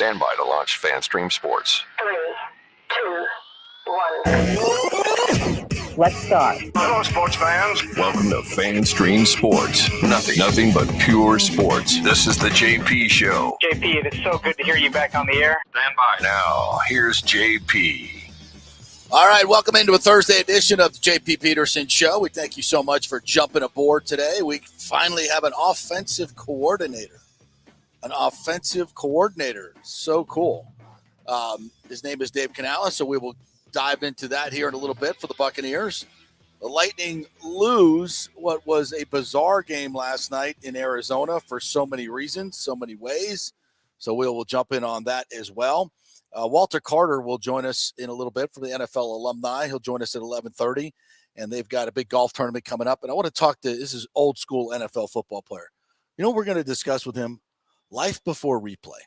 Stand by to launch FanStream Sports. 3, 2, 1. Let's start. Hello, sports fans. Welcome to FanStream Sports. Nothing but pure sports. This is the JP Show. JP, it is so good to hear you back on the air. Stand by. Now, here's JP. All right, welcome into a Thursday edition of the JP Peterson Show. We thank you so much for jumping aboard today. We finally have an offensive coordinator. So cool. His name is Dave Canales, so we will dive into that here in a little bit for the Buccaneers. The Lightning lose what was a bizarre game last night in Arizona for so many reasons, so many ways. So we will jump in on that as well. Walter Carter will join us in a little bit for the NFL alumni. He'll join us at 11:30, and they've got a big golf tournament coming up. And I want to talk to this is old school NFL football player. You know what we're going to discuss with him? Life before replay.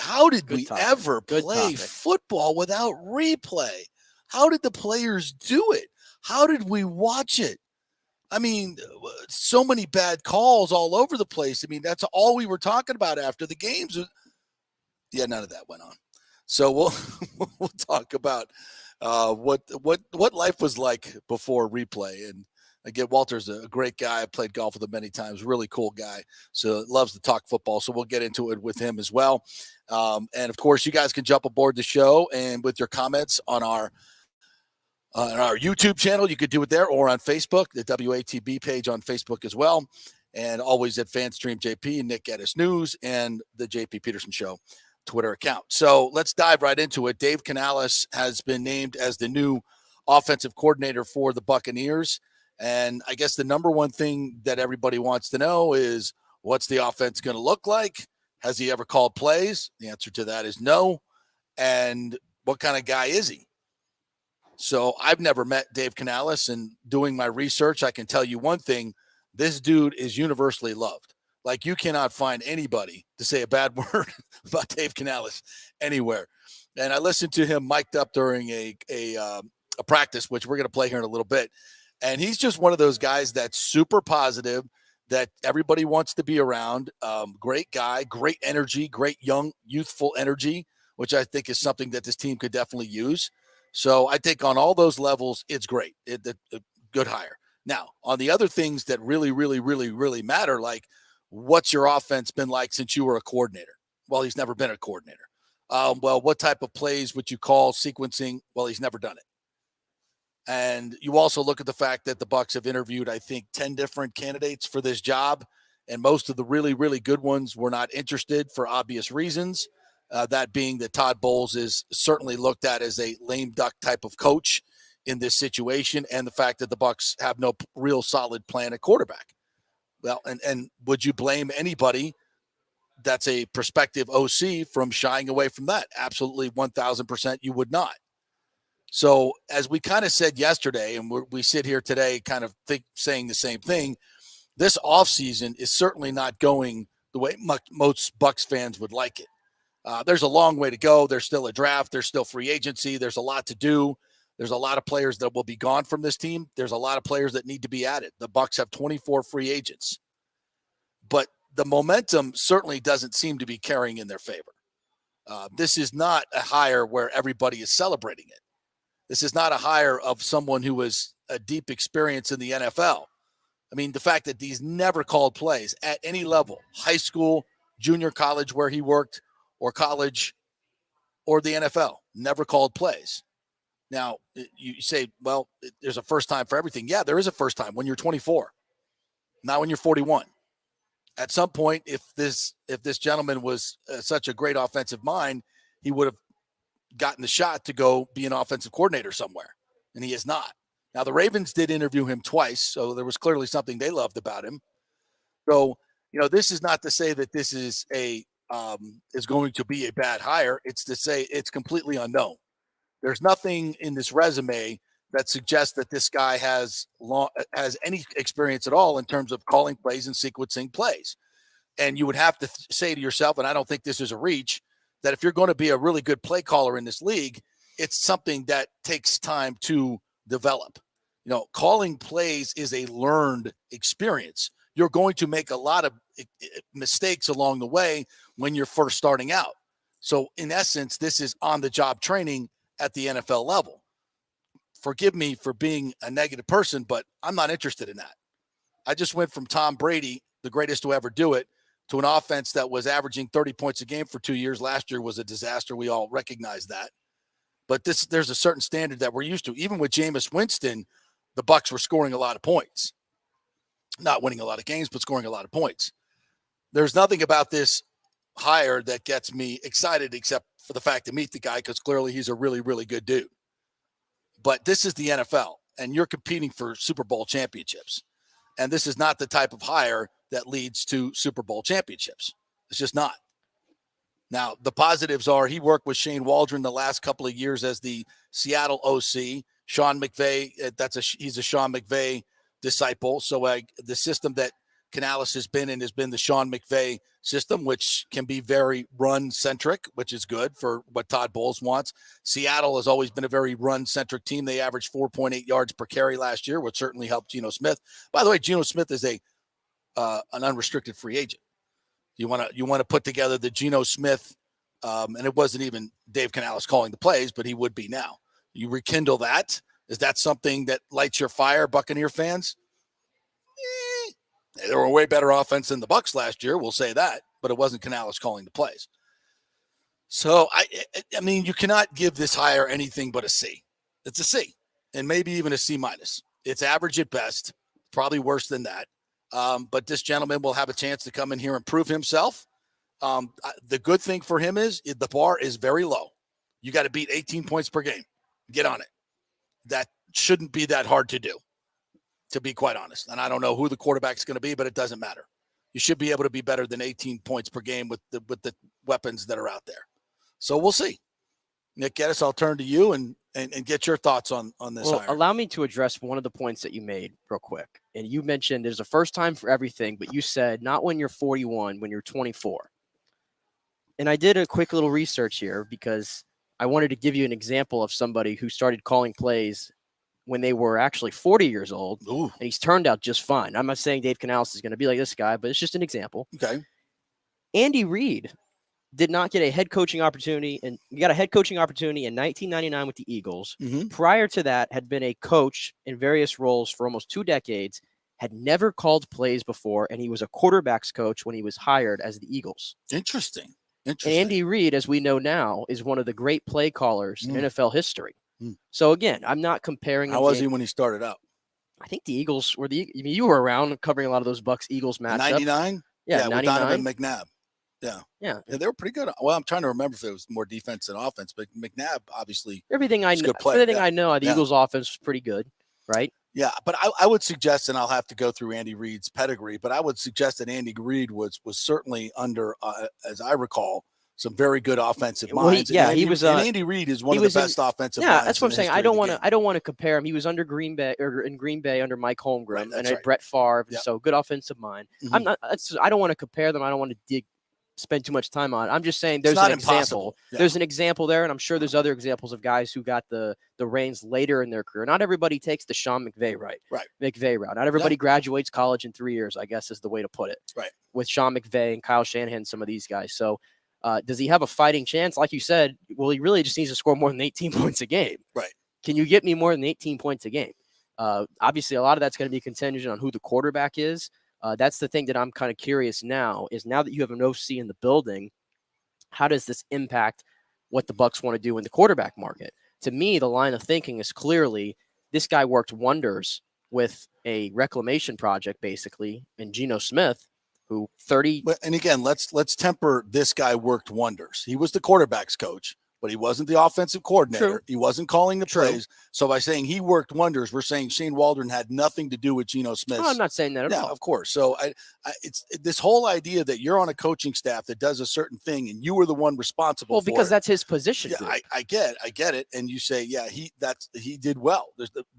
How did we ever play football without replay? How did the players do it? How did we watch it? I mean, so many bad calls all over the place. I mean, that's all we were talking about after the games. Yeah, none of that went on. So we'll talk about what life was like before replay. And again, Walter's a great guy. I played golf with him many times. Really cool guy. So loves to talk football. So we'll get into it with him as well. And of course, you guys can jump aboard the show and with your comments on our YouTube channel. You could do it there or on Facebook, the WATB page on Facebook as well. And always at FanStream JP, Nick Geddes News, and the JP Peterson Show Twitter account. So let's dive right into it. Dave Canales has been named as the new offensive coordinator for the Buccaneers. And I guess the number one thing that everybody wants to know is what's the offense going to look like? Has he ever called plays? The answer to that is no. And what kind of guy is he? So I've never met Dave Canales, and doing my research, I can tell you one thing. This dude is universally loved. Like, you cannot find anybody to say a bad word about Dave Canales anywhere. And I listened to him mic'd up during a practice, which we're going to play here in a little bit. And he's just one of those guys that's super positive, that everybody wants to be around. Great guy, great energy, great young, youthful energy, which I think is something that this team could definitely use. So I think on all those levels, it's great. A good hire. Now, on the other things that really, really, really, really matter, like what's your offense been like since you were a coordinator? Well, he's never been a coordinator. Well, what type of plays would you call sequencing? Well, he's never done it. And you also look at the fact that the Bucs have interviewed, I think, 10 different candidates for this job, and most of the really, really good ones were not interested for obvious reasons. That being that Todd Bowles is certainly looked at as a lame duck type of coach in this situation, and the fact that the Bucs have no real solid plan at quarterback. Well, and would you blame anybody that's a prospective OC from shying away from that? Absolutely, 1,000% you would not. So as we kind of said yesterday, and we sit here today kind of saying the same thing, this offseason is certainly not going the way most Bucs fans would like it. There's a long way to go. There's still a draft. There's still free agency. There's a lot to do. There's a lot of players that will be gone from this team. There's a lot of players that need to be added. The Bucs have 24 free agents. But the momentum certainly doesn't seem to be carrying in their favor. This is not a hire where everybody is celebrating it. This is not a hire of someone who has a deep experience in the NFL. I mean, the fact that he's never called plays at any level, high school, junior college where he worked, or college, or the NFL, never called plays. Now, you say, well, there's a first time for everything. Yeah, there is a first time when you're 24, not when you're 41. At some point, if this gentleman was such a great offensive mind, he would have gotten the shot to go be an offensive coordinator somewhere, and he is not. Now, the Ravens did interview him twice, so there was clearly something they loved about him. So, this is not to say that this is is going to be a bad hire. It's to say it's completely unknown. There's nothing in this resume that suggests that this guy has any experience at all in terms of calling plays and sequencing plays. And you would have to say to yourself, and I don't think this is a reach, that if you're going to be a really good play caller in this league, it's something that takes time to develop. Calling plays is a learned experience. You're going to make a lot of mistakes along the way when you're first starting out. So in essence, this is on-the-job training at the NFL level. Forgive me for being a negative person, but I'm not interested in that. I just went from Tom Brady, the greatest to ever do it, to an offense that was averaging 30 points a game for 2 years. Last year was a disaster. We all recognize that. But there's a certain standard that we're used to. Even with Jameis Winston, the Bucs were scoring a lot of points. Not winning a lot of games, but scoring a lot of points. There's nothing about this hire that gets me excited except for the fact to meet the guy, because clearly he's a really, really good dude. But this is the NFL, and you're competing for Super Bowl championships. And this is not the type of hire that leads to Super Bowl championships. It's just not. Now, the positives are he worked with Shane Waldron the last couple of years as the Seattle OC. Sean McVay, he's a Sean McVay disciple. So the system that Canales has been in has been the Sean McVay system, which can be very run-centric, which is good for what Todd Bowles wants. Seattle has always been a very run-centric team. They averaged 4.8 yards per carry last year, which certainly helped Geno Smith. By the way, Geno Smith is an unrestricted free agent. You want to put together the Geno Smith, and it wasn't even Dave Canales calling the plays, but he would be now. You rekindle that. Is that something that lights your fire, Buccaneer fans? They were a way better offense than the Bucs last year, we'll say that, but it wasn't Canales calling the plays. So, I mean, you cannot give this hire anything but a C. It's a C, and maybe even a C minus. It's average at best, probably worse than that. But this gentleman will have a chance to come in here and prove himself. The good thing for him is the bar is very low. You got to beat 18 points per game. Get on it. That shouldn't be that hard to do, to be quite honest. And I don't know who the quarterback's going to be, but it doesn't matter. You should be able to be better than 18 points per game with the weapons that are out there. So we'll see. Nick Geddes, I'll turn to you and get your thoughts on this hire. Allow me to address one of the points that you made real quick. And you mentioned there's a first time for everything, but you said not when you're 41, when you're 24. And I did a quick little research here because I wanted to give you an example of somebody who started calling plays when they were actually 40 years old. Ooh. And he's turned out just fine. I'm not saying Dave Canales is going to be like this guy, but it's just an example. Okay. Andy Reid did not get a head coaching opportunity, and he got a head coaching opportunity in 1999 with the Eagles. Mm-hmm. Prior to that, had been a coach in various roles for almost 2 decades, had never called plays before, and he was a quarterback's coach when he was hired as the Eagles. Interesting. And Andy Reid, as we know now, is one of the great play callers in NFL history. So again, I'm not comparing. How was he when he started out? I think the Eagles were you were around covering a lot of those Bucs-Eagles matchups. 99? Yeah, 99. With Donovan McNabb. Yeah, they were pretty good. Well, I'm trying to remember if it was more defense than offense, but McNabb obviously everything I know. I know, the Eagles' offense was pretty good, right? Yeah, but I would suggest, and I'll have to go through Andy Reid's pedigree, but I would suggest that Andy Reid was certainly under, as I recall, some very good offensive minds. Andy Reid is one of the best offensive minds. Yeah, that's what I'm saying. I don't want to compare him. He was under Green Bay under Mike Holmgren and Brett Favre. Yep. So good offensive mind. Mm-hmm. I don't want to compare them. I don't want to spend too much time on it. I'm just saying there's an example. Yeah. There's an example there, and I'm sure there's other examples of guys who got the reins later in their career. Not everybody takes the Sean McVay route. Not everybody graduates college in 3 years, I guess is the way to put it. Right. With Sean McVay and Kyle Shanahan, some of these guys. So does he have a fighting chance? Like you said, well, he really just needs to score more than 18 points a game. Right. Can you get me more than 18 points a game? Obviously, a lot of that's going to be contingent on who the quarterback is. That's the thing that I'm kind of curious now that you have an OC in the building, how does this impact what the Bucs want to do in the quarterback market? to me, the line of thinking is clearly this guy worked wonders with a reclamation project, basically, and Geno Smith, who 30. And again, let's temper this guy worked wonders. He was the quarterback's coach, but he wasn't the offensive coordinator. True. He wasn't calling the plays. So by saying he worked wonders, we're saying Shane Waldron had nothing to do with Geno Smith. No, I'm not saying that at all. Yeah, of course. So it's this whole idea that you're on a coaching staff that does a certain thing and you were the one responsible for it. Well, because that's his position. Yeah, I get it. And you say, yeah, he did well.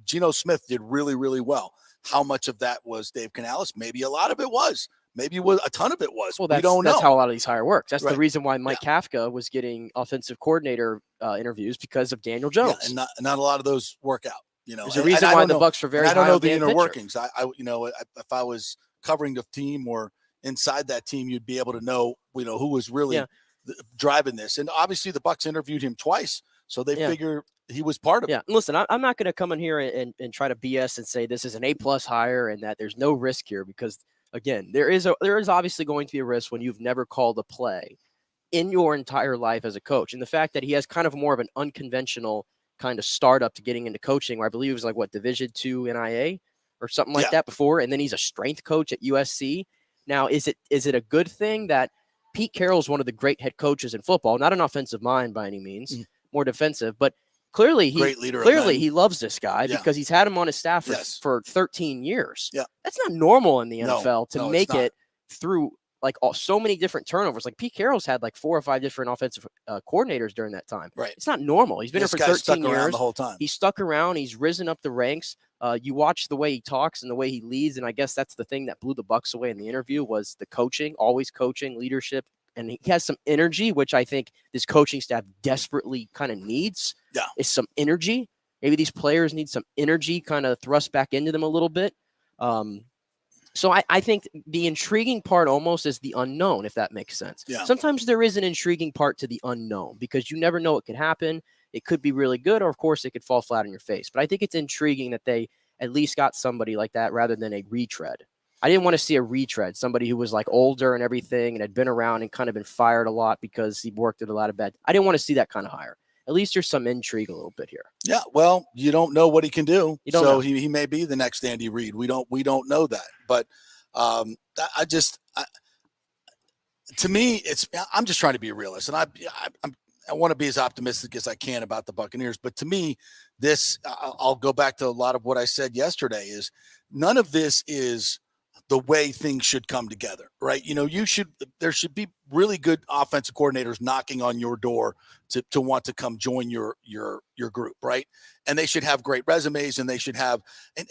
Geno Smith did really, really well. How much of that was Dave Canales? Maybe a lot of it was. Maybe a ton of it was. Well, we don't know. That's how a lot of these hire works. That's right. the reason why Mike Kafka was getting offensive coordinator interviews because of Daniel Jones. Yeah, and not a lot of those work out. There's a reason why the Bucs are very high. I don't know on the Dan inner Pitcher. workings. If I was covering the team or inside that team, you'd be able to know, who was really driving this. And obviously the Bucs interviewed him twice, so they figure he was part of it. Yeah, and listen, I'm not going to come in here and try to BS and say this is an A+ hire and that there's no risk here, because again, there is obviously going to be a risk when you've never called a play in your entire life as a coach. And the fact that he has kind of more of an unconventional kind of startup to getting into coaching, where I believe it was like Division II NIA or something like that before, and then he's a strength coach at USC. Now, is it a good thing that Pete Carroll is one of the great head coaches in football, not an offensive mind by any means, more defensive, but clearly he loves this guy because he's had him on his staff for 13 years. Yeah. That's not normal in the NFL to make it through so many different turnovers. Like Pete Carroll's had 4 or 5 different offensive coordinators during that time. Right. It's not normal. He's been here for 13 years. The whole time. He's stuck around. He's risen up the ranks. You watch the way he talks and the way he leads, and I guess that's the thing that blew the Bucs away in the interview was the coaching, always coaching, leadership. And he has some energy, which I think this coaching staff desperately kind of needs. Yeah. Is some energy. Maybe these players need some energy kind of thrust back into them a little bit. So I think the intriguing part almost is the unknown, if that makes sense. Yeah. Sometimes there is an intriguing part to the unknown because you never know what could happen. It could be really good, or of course it could fall flat on your face. But I think it's intriguing that they at least got somebody like that rather than a retread. I didn't want to see a retread, somebody who was older and everything and had been around and kind of been fired a lot because he worked at a lot of bad. I didn't want to see that kind of hire. At least there's some intrigue a little bit here. Yeah, well, you don't know what he can do. You don't know. He may be the next Andy Reid. We don't know that. But to me, I'm just trying to be a realist, and I want to be as optimistic as I can about the Buccaneers. But to me, I'll go back to a lot of what I said yesterday is none of this is the way things should come together, right? There should be really good offensive coordinators knocking on your door to want to come join your group, right? And they should have great resumes, and they should have,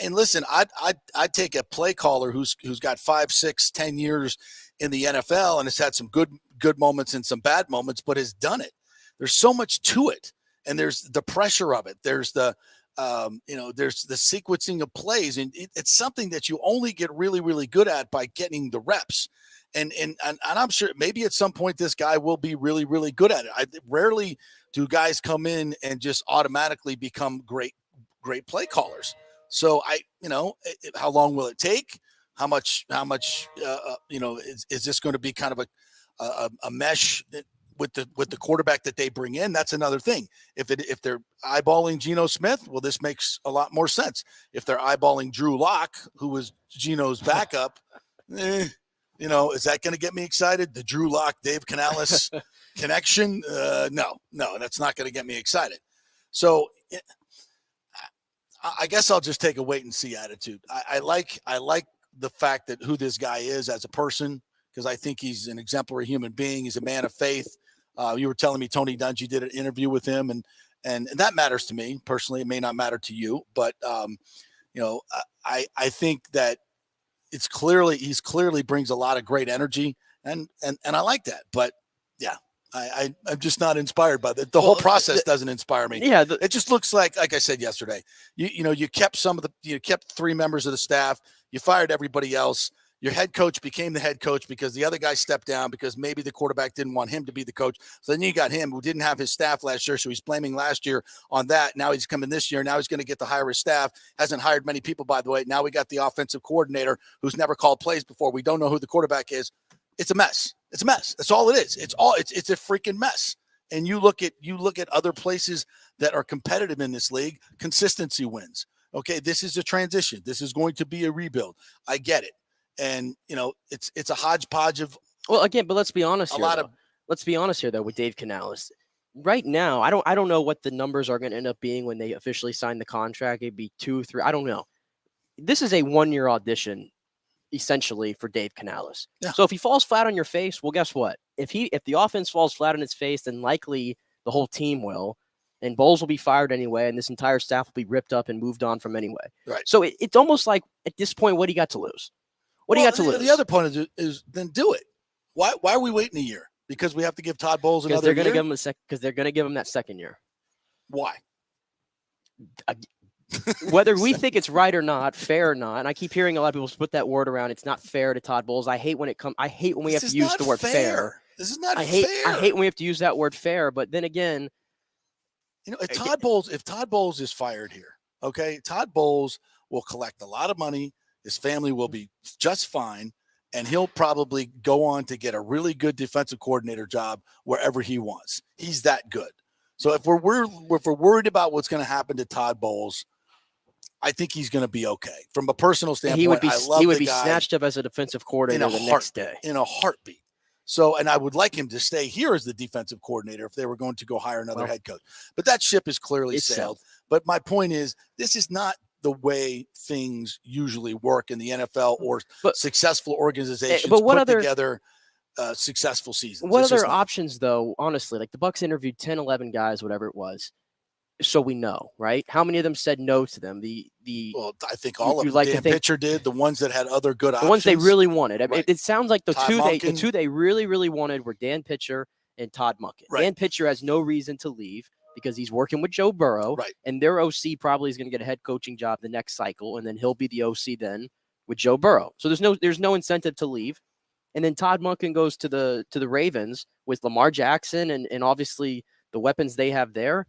and listen, I'd take a play caller who's got 5, 6, 10 years in the NFL and has had some good moments and some bad moments, but has done it. There's so much to it, and there's the pressure of it. There's the there's the sequencing of plays, and it's something that you only get really, really good at by getting the reps. And I'm sure maybe at some point this guy will be really, really good at it. Rarely do guys come in and just automatically become great play callers. So how long will it take? How much is this going to be kind of a mesh with the quarterback that they bring in? That's another thing. If they're eyeballing Geno Smith, well, this makes a lot more sense. If they're eyeballing Drew Lock, who was Geno's backup, is that going to get me excited? The Drew Lock, Dave Canales connection? No, that's not going to get me excited. So I guess I'll just take a wait and see attitude. I like the fact that who this guy is as a person, because I think he's an exemplary human being. He's a man of faith. You were telling me Tony Dungy did an interview with him, and that matters to me personally. It may not matter to you, but I think that he's clearly brings a lot of great energy, and I like that. But yeah, I'm just not inspired by that. The whole process doesn't inspire me. Yeah, it just looks like I said yesterday. You kept you kept 3 members of the staff. You fired everybody else. Your head coach became the head coach because the other guy stepped down because maybe the quarterback didn't want him to be the coach. So then you got him who didn't have his staff last year. So he's blaming last year on that. Now he's coming this year. Now he's going to get to hire his staff. Hasn't hired many people, by the way. Now we got the offensive coordinator who's never called plays before. We don't know who the quarterback is. It's a mess. It's a mess. That's all it is. It's a freaking mess. And you look at other places that are competitive in this league, consistency wins. Okay, this is a transition. This is going to be a rebuild. I get it. And, it's a hodgepodge of but let's be honest let's be honest here, though, with Dave Canales. Right now, I don't know what the numbers are going to end up being when they officially sign the contract. It'd be 2, 3. I don't know. This is a 1-year audition, essentially, for Dave Canales. Yeah. So if he falls flat on your face, well, guess what? If the offense falls flat on its face, then likely the whole team will, and Bowles will be fired anyway, and this entire staff will be ripped up and moved on from anyway. Right. So it's almost like at this point, what do you got to lose? What do you got to lose? The other point is then do it. Why are we waiting a year? Because we have to give Todd Bowles another year? Because they're going to give him that second year. Why? Whether we think it's right or not, fair or not, and I keep hearing a lot of people put that word around. It's not fair to Todd Bowles. I hate when we have to use the word fair. This is not fair. I hate when we have to use that word fair. But then again, if Todd Bowles is fired here, okay, Todd Bowles will collect a lot of money. His family will be just fine. And he'll probably go on to get a really good defensive coordinator job wherever he wants. He's that good. So if we're worried about what's going to happen to Todd Bowles, I think he's going to be okay. From a personal standpoint, he would be guy snatched up as a defensive coordinator the next day. In a heartbeat. So, and I would like him to stay here as the defensive coordinator if they were going to go hire another head coach. But that ship is clearly sailed. But my point is, this is not the way things usually work in the NFL or successful organizations put together successful seasons. What other options, though, honestly? Like the Bucs interviewed 10, 11 guys, whatever it was. So we know, right? How many of them said no to them? Well, I think all of them. Dan Pitcher did. The ones that had other good options. The ones they really wanted. I mean, Right. it sounds like the Todd two they really, really wanted were Dan Pitcher and Todd Monken. Right. Dan Pitcher has no reason to leave because he's working with Joe Burrow. Right. And their OC probably is going to get a head coaching job the next cycle, and then he'll be the OC then with Joe Burrow. So there's no incentive to leave. And then Todd Monken goes to the Ravens with Lamar Jackson and obviously the weapons they have there.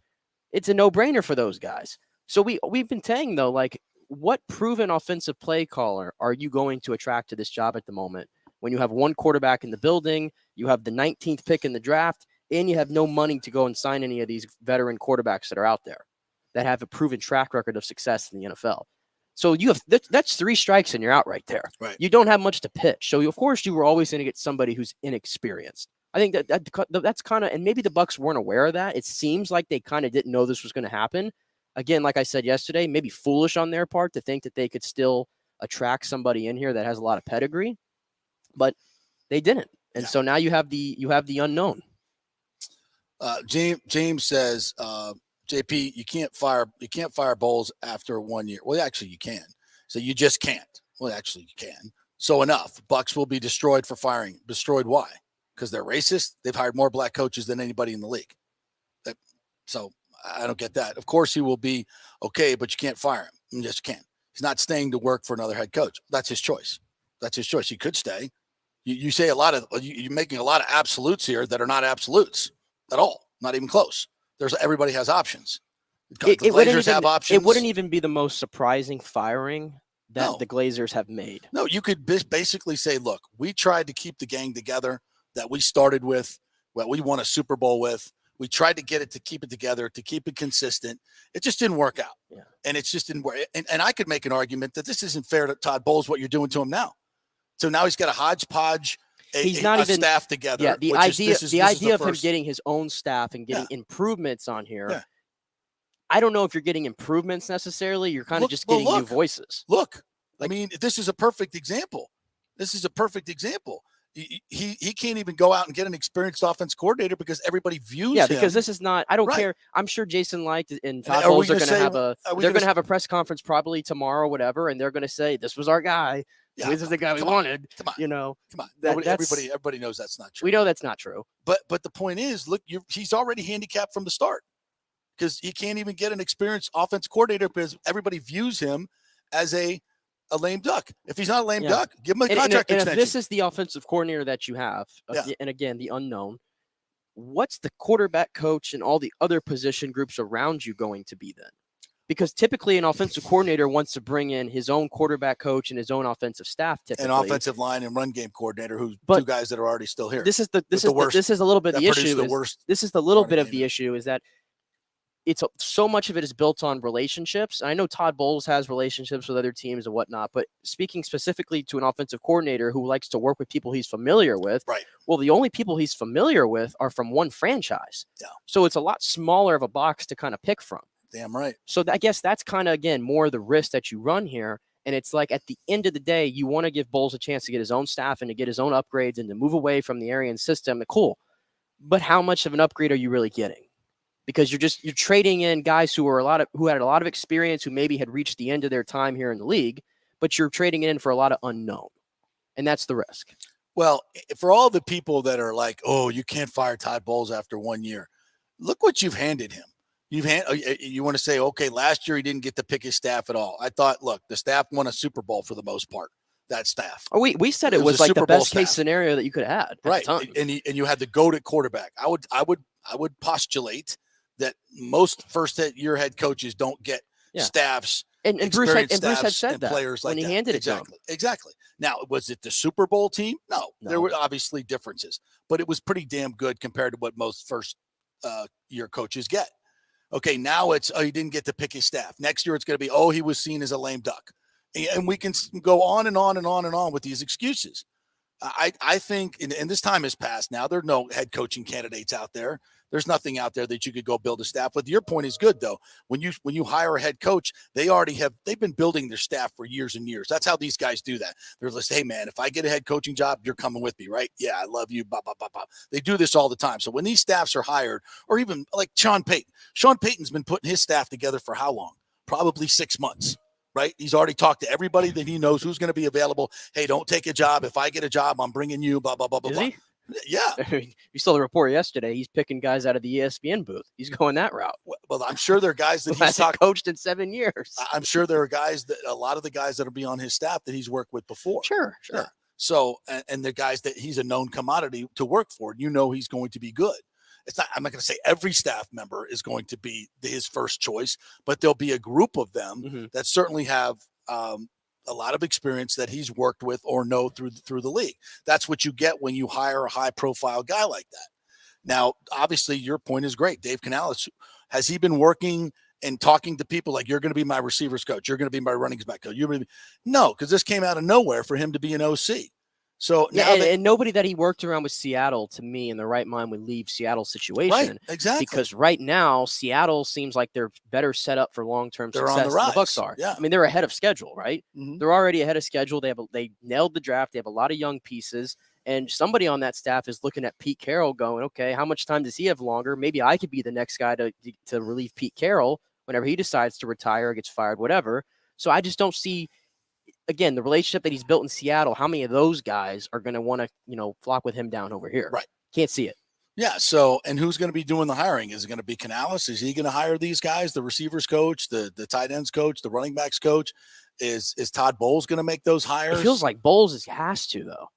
It's a no-brainer for those guys. So we've been saying, though, like, what proven offensive play caller are you going to attract to this job at the moment when you have one quarterback in the building, you have the 19th pick in the draft, and you have no money to go and sign any of these veteran quarterbacks that are out there that have a proven track record of success in the NFL? So you have that's 3 strikes and you're out right there. Right. You don't have much to pitch. So, of course, you were always going to get somebody who's inexperienced. I think that's kind of, and maybe the Bucs weren't aware of that. It seems like they kind of didn't know this was going to happen. Again, like I said yesterday, maybe foolish on their part to think that they could still attract somebody in here that has a lot of pedigree, but they didn't. And so now you have the unknown. James says, JP, you can't fire Bowles after 1 year. Well, actually you can. So you just can't. Well, actually you can. So enough. Bucs will be destroyed for firing. Destroyed why? Because they're racist. They've hired more black coaches than anybody in the league. So I don't get that. Of course he will be okay, but you can't fire him. You just can't. He's not staying to work for another head coach. That's his choice. He could stay. You say you're making a lot of absolutes here that are not absolutes at all. Not even close. Everybody has options. The Glazers have options. It wouldn't even be the most surprising firing that the Glazers have made. No, you could basically say, look, we tried to keep the gang together that we started with, what we won a Super Bowl with. We tried to get it to keep it together, to keep it consistent. It just didn't work out. Yeah. And it's just didn't work. And I could make an argument that this isn't fair to Todd Bowles, what you're doing to him now. So now he's got a hodgepodge, staff together. Yeah, the idea of him getting his own staff and getting improvements on here. Yeah. I don't know if you're getting improvements necessarily. You're kind of just getting new voices. Look, I mean, this is a perfect example. He can't even go out and get an experienced offense coordinator because everybody views him. Because this is not. I don't care. I'm sure Jason Licht and Todd Bowles are going to have a press conference probably tomorrow, whatever, and they're going to say this was our guy. Yeah, this is the guy we wanted. Come on, come on. Everybody knows that's not true. We know that's not true. But the point is, look, he's already handicapped from the start because he can't even get an experienced offense coordinator because everybody views him as a lame duck. If he's not a lame duck, give him a contract extension. And if this is the offensive coordinator that you have, and again, the unknown, what's the quarterback coach and all the other position groups around you going to be then? Because typically an offensive coordinator wants to bring in his own quarterback coach and his own offensive staff. Typically, an offensive line and run game coordinator, two guys that are already still here. This is a little bit the issue. This is the little bit of the issue is that so much of it is built on relationships. And I know Todd Bowles has relationships with other teams and whatnot, but speaking specifically to an offensive coordinator who likes to work with people he's familiar with, right? Well, the only people he's familiar with are from one franchise. Yeah. So it's a lot smaller of a box to kind of pick from. Damn right. So I guess that's kind of, again, more the risk that you run here. And it's like at the end of the day, you want to give Bowles a chance to get his own staff and to get his own upgrades and to move away from the Arian system. Cool. But how much of an upgrade are you really getting? Because you're trading in guys who had a lot of experience, who maybe had reached the end of their time here in the league, but you're trading in for a lot of unknown. And that's the risk. Well, for all the people that are like, oh, you can't fire Todd Bowles after 1 year, look what you've handed him. You want to say, okay, last year he didn't get to pick his staff at all. I thought, look, the staff won a Super Bowl for the most part. That staff. Oh, we said it was like the best case scenario that you could have had. Right. And you had the GOAT at quarterback. I would postulate that most first-year head coaches don't get staffs. And Bruce had said that players like when he handed it to him. Exactly. Now, was it the Super Bowl team? No. There were obviously differences, but it was pretty damn good compared to what most first-year coaches get. Okay, now it's, he didn't get to pick his staff. Next year it's going to be, he was seen as a lame duck. And we can go on and on and on and on with these excuses. I think, and this time has passed now. There are no head coaching candidates out there. There's nothing out there that you could go build a staff with. Your point is good, though. When you hire a head coach, they've been building their staff for years and years. That's how these guys do that. They're like, hey, man, if I get a head coaching job, you're coming with me, right? Yeah, I love you, blah, blah, blah, blah. They do this all the time. So when these staffs are hired, or even like Sean Payton's been putting his staff together for how long? Probably 6 months. Right? He's already talked to everybody that he knows who's going to be available. Hey, don't take a job. If I get a job, I'm bringing you, blah, blah, blah, blah, blah. Yeah. You saw the report yesterday. He's picking guys out of the ESPN booth. He's going that route. Well, I'm sure there are guys that he's coached in 7 years. I'm sure there are guys a lot of the guys that'll be on his staff that he's worked with before. Sure. Yeah. So, and the guys that he's a known commodity to work for, he's going to be good. I'm not going to say every staff member is going to be his first choice, but there'll be a group of them that certainly have a lot of experience that he's worked with or know through the league. That's what you get when you hire a high profile guy like that. Now, obviously your point is great. Dave Canales, has he been working and talking to people like, you're going to be my receivers coach, you're going to be my running back coach? No, because this came out of nowhere for him to be an OC. So now and nobody that he worked around with Seattle, to me, in the right mind, would leave Seattle's situation. Right, exactly. Because right now, Seattle seems like they're better set up for long-term success than the Bucs are. Yeah. I mean, they're ahead of schedule, right? Mm-hmm. They're already ahead of schedule. They nailed the draft. They have a lot of young pieces. And somebody on that staff is looking at Pete Carroll going, okay, how much time does he have longer? Maybe I could be the next guy to relieve Pete Carroll whenever he decides to retire, gets fired, whatever. So I just don't see, again, the relationship that he's built in Seattle, how many of those guys are going to want to, flock with him down over here? Right. Can't see it. Yeah. So, and who's going to be doing the hiring? Is it going to be Canales? Is he going to hire these guys? The receivers coach, the tight ends coach, the running backs coach? Is Todd Bowles going to make those hires? It feels like Bowles has to, though.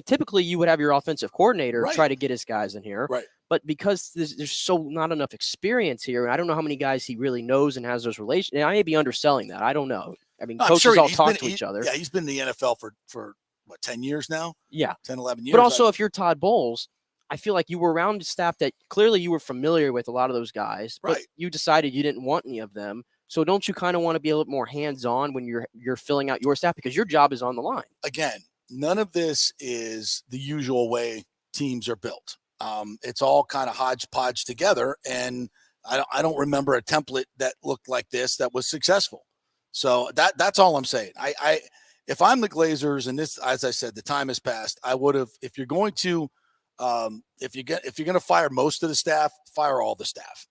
Typically you would have your offensive coordinator try to get his guys in here. Right. But because there's so not enough experience here, and I don't know how many guys he really knows and has those relations. And I may be underselling that. I don't know. I mean, coaches all talk to each other. Yeah, he's been in the NFL for what, 10 years now? Yeah. 10, 11 years. But also, if you're Todd Bowles, I feel like you were around staff that clearly you were familiar with a lot of those guys, but you decided you didn't want any of them. So don't you kind of want to be a little more hands-on when you're filling out your staff, because your job is on the line? Again, none of this is the usual way teams are built. It's all kind of hodgepodge together, and I don't remember a template that looked like this that was successful. So that's all I'm saying. If I'm the Glazers, and this, as I said, the time has passed, I would have, if you're going to fire most of the staff, fire all the staff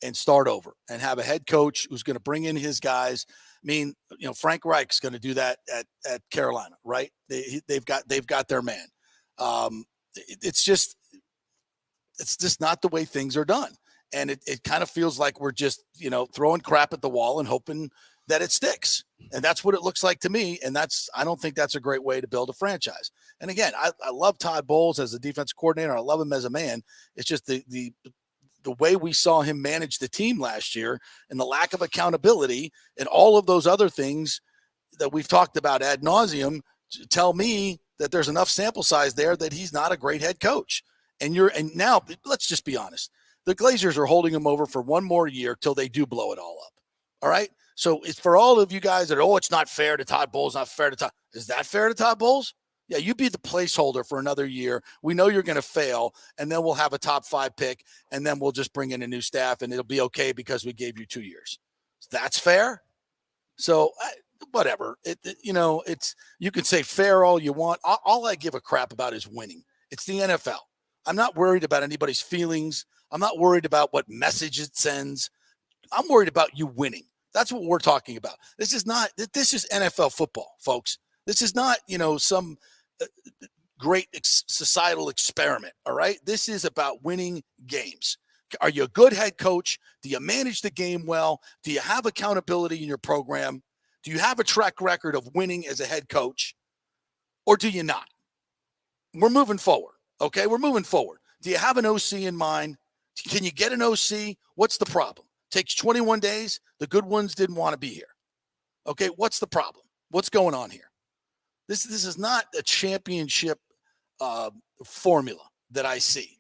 and start over and have a head coach who's going to bring in his guys. I mean, Frank Reich's going to do that at Carolina, right? They've got their man. It's just not the way things are done. And it kind of feels like we're just, throwing crap at the wall and hoping that it sticks. And that's what it looks like to me. And I don't think that's a great way to build a franchise. And again, I love Todd Bowles as a defensive coordinator. I love him as a man. It's just the the way we saw him manage the team last year and the lack of accountability and all of those other things that we've talked about ad nauseum tell me that there's enough sample size there that he's not a great head coach. And now let's just be honest. The Glazers are holding him over for one more year till they do blow it all up. All right. So it's for all of you guys that, it's not fair to Todd Bowles, not fair to Todd. Is that fair to Todd Bowles? Yeah, you be the placeholder for another year. We know you're going to fail, and then we'll have a top 5 pick, and then we'll just bring in a new staff, and it'll be okay because we gave you 2 years. That's fair. So whatever. It's you can say fair all you want. All I give a crap about is winning. It's the NFL. I'm not worried about anybody's feelings. I'm not worried about what message it sends. I'm worried about you winning. That's what we're talking about. This is NFL football, folks. This is not, some great societal experiment, all right? This is about winning games. Are you a good head coach? Do you manage the game well? Do you have accountability in your program? Do you have a track record of winning as a head coach? Or do you not? We're moving forward, okay? We're moving forward. Do you have an OC in mind? Can you get an OC? What's the problem? Takes 21 days. The good ones didn't want to be here. Okay, what's the problem? What's going on here? This is not a championship formula that I see.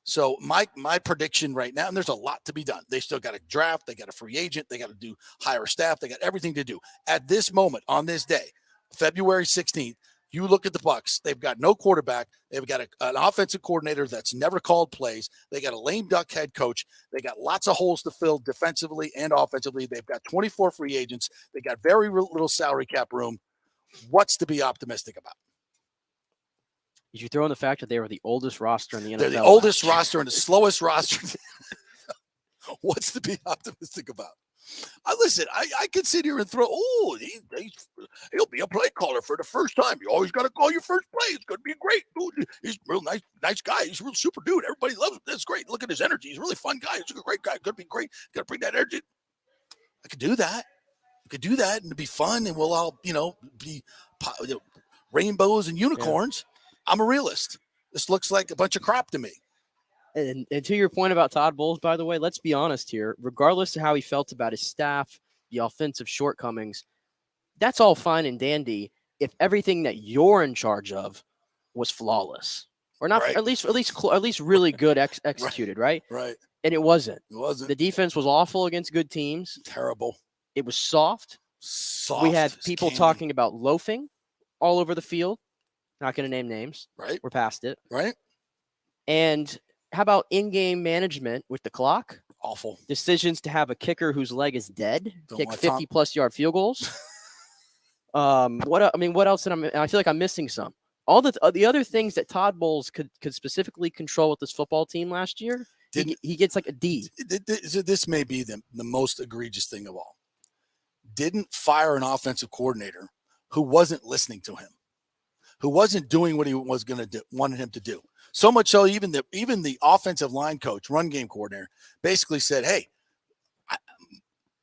So my prediction right now, and there's a lot to be done. They still got a draft. They got a free agent. They got to hire staff. They got everything to do. At this moment, on this day, February 16th, you look at the Bucs. They've got no quarterback. They've got an offensive coordinator that's never called plays. They got a lame duck head coach. They got lots of holes to fill defensively and offensively. They've got 24 free agents. They got very little salary cap room. What's to be optimistic about? Did you throw in the fact that they were the oldest roster in the NFL? They're the oldest roster and the slowest roster. What's to be optimistic about? Listen, I could sit here and throw, he'll be a play caller for the first time. You always got to call your first play. It's going to be great. Dude, he's a real nice guy. He's a real super dude. Everybody loves him. That's great. Look at his energy. He's a really fun guy. He's a great guy. Going to be great. Got to bring that energy. I could do that. We could do that and it'd be fun and we'll all, be rainbows and unicorns. Yeah. I'm a realist. This looks like a bunch of crap to me. And to your point about Todd Bowles, by the way, let's be honest here. Regardless of how he felt about his staff, the offensive shortcomings, that's all fine and dandy if everything that you're in charge of was flawless or not, right. at least really good executed, right? Right. And it wasn't. It wasn't. The defense was awful against good teams. Terrible. It was soft. We had people talking about loafing all over the field. Not going to name names. Right. We're past it. Right. And how about in-game management with the clock? Awful. Decisions to have a kicker whose leg is dead kick 50-plus yard field goals. What else? I feel like I'm missing some. All the other things that Todd Bowles could specifically control with this football team last year, he gets like a D. This may be the most egregious thing of all. Didn't fire an offensive coordinator who wasn't listening to him, who wasn't doing what he was going to do, wanted him to do. So much so, even the offensive line coach, run game coordinator, basically said, "Hey,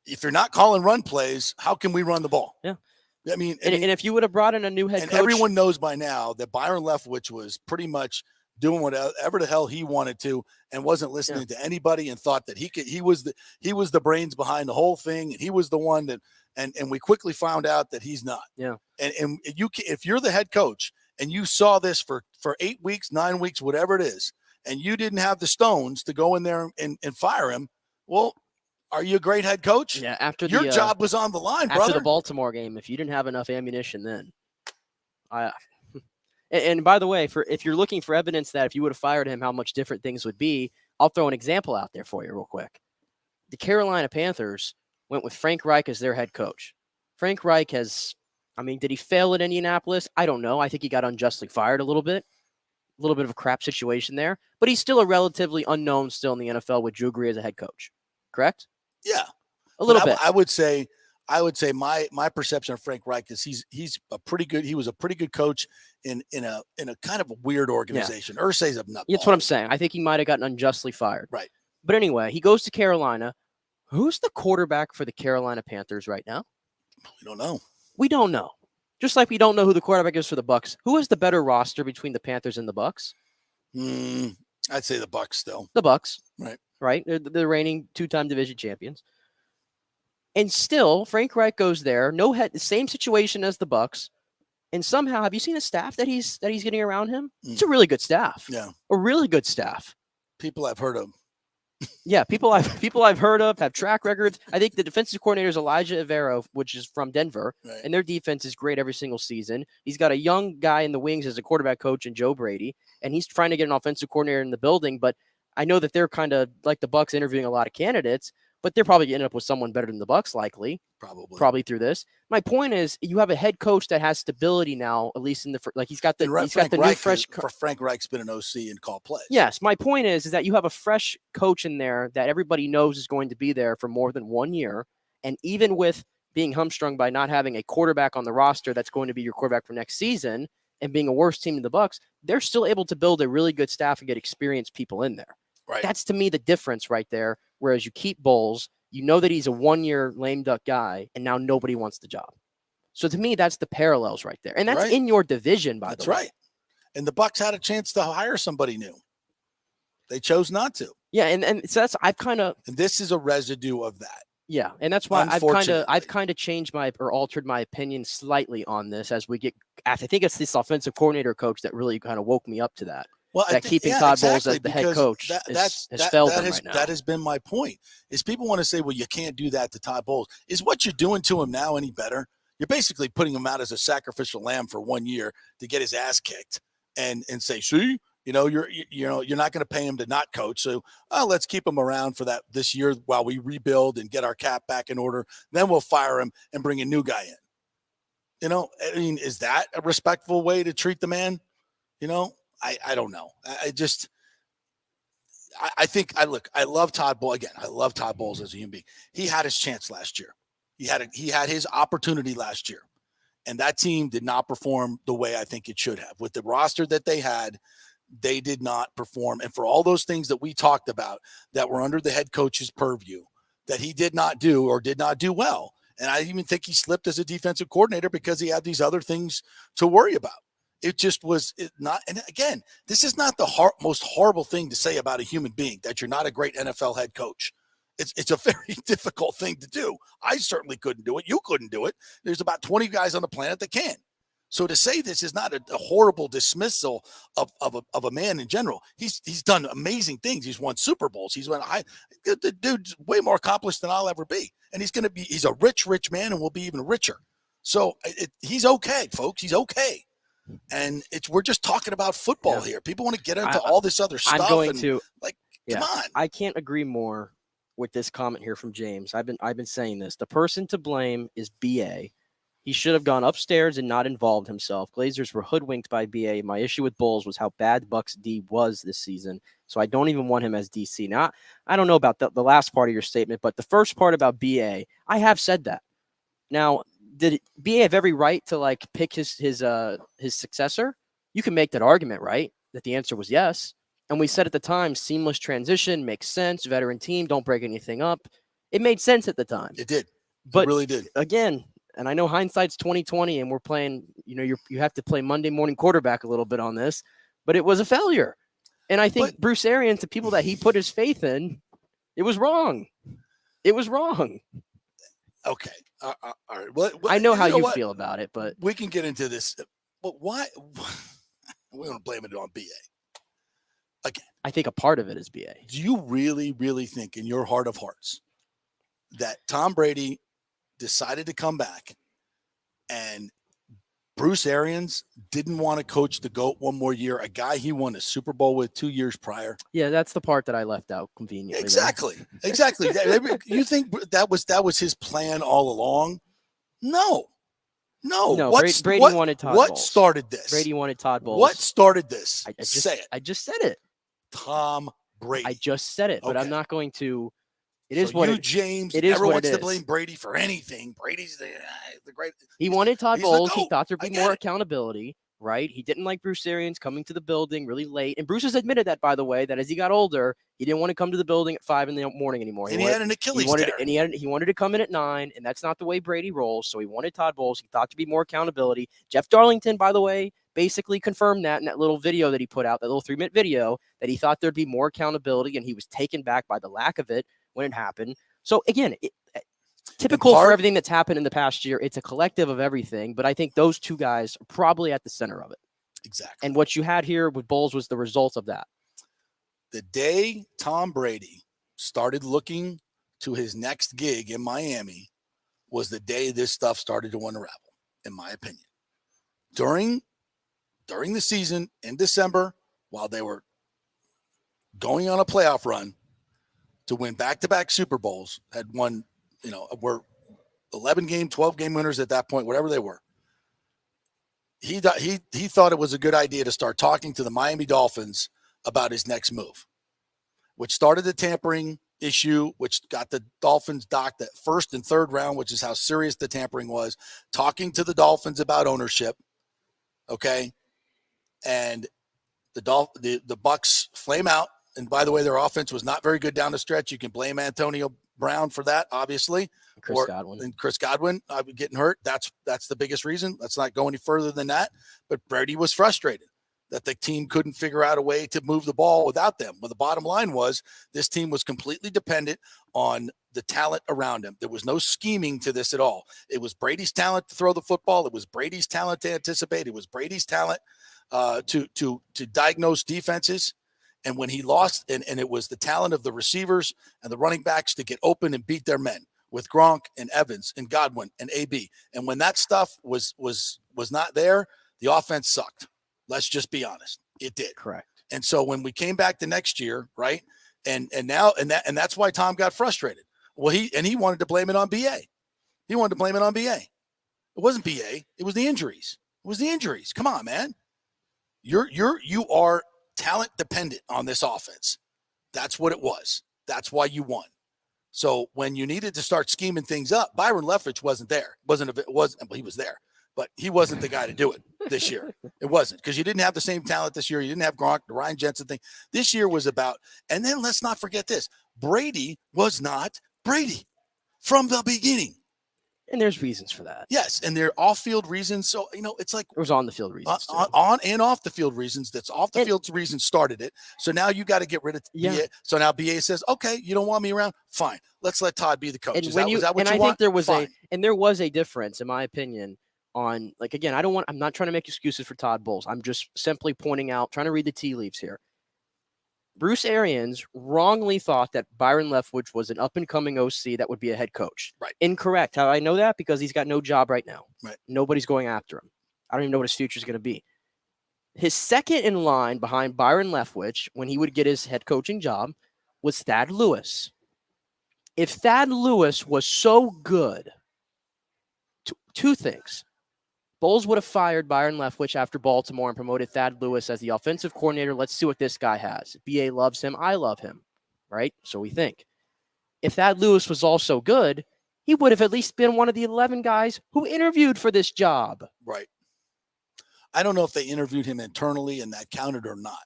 if you're not calling run plays, how can we run the ball?" Yeah, I mean, and if you would have brought in a new head coach, everyone knows by now that Byron Leftwich was pretty much doing whatever the hell he wanted to, and wasn't listening to anybody, and thought that he was the brains behind the whole thing, and he was the one that. And we quickly found out that he's not. Yeah. And if you're the head coach and you saw this for 8 weeks, 9 weeks, whatever it is, and you didn't have the stones to go in there and fire him, well, are you a great head coach? Yeah. After your job was on the line, brother. After the Baltimore game, if you didn't have enough ammunition, then and by the way, if you're looking for evidence that if you would have fired him, how much different things would be, I'll throw an example out there for you real quick. The Carolina Panthers went with Frank Reich as their head coach. Frank Reich did he fail at Indianapolis? I don't know. I think he got unjustly fired a little bit of a crap situation there, but he's still a relatively unknown still in the NFL with Drew Brees as a head coach. Correct? Yeah. A little bit. I would say my perception of Frank Reich is he was a pretty good coach in a kind of a weird organization. Yeah. Irsay's a nutball. That's what I'm saying. I think he might have gotten unjustly fired. Right. But anyway, he goes to Carolina. Who's the quarterback for the Carolina Panthers right now? We don't know. Just like we don't know who the quarterback is for the Bucs. Who is the better roster between the Panthers and the Bucs? I'd say the Bucs still. The Bucs. Right. right? They're the reigning 2-time division champions. And still, Frank Reich goes there, the same situation as the Bucs. And somehow, have you seen the staff that he's getting around him? It's a really good staff. Yeah. A really good staff. People I've heard of. Yeah, people I've heard of, have track records. I think the defensive coordinator is Elijah Evero, which is from Denver, right. And their defense is great every single season. He's got a young guy in the wings as a quarterback coach in Joe Brady, and he's trying to get an offensive coordinator in the building. But I know that they're kind of like the Bucs interviewing a lot of candidates, but they're probably going to end up with someone better than the Bucs, likely. Probably through this. My point is, you have a head coach that has stability now, at least in the he's got the new fresh. For Frank Reich's been an OC and called plays. Yes, my point is that you have a fresh coach in there that everybody knows is going to be there for more than 1 year, and even with being hamstrung by not having a quarterback on the roster that's going to be your quarterback for next season, and being a worse team than the Bucs, they're still able to build a really good staff and get experienced people in there. Right. That's to me the difference right there. Whereas you keep Bowles, you know that he's a 1-year lame duck guy, and now nobody wants the job. So to me, that's the parallels right there. And that's in your division, by the way. That's right. And the Bucs had a chance to hire somebody new. They chose not to. Yeah, and so that's and this is a residue of that. Yeah, and that's why I've kind of changed or altered my opinion slightly on this as we get. I think it's this offensive coordinator coach that really kind of woke me up to that. Well, keeping Todd Bowles as the head coach has failed them right now. That has been my point. Is people want to say, well, you can't do that to Todd Bowles. Is what you're doing to him now any better? You're basically putting him out as a sacrificial lamb for 1 year to get his ass kicked and say, see, you're not going to pay him to not coach. So let's keep him around for this year while we rebuild and get our cap back in order. Then we'll fire him and bring a new guy in. I mean, is that a respectful way to treat the man? I don't know. I love Todd Bowles. Again, I love Todd Bowles as a human being. He had his chance last year. He had his opportunity last year. And that team did not perform the way I think it should have. With the roster that they had, they did not perform. And for all those things that we talked about that were under the head coach's purview that he did not do or did not do well. And I even think he slipped as a defensive coordinator because he had these other things to worry about. It just was not. And again, this is not the most horrible thing to say about a human being, that you're not a great NFL head coach. It's a very difficult thing to do. I certainly couldn't do it. You couldn't do it. There's about 20 guys on the planet that can. So to say this is not a horrible dismissal of a man in general. He's done amazing things. He's won Super Bowls. The dude's way more accomplished than I'll ever be. And he's a rich man and will be even richer. So he's okay, folks. He's okay. And we're just talking about football here. People want to get into all this other stuff. I'm going to come on. I can't agree more with this comment here from James. I've been saying this. The person to blame is BA. He should have gone upstairs and not involved himself. Glazers were hoodwinked by BA. My issue with Bowles was how bad Bucs D was this season. So I don't even want him as DC. Now, I don't know about the last part of your statement, but the first part about BA, I have said that. Now, did BA have every right to pick his successor? You can make that argument, right? That the answer was yes. And we said at the time, seamless transition makes sense. Veteran team, don't break anything up. It made sense at the time. It did. But it really did. Again, and I know hindsight's 20/20, and we're playing. You have to play Monday morning quarterback a little bit on this, but it was a failure. And I think Bruce Arians, the people that he put his faith in, it was wrong. It was wrong. Okay. All right. Well, I know how you feel about it, but we can get into this. But why? We're going to blame it on BA. Again, I think a part of it is BA. Do you really, really think in your heart of hearts that Tom Brady decided to come back and Bruce Arians didn't want to coach the GOAT one more year, a guy he won a Super Bowl with 2 years prior? Yeah, that's the part that I left out conveniently. Exactly. You think that was his plan all along? No. Brady wanted Todd Bowles. What started this? Brady wanted Todd Bowles. What started this? Say it. I just said it. Tom Brady. I just said it, but I'm not going to. It is so what you, it, James, it is never what wants it to is. blame Brady for anything. Brady's the great. He wanted Todd Bowles. He thought there'd be more it. accountability. right? He didn't like Bruce Arians coming to the building really late. And Bruce has admitted that, by the way, that as he got older, he didn't want to come to the building at 5 in the morning anymore. And he had an Achilles tear. And he wanted to come in at 9, and that's not the way Brady rolls. So he wanted Todd Bowles. He thought to be more accountability. Jeff Darlington, by the way, basically confirmed that in that little video that he put out, that little 3-minute video, that he thought there'd be more accountability, and he was taken back by the lack of it when it happened. So again, typical for everything that's happened in the past year, it's a collective of everything, but I think those two guys are probably at the center of it. Exactly. And what you had here with Bowles was the result of that. The day Tom Brady started looking to his next gig in Miami was the day this stuff started to unravel, in my opinion. During the season in December, while they were going on a playoff run to win back-to-back Super Bowls, had won, were 11-game, 12-game winners at that point, whatever they were. He thought it was a good idea to start talking to the Miami Dolphins about his next move, which started the tampering issue, which got the Dolphins docked at 1st and 3rd round, which is how serious the tampering was, talking to the Dolphins about ownership, okay? And the Bucs flame out. And by the way, their offense was not very good down the stretch. You can blame Antonio Brown for that, obviously. Chris Godwin getting hurt. That's the biggest reason. Let's not go any further than that. But Brady was frustrated that the team couldn't figure out a way to move the ball without them. Well, the bottom line was this team was completely dependent on the talent around him. There was no scheming to this at all. It was Brady's talent to throw the football. It was Brady's talent to anticipate. It was Brady's talent to diagnose defenses. And when he lost, and it was the talent of the receivers and the running backs to get open and beat their men with Gronk and Evans and Godwin and AB. And when that stuff was not there, the offense sucked. Let's just be honest. It did. Correct. And so when we came back the next year, right? And that's why Tom got frustrated. Well, he wanted to blame it on BA. He wanted to blame it on BA. It wasn't BA. It was the injuries. Come on, man. You are talent dependent on this offense. That's what it was. That's why you won. So when you needed to start scheming things up, Byron Leftwich wasn't there. He was there, but he wasn't the guy to do it this year. It wasn't, because you didn't have the same talent this year. You didn't have Gronk, the Ryan Jensen thing. This year was about, and then let's not forget this. Brady was not Brady from the beginning. And there's reasons for that. Yes, and they're off-field reasons. So, it's like it was on-the-field reasons. On and off-the-field reasons. That's off-the-field reasons started it. So now you got to get rid of BA. So now BA says, okay, you don't want me around? Fine. Let's let Todd be the coach. Is that what you want? I think there was a difference, in my opinion, on, like, again, I'm not trying to make excuses for Todd Bowles. I'm just simply pointing out, trying to read the tea leaves here. Bruce Arians wrongly thought that Byron Leftwich was an up-and-coming OC that would be a head coach. Right. Incorrect. How do I know that? Because he's got no job right now. Right. Nobody's going after him. I don't even know what his future is going to be. His second in line behind Byron Leftwich, when he would get his head coaching job, was Thad Lewis. If Thad Lewis was so good, two things. Bowles would have fired Byron Leftwich after Baltimore and promoted Thad Lewis as the offensive coordinator. Let's see what this guy has. BA loves him. I love him. Right? So we think. If Thad Lewis was also good, he would have at least been one of the 11 guys who interviewed for this job. Right. I don't know if they interviewed him internally and that counted or not.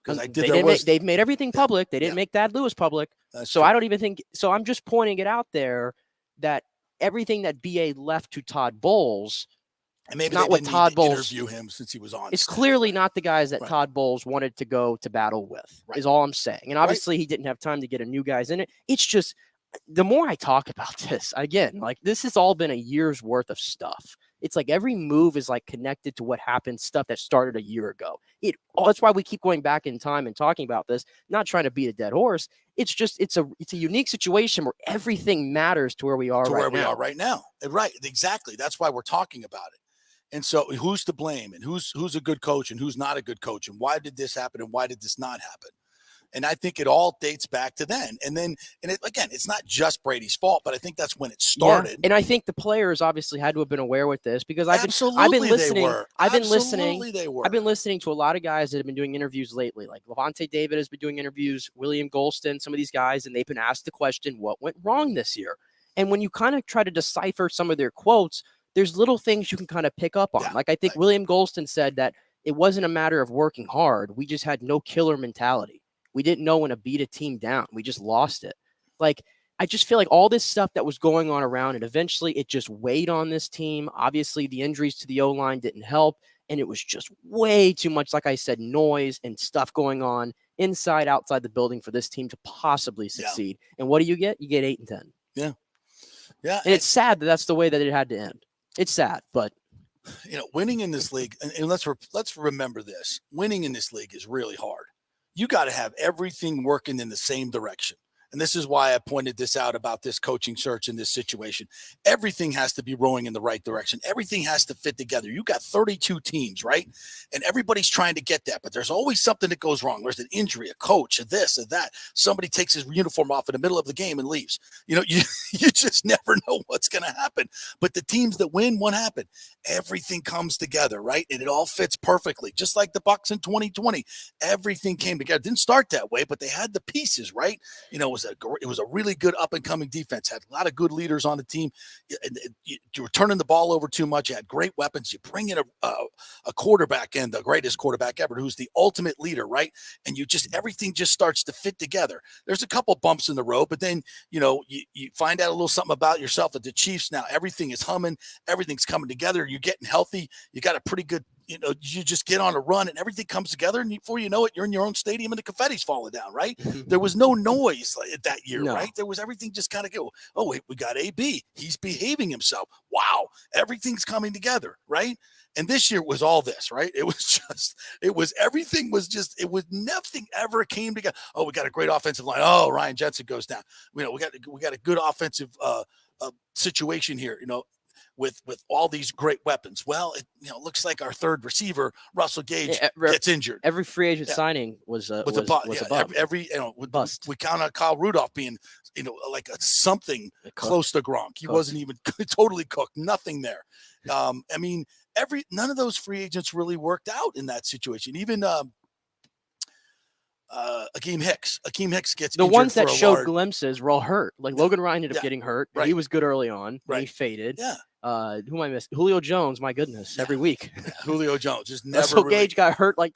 Because they've made everything public. They didn't make Thad Lewis public. That's so true. I don't even think. So I'm just pointing it out there that everything that BA left to Todd Bowles. And maybe not what Todd Bowles interview him since he was on. It's clearly not the guys that Todd Bowles wanted to go to battle with. Is all I'm saying. And obviously he didn't have time to get a new guys in it. It's just the more I talk about this, again, like this has all been a year's worth of stuff. It's like every move is like connected to what happened, stuff that started a year ago. That's why we keep going back in time and talking about this, not trying to beat a dead horse. It's just it's a unique situation where everything matters to where we are right now. Right, exactly. That's why we're talking about it. And so who's to blame, and who's a good coach and who's not a good coach, and why did this happen and why did this not happen? And I think it all dates back to then. And it's not just Brady's fault, but I think that's when it started. Yeah. And I think the players obviously had to have been aware with this because I've been listening. I've been listening to a lot of guys that have been doing interviews lately. Like Levante David has been doing interviews, William Golston, some of these guys, and they've been asked the question, what went wrong this year? And when you kind of try to decipher some of their quotes, there's little things you can kind of pick up on. Yeah, Like I think right. William Golston said that it wasn't a matter of working hard. We just had no killer mentality. We didn't know when to beat a team down. We just lost it. Like, I just feel like all this stuff that was going on around it, eventually it just weighed on this team. Obviously, the injuries to the O-line didn't help. And it was just way too much, like I said, noise and stuff going on inside, outside the building for this team to possibly succeed. Yeah. And what do? You get 8-10. Yeah. Yeah. And it's sad that that's the way that it had to end. It's sad, but winning in this league, and let's remember this: winning in this league is really hard. You got to have everything working in the same direction. And this is why I pointed this out about this coaching search in this situation. Everything has to be rowing in the right direction. Everything has to fit together. You got 32 teams, right? And everybody's trying to get that, but there's always something that goes wrong. There's an injury, a coach, a this, a that. Somebody takes his uniform off in the middle of the game and leaves. You just never know what's going to happen. But the teams that win, what happened? Everything comes together, right? And it all fits perfectly. Just like the Bucs in 2020. Everything came together. It didn't start that way, but they had the pieces, right? It was a really good up-and-coming defense. Had a lot of good leaders on the team. You were turning the ball over too much. You had great weapons. You bring in a quarterback in, the greatest quarterback ever, who's the ultimate leader, right? And everything just starts to fit together. There's a couple bumps in the road, but then, you find out a little something about yourself at the Chiefs. Now everything is humming. Everything's coming together. You're getting healthy. You got a pretty good, you just get on a run and everything comes together. And before you know it, you're in your own stadium and the confetti's falling down, right? There was no noise that year, right? There was everything just kind of go, oh, wait, we got AB. He's behaving himself. Wow. Everything's coming together, right? And this year was all this, right? Everything was nothing ever came together. Oh, we got a great offensive line. Oh, Ryan Jensen goes down. We got a good offensive situation here, with all these great weapons. Well, it looks like our third receiver, Russell Gage, gets injured. Every free agent signing was a bust. Every bust. We count on Kyle Rudolph being, like something close to Gronk. He wasn't even totally cooked. Nothing there. None of those free agents really worked out in that situation. Even Akeem Hicks. Akeem Hicks gets the ones that showed glimpses were all hurt. Like Logan Ryan ended up getting hurt. Right. He was good early on. Right. He faded. Yeah. Who am I missing? Julio Jones. My goodness, every week. Julio Jones just never. Russell Gage got hurt like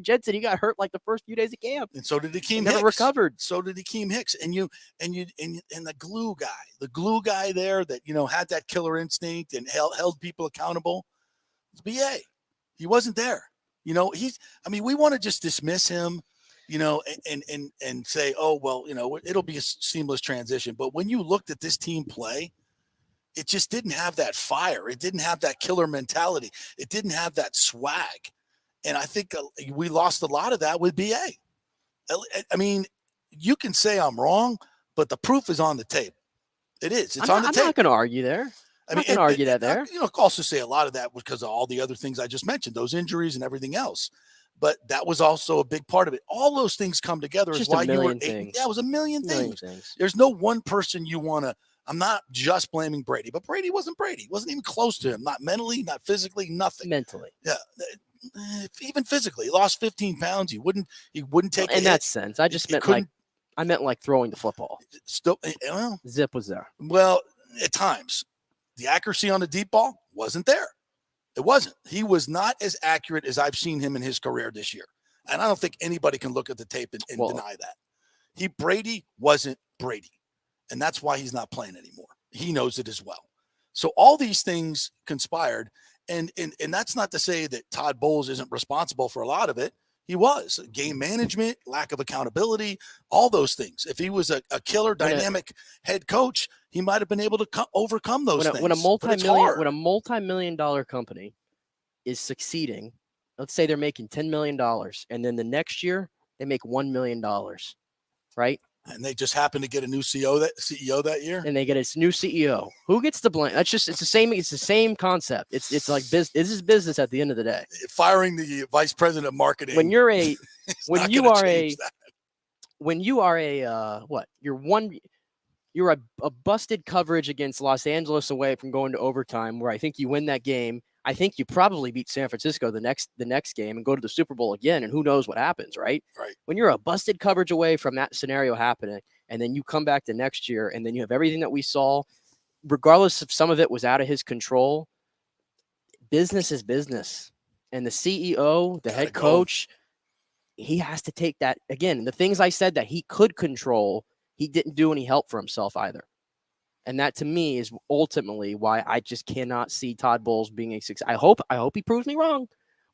Jensen. He got hurt like the first few days of camp. And so did Akeem Hicks. Never recovered. So did Akeem Hicks. And the glue guy there that had that killer instinct and held people accountable. It's BA. He wasn't there. We want to just dismiss him. And say, oh, well, it'll be a seamless transition. But when you looked at this team play, it just didn't have that fire. It didn't have that killer mentality. It didn't have that swag. And I think we lost a lot of that with BA. You can say I'm wrong, but the proof is on the table. It is. It's on the table. I'm not going to argue there. I'm not going to argue that there. Also say a lot of that was because of all the other things I just mentioned, those injuries and everything else. But that was also a big part of it. All those things come together is why you were. Yeah, it was a million things. There's no one person you want to. I'm not just blaming Brady, but Brady wasn't Brady. Wasn't even close to him. Not mentally, not physically, nothing. Mentally. Yeah. Even physically, he lost 15 pounds. He wouldn't take. In that sense, I just meant like throwing the football. Still, zip was there. Well, at times, the accuracy on the deep ball wasn't there. It wasn't. He was not as accurate as I've seen him in his career this year. And I don't think anybody can look at the tape and deny that. Brady wasn't Brady. And that's why he's not playing anymore. He knows it as well. So all these things conspired. And that's not to say that Todd Bowles isn't responsible for a lot of it. He was. Game management, lack of accountability, all those things. If he was a killer, dynamic head coach, he might have been able to overcome those things. When a multi-million-dollar company is succeeding, let's say they're making $10 million, and then the next year they make $1 million, right? And they just happen to get a new CEO that year. And they get its new CEO. Who gets the blame? It's the same concept. It's like business. This is business at the end of the day. Firing the vice president of marketing. When you are a busted coverage against Los Angeles away from going to overtime, where I think you win that game. I think you probably beat San Francisco the next game and go to the Super Bowl again, and who knows what happens, right? Right. When you're a busted coverage away from that scenario happening, and then you come back the next year, and then you have everything that we saw, regardless if some of it was out of his control, business is business. And the CEO, the head coach, he has to take that. Again, the things I said that he could control, he didn't do any help for himself either. And that, to me, is ultimately why I just cannot see Todd Bowles being a success. I hope he proves me wrong,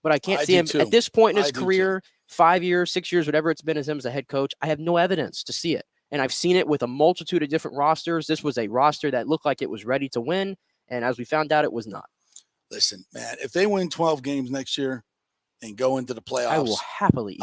but I can't see him at this point in his career, 5 years, 6 years, whatever it's been as him as a head coach. I have no evidence to see it. And I've seen it with a multitude of different rosters. This was a roster that looked like it was ready to win. And as we found out, it was not. Listen, man, if they win 12 games next year and go into the playoffs, I will happily eat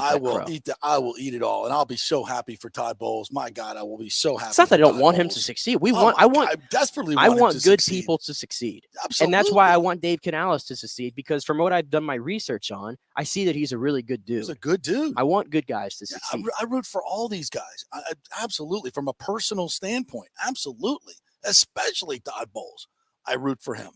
I will eat it all, and I'll be so happy for Todd Bowles. My God, I will be so happy. It's not that I don't want him to succeed. I desperately want good people to succeed. Absolutely. And that's why I want Dave Canales to succeed, because from what I've done my research on, I see that he's a really good dude. He's a good dude. I want good guys to succeed. I root for all these guys. Absolutely. From a personal standpoint, absolutely. Especially Todd Bowles. I root for him.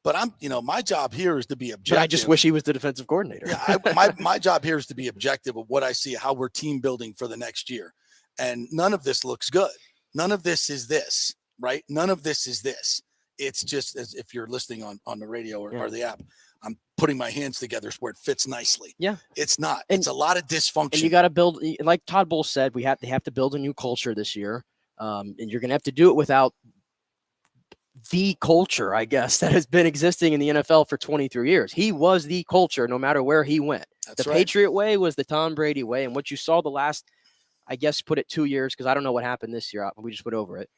But my job here is to be objective. But I just wish he was the defensive coordinator. Yeah, my job here is to be objective of what I see, how we're team building for the next year. And none of this looks good. None of this is this, right? None of this is this. It's just, as if you're listening on the radio or the app, I'm putting my hands together where it fits nicely. Yeah. It's not. It's a lot of dysfunction. And you got to build, like Todd Bowles said, they have to build a new culture this year. And you're going to have to do it without the culture, I guess, that has been existing in the NFL for 23 years. He was the culture no matter where he went. That's the right. Patriot way was the Tom Brady way. And what you saw the last, I guess, put it 2 years, because I don't know what happened this year. We just went over it.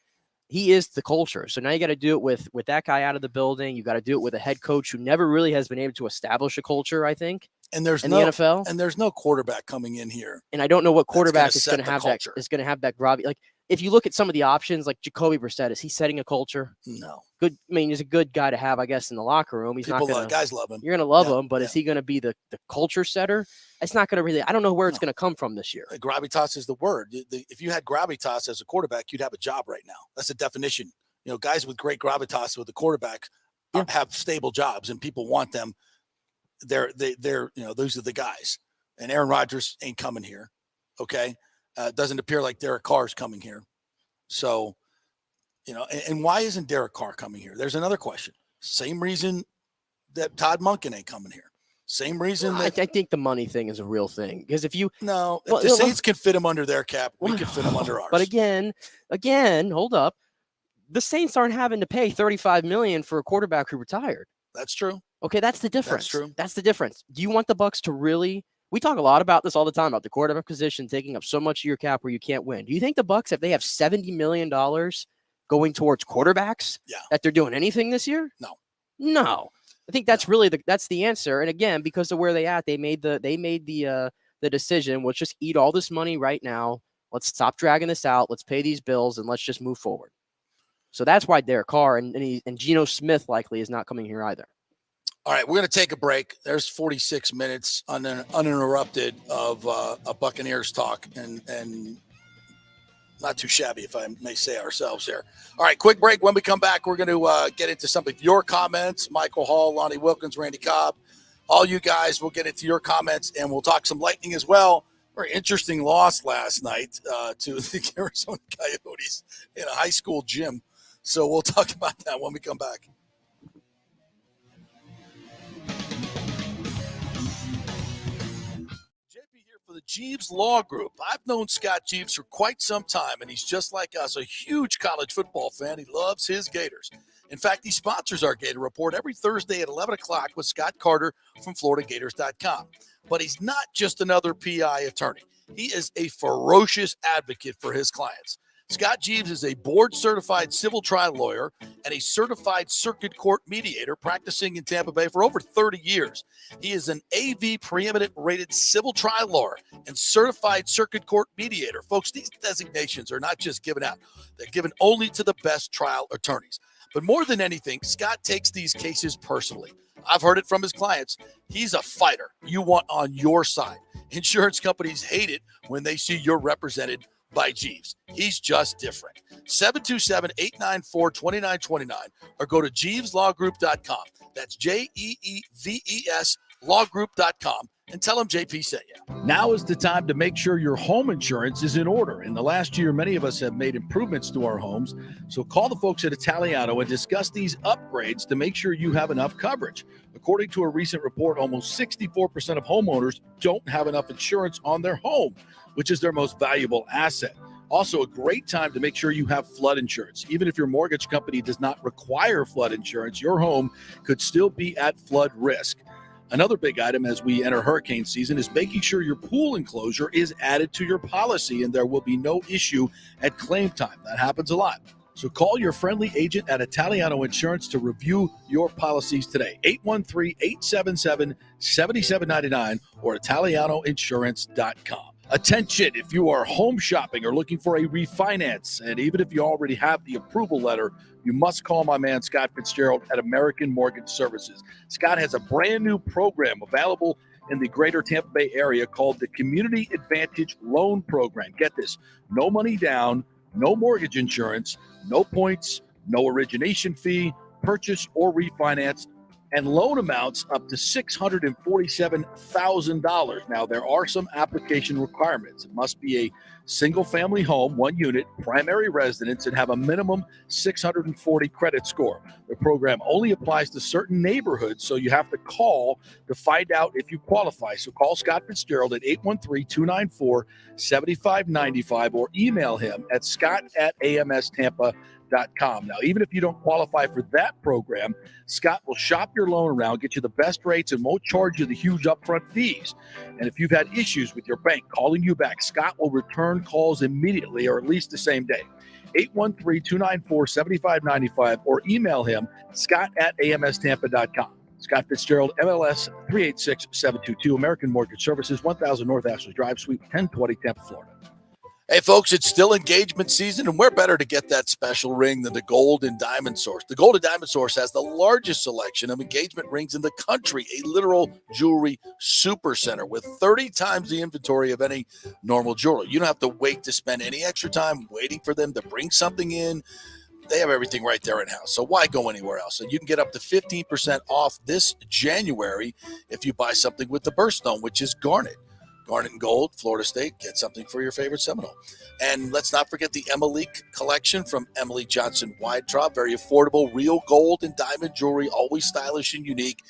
He is the culture. So now you got to do it with that guy out of the building. You got to do it with a head coach who never really has been able to establish a culture, I think. And there's the NFL. And there's no quarterback coming in here. And I don't know what quarterback is going to have that Robbie. Like, if you look at some of the options, like Jacoby Brissett, is he setting a culture? No. Good. I mean, he's a good guy to have, I guess, in the locker room. Guys love him. You're going to love him, but is he going to be the culture setter? It's not going to really. I don't know where it's going to come from this year. Gravitas is the word. If you had gravitas as a quarterback, you'd have a job right now. That's the definition. Guys with great gravitas with the quarterback have stable jobs, and people want them. They're those are the guys. And Aaron Rodgers ain't coming here. Okay. Doesn't appear like Derek Carr's coming here. So, and why isn't Derek Carr coming here? There's another question. Same reason that Todd Monken ain't coming here. Same reason that I think the money thing is a real thing. Because if the Saints can fit him under their cap, we can fit him under ours. But again, hold up. The Saints aren't having to pay $35 million for a quarterback who retired. That's true. Okay, that's the difference. That's true. That's the difference. Do you want the Bucs to really? We talk a lot about this all the time, about the quarterback position taking up so much of your cap where you can't win. Do you think the Bucs, if they have $70 million going towards quarterbacks, that they're doing anything this year? No. I think that's really that's the answer. And again, because of where they at, they made the decision. Let's just eat all this money right now. Let's stop dragging this out. Let's pay these bills and let's just move forward. So that's why Derek Carr and Geno Smith likely is not coming here either. All right, we're going to take a break. There's 46 minutes uninterrupted of a Buccaneers talk, and not too shabby, if I may say ourselves here. All right, quick break. When we come back, we're going to get into some of your comments. Michael Hall, Lonnie Wilkins, Randy Cobb, all you guys. We'll get into your comments, and we'll talk some Lightning as well. Very interesting loss last night to the Arizona Coyotes in a high school gym. So we'll talk about that when we come back. For the Jeeves Law Group. I've known Scott Jeeves for quite some time, and he's just like us, a huge college football fan. He loves his Gators. In fact, he sponsors our Gator Report every Thursday at 11 o'clock with Scott Carter from FloridaGators.com. But he's not just another PI attorney. He is a ferocious advocate for his clients. Scott Jeeves is a board-certified civil trial lawyer and a certified circuit court mediator practicing in Tampa Bay for over 30 years. He is an AV preeminent rated civil trial lawyer and certified circuit court mediator. Folks, these designations are not just given out. They're given only to the best trial attorneys. But more than anything, Scott takes these cases personally. I've heard it from his clients. He's a fighter you want on your side. Insurance companies hate it when they see you're represented by Jeeves. He's just different. 727-894-2929 or go to JeevesLawGroup.com. That's JeeVes lawgroup.com. and tell them JP sent you. Now is the time to make sure your home insurance is in order. In the last year, many of us have made improvements to our homes. So call the folks at Italiano and discuss these upgrades to make sure you have enough coverage. According to a recent report, almost 64% of homeowners don't have enough insurance on their home, which is their most valuable asset. Also, a great time to make sure you have flood insurance. Even if your mortgage company does not require flood insurance, your home could still be at flood risk. Another big item as we enter hurricane season is making sure your pool enclosure is added to your policy and there will be no issue at claim time. That happens a lot. So call your friendly agent at Italiano Insurance to review your policies today. 813-877-7799 or ItalianoInsurance.com. Attention, if you are home shopping or looking for a refinance, and even if you already have the approval letter, you must call my man Scott Fitzgerald at American Mortgage Services. Scott has a brand new program available in the greater Tampa Bay area called the Community Advantage Loan Program. Get this, no money down, no mortgage insurance, no points, no origination fee, purchase or refinance, and loan amounts up to $647,000. Now, there are some application requirements. It must be a single-family home, one unit, primary residence, and have a minimum 640 credit score. The program only applies to certain neighborhoods, so you have to call to find out if you qualify. So call Scott Fitzgerald at 813-294-7595 or email him at scott@amstampa.com. Now, even if you don't qualify for that program, Scott will shop your loan around, get you the best rates, and won't charge you the huge upfront fees. And if you've had issues with your bank calling you back, Scott will return calls immediately or at least the same day. 813-294-7595 or email him, scott@amstampa.com. Scott Fitzgerald, MLS 386722, American Mortgage Services, 1000 North Ashley Drive, Suite 1020, Tampa, Florida. Hey, folks, it's still engagement season, and we're better to get that special ring than the Gold and Diamond Source. The Gold and Diamond Source has the largest selection of engagement rings in the country, a literal jewelry supercenter with 30 times the inventory of any normal jeweler. You don't have to wait to spend any extra time waiting for them to bring something in. They have everything right there in-house, so why go anywhere else? And you can get up to 15% off this January if you buy something with the birthstone, which is garnet. Garnet and Gold, Florida State, get something for your favorite Seminole. And let's not forget the Emily collection from Emily Johnson Weintraub. Very affordable, real gold and diamond jewelry, always stylish and unique.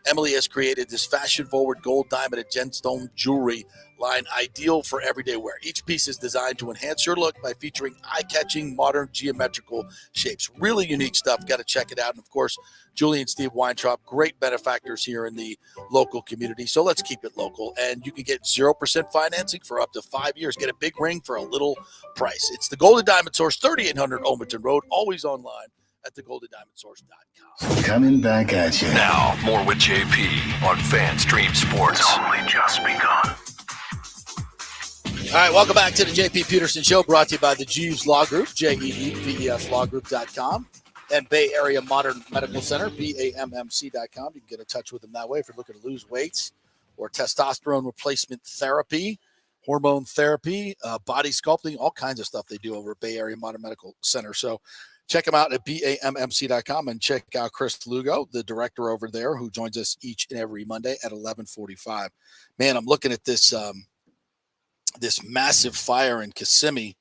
Emily has created this fashion-forward gold, diamond, and gemstone jewelry line ideal for everyday wear. Each piece is designed to enhance your look by featuring eye-catching, modern, geometrical shapes. Really unique stuff. Got to check it out. And, of course, Julie and Steve Weintraub, great benefactors here in the local community. So let's keep it local. And you can get 0% financing for up to 5 years. Get a big ring for a little price. It's the Golden Diamond Source, 3800 Omerton Road, always online at thegoldendiamondsource.com. Coming back at you. Now, more with JP on FanStream Sports. It's only just begun. All right, welcome back to the JP Peterson Show, brought to you by the Jeeves Law Group, JEEVESLawGroup.com, and Bay Area Modern Medical Center, BAMMC.com. You can get in touch with them that way if you're looking to lose weight or testosterone replacement therapy, hormone therapy, body sculpting, all kinds of stuff they do over at Bay Area Modern Medical Center. So check them out at BAMMC.com and check out Chris Lugo, the director over there, who joins us each and every Monday at 11:45. Man, I'm looking at this this massive fire in Kissimmee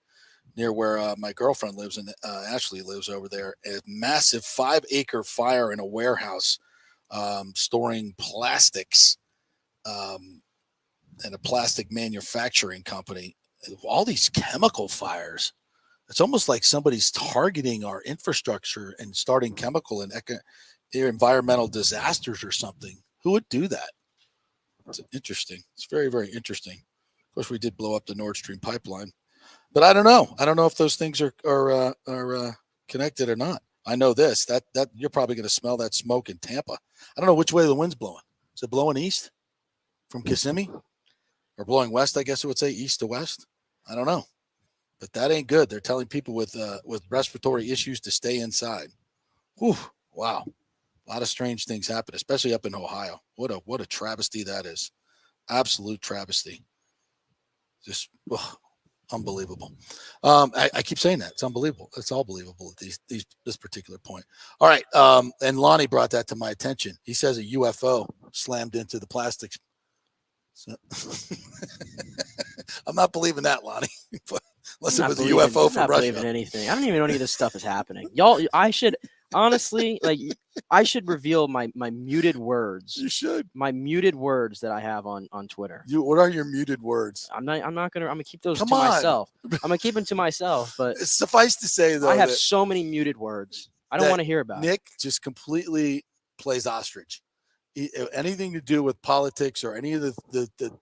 near where my girlfriend lives and Ashley lives over there. A massive 5-acre fire in a warehouse storing plastics and a plastic manufacturing company. All these chemical fires. It's almost like somebody's targeting our infrastructure and starting chemical and environmental disasters or something. Who would do that? It's interesting. It's very, very interesting. Of course, we did blow up the Nord Stream pipeline, but I don't know. I don't know if those things are connected or not. I know this, that you're probably going to smell that smoke in Tampa. I don't know which way the wind's blowing. Is it blowing east from Kissimmee or blowing west? I guess it would say east to west. I don't know, but that ain't good. They're telling people with respiratory issues to stay inside. Whew, wow. A lot of strange things happen, especially up in Ohio. What a travesty that is. Absolute travesty. Just unbelievable. I keep saying that. It's unbelievable. It's all believable at this particular point. All right. And Lonnie brought that to my attention. He says a UFO slammed into the plastics So, I'm not believing that, Lonnie. Unless it was a UFO I'm from not Russia. believing anything. I don't even know any of this stuff is happening. Y'all, I should honestly I should reveal my muted words. You should. My muted words that I have on Twitter. What are your muted words? I'm gonna keep those Come to on. myself. I'm gonna keep them to myself. But Suffice to say, though, I have that so many muted words. I don't want to hear about it. Nick just completely plays ostrich. Anything to do with politics or any of the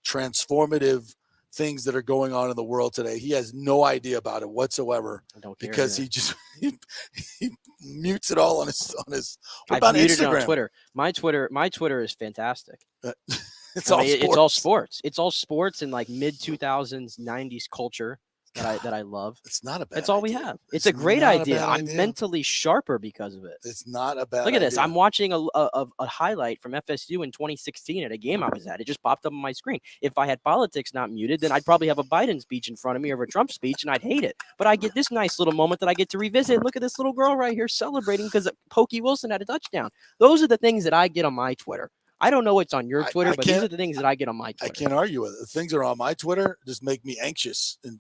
transformative things that are going on in the world today, he has no idea about it whatsoever. I don't care because either. he mutes it all on his. What I've about muted Instagram? it on Twitter. My Twitter is fantastic. It's all sports. It's all sports. It's all sports and like mid 2000s 90s culture that I love. It's not a bad. That's all we idea. have. It's a great not a idea. bad I'm idea. mentally sharper because of it. It's not a bad. Look at this. idea. I'm watching a highlight from FSU in 2016 at a game I was at. It just popped up on my screen. If I had politics not muted, then I'd probably have a Biden speech in front of me or a Trump speech, and I'd hate it. But I get this nice little moment that I get to revisit. Look at this little girl right here celebrating because Pokey Wilson had a touchdown. Those are the things that I get on my Twitter. I don't know what's on your Twitter, but these are the things that I get on my Twitter. I can't argue with it. The things that are on my Twitter just make me anxious and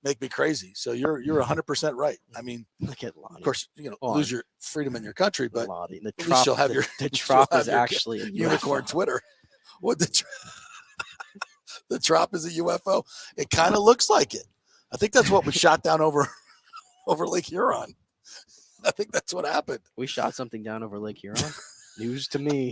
make me crazy. So you're 100% right. I mean, look at Lottie. Of course, lose your freedom in your country, but Lottie. at least you'll have the trop is actually a unicorn UFO. Twitter. What the trop is a UFO? It kind of looks like it. I think that's what was shot down over Lake Huron. I think that's what happened. We shot something down over Lake Huron. News to me.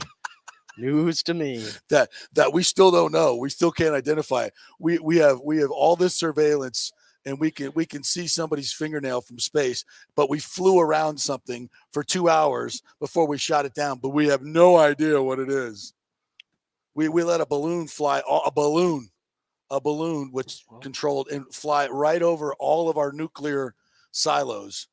News to me. That we still don't know. We still can't identify. We have all this surveillance, and we can see somebody's fingernail from space, but we flew around something for 2 hours before we shot it down, but we have no idea what it is. We let a balloon fly, a balloon which controlled and fly right over all of our nuclear silos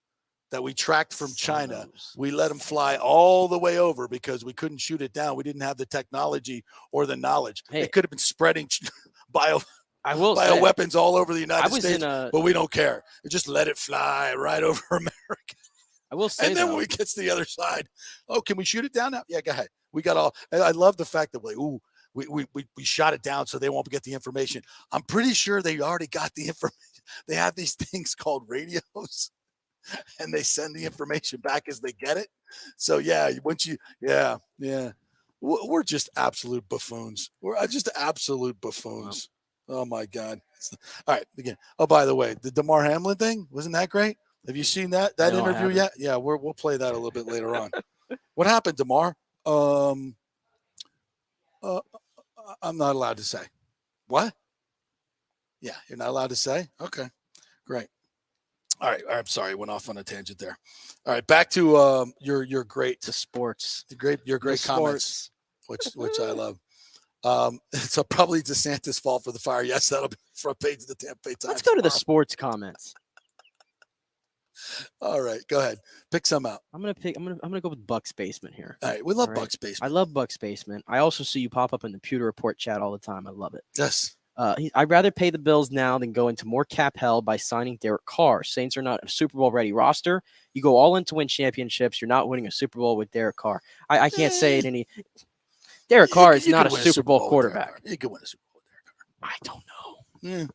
that we tracked from China. We let them fly all the way over because we couldn't shoot it down. We didn't have the technology or the knowledge. Hey, it could have been spreading bioweapons all over the United States, but we don't care. We just let it fly right over America. I will say, and then when we get to the other side, can we shoot it down now? Yeah, go ahead. We got all. I love the fact that we shot it down so they won't get the information. I'm pretty sure they already got the information. They have these things called radios, and they send the information back as they get it. So we're just absolute buffoons. We're just absolute buffoons. Wow. Oh my God! All right, again. Oh, by the way, the DeMar Hamlin thing, wasn't that great? Have you seen that interview yet? Yeah, we'll play that a little bit later on. What happened, DeMar? I'm not allowed to say. What? Yeah, you're not allowed to say? Okay, great. All right, I'm sorry, went off on a tangent there. All right, back to your great sports. Your great comments, which I love. So probably DeSantis' fault for the fire. Yes, that'll be front page of the Tampa Bay Times. Let's go to the sports comments. All right, go ahead. Pick some out. I'm gonna go with Bucs Basement here. All right, we love Bucs Basement. I love Bucs Basement. I also see you pop up in the Pewter Report chat all the time. I love it. Yes. I'd rather pay the bills now than go into more cap hell by signing Derek Carr. Saints are not a Super Bowl ready roster. You go all in to win championships. You're not winning a Super Bowl with Derek Carr. I can't say it any. Derek Carr is not a Super Bowl quarterback. You could win a Super Bowl with Derek Carr. I don't know. Yeah.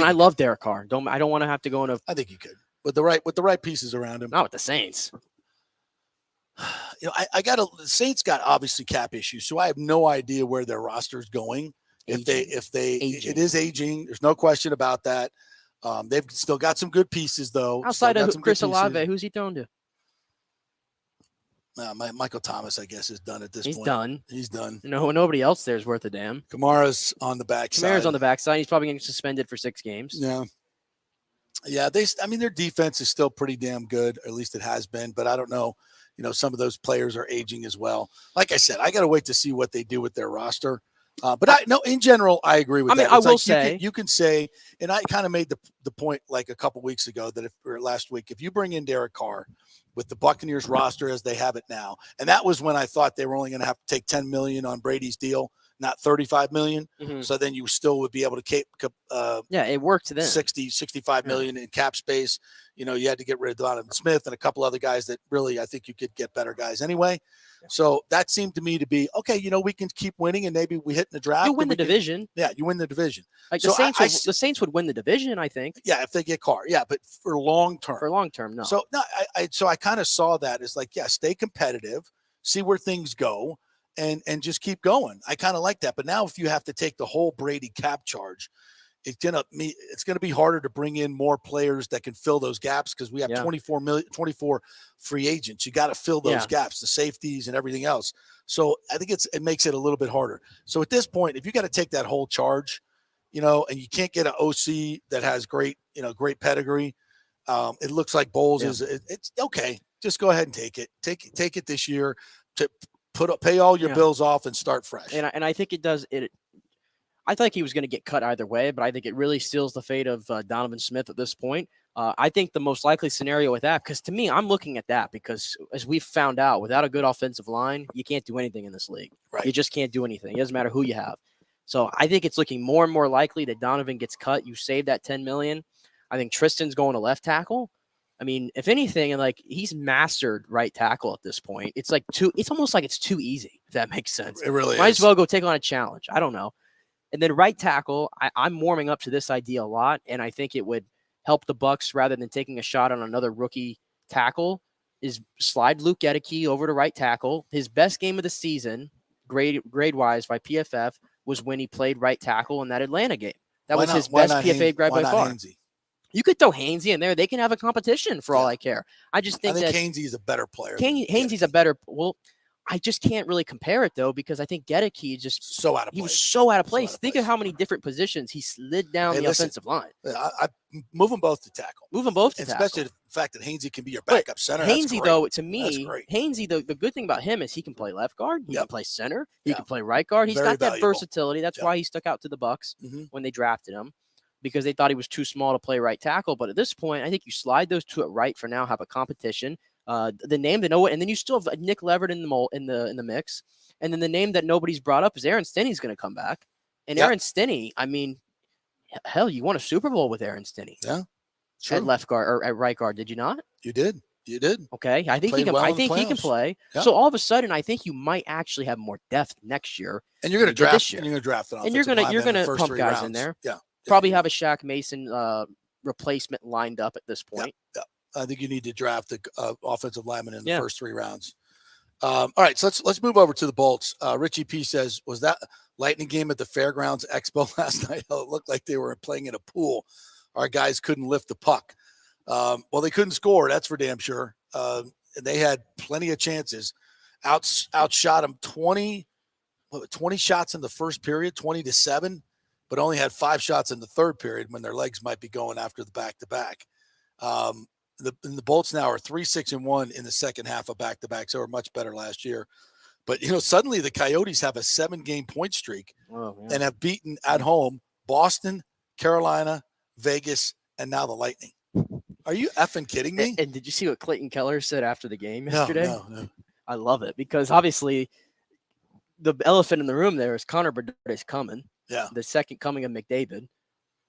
I love Derek Carr. I don't want to have to go into. I think you could with the right pieces around him. Not with the Saints. The Saints got obviously cap issues, so I have no idea where their roster is going. It is aging. There's no question about that. They've still got some good pieces though. Outside of Chris Olave, who's he thrown to? Michael Thomas, I guess, is done at this point. He's done. Nobody else there is worth a damn. Kamara's on the backside. Kamara's on the backside. He's probably getting suspended for 6 games. Yeah. Their defense is still pretty damn good. Or at least it has been. But I don't know. Some of those players are aging as well. Like I said, I got to wait to see what they do with their roster. But in general, I agree with that. I will say you can say, and I kind of made the point like a couple weeks ago or last week, if you bring in Derek Carr with the Buccaneers roster as they have it now, and that was when I thought they were only going to have to take $10 million on Brady's deal, not $35 million. Mm-hmm. So then you still would be able to keep it worked then. 65 million in cap space. You had to get rid of Donovan Smith and a couple other guys that really, I think you could get better guys anyway. So that seemed to me to be, okay, we can keep winning and maybe we hit in the draft. You win the division. Yeah, you win the division. Like so the Saints would win the division, I think. Yeah, if they get Carr. Yeah, but for long term. For long term, no. So no, I kind of saw that as like, yeah, stay competitive, see where things go, and just keep going. I kind of like that. But now if you have to take the whole Brady cap charge, it's gonna be harder to bring in more players that can fill those gaps because we have 24 free agents. You got to fill those gaps, the safeties and everything else. So I think it makes it a little bit harder. So at this point, if you got to take that whole charge, and you can't get an OC that has great pedigree, it looks like Bowles it's okay. Just go ahead and take it. Take it this year to pay all your bills off and start fresh. And I think it does it. I thought he was going to get cut either way, but I think it really seals the fate of Donovan Smith at this point. I think the most likely scenario with that, because to me, I'm looking at that because as we've found out, without a good offensive line, you can't do anything in this league. Right. You just can't do anything. It doesn't matter who you have. So I think it's looking more and more likely that Donovan gets cut. You save that $10 million. I think Tristan's going to left tackle. I mean, if anything, and like he's mastered right tackle at this point. It's almost like it's too easy, if that makes sense. It really Might is. as well go take on a challenge. I don't know. And then right tackle, I'm warming up to this idea a lot, and I think it would help the Bucs rather than taking a shot on another rookie tackle is slide Luke Gedeke over to right tackle. His best game of the season, grade-wise by PFF, was when he played right tackle in that Atlanta game. That was his best PFA grade by far. Hainsey? You could throw Hainsey in there. They can have a competition for all I care. I think Hainsey is a better player. Hainsey's a better – well, I just can't really compare it, though, because I think Gedeke is just so out of place. He was so out of place. Think of how many different positions he slid down the offensive line. I move them both to tackle. Move them both to tackle. Especially the fact that Hainsey can be your backup center. Hainsey, though, to me, Hainsey, the good thing about him is he can play left guard. He can play center. He can play right guard. He's got that versatility. That's why he stuck out to the Bucs when they drafted him, because they thought he was too small to play right tackle. But at this point, I think you slide those two at right for now, have a competition. The name to know it, and then you still have Nick Leverett in the mix, and then the name that nobody's brought up is Aaron Stinney's going to come back, and Aaron Stinney, I mean, hell, you won a Super Bowl with Aaron Stinney, at left guard or at right guard, did you not? You did. Okay, I think he can. I think he can play. Yeah. So all of a sudden, I think you might actually have more depth next year. And you're going to draft. And you're going to draft an offensive lineman, you're going to pump guys rounds. in there. Yeah, probably have a Shaq Mason replacement lined up at this point. Yeah. I think you need to draft the offensive lineman in the first 3 rounds. All right, so let's move over to the Bolts. Richie P says, was that Lightning game at the Fairgrounds Expo last night? It looked like they were playing in a pool. Our guys couldn't lift the puck. Well, they couldn't score. That's for damn sure. And they had plenty of chances. Outshot them 20 shots in the first period, 20-7, but only had 5 shots in the third period when their legs might be going after the back-to-back. The Bolts now are 3-6-1 in the second half of back-to-backs. They were much better last year. But, suddenly the Coyotes have a 7-game point streak and have beaten at home Boston, Carolina, Vegas, and now the Lightning. Are you effing kidding me? And did you see what Clayton Keller said after the game yesterday? No. I love it because obviously the elephant in the room there is Connor Bedard is coming. Yeah. The second coming of McDavid.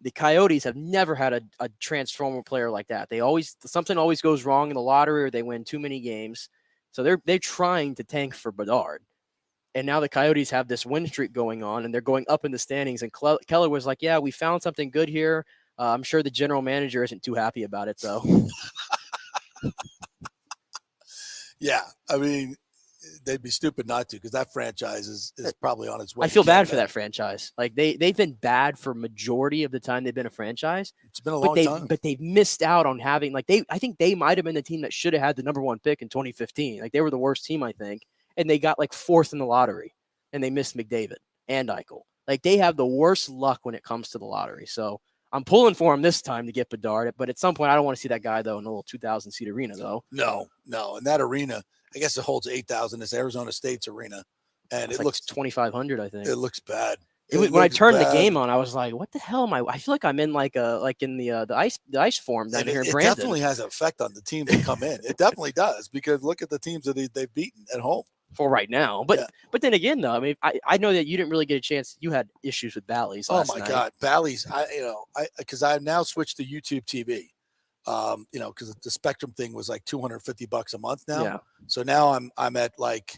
The Coyotes have never had a transformer player like that. Something always goes wrong in the lottery or they win too many games. So they're trying to tank for Bedard. And now the Coyotes have this win streak going on and they're going up in the standings. And Keller was like, yeah, we found something good here. I'm sure the general manager isn't too happy about it, though. Yeah, I mean, they'd be stupid not to because that franchise is probably on its way. I feel bad for that franchise. Like they've been bad for majority of the time they've been a franchise. It's been a long time. But they've missed out on having I think they might have been the team that should have had the number 1 pick in 2015. Like they were the worst team, I think, and they got 4th in the lottery, and they missed McDavid and Eichel. Like they have the worst luck when it comes to the lottery. So I'm pulling for him this time to get Bedard, but at some point I don't want to see that guy though in a little 2,000-seat arena though. No, and that arena, I guess it holds 8,000. It's Arizona State's arena, and it looks 2,500. I think it looks bad. When I turned the game on, I was like, "What the hell am I? I feel like I'm in in the ice form down here in Brandon." It definitely has an effect on the teams that come in. It definitely does because look at the teams that they've beaten at home. For right now, but then again, though, I mean, I know that you didn't really get a chance. You had issues with Bally's last night. God, Bally's! Because I've now switched to YouTube TV. because the Spectrum thing was like $250 a month now. Yeah. So now I'm at like,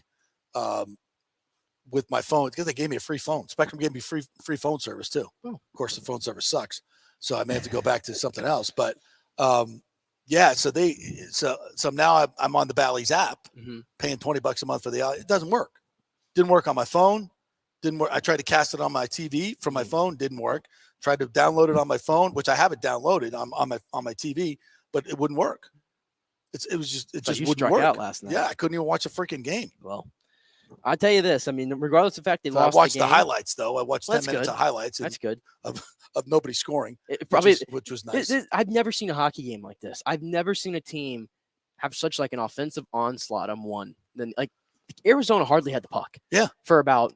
with my phone, because they gave me a free phone. Spectrum gave me free phone service too. Oh. Of course, the phone service sucks, so I may have to go back to something else. But so now I'm on the Bally's app, paying $20 a month for it doesn't work. Didn't work on my phone. Didn't work. I tried to cast it on my TV from my phone. Didn't work. Tried to download it on my phone, which I have it downloaded on my TV, but it wouldn't work. It just wouldn't work. Out last night. Yeah, I couldn't even watch a freaking game. Well, I'll tell you this. I mean, regardless of the fact they So lost, I watched the game, highlights though. I watched 10 minutes of highlights. That's good. Of nobody scoring, which was nice. I've never seen a hockey game like this. I've never seen a team have such like an offensive onslaught on one. Then like Arizona hardly had the puck. Yeah. For about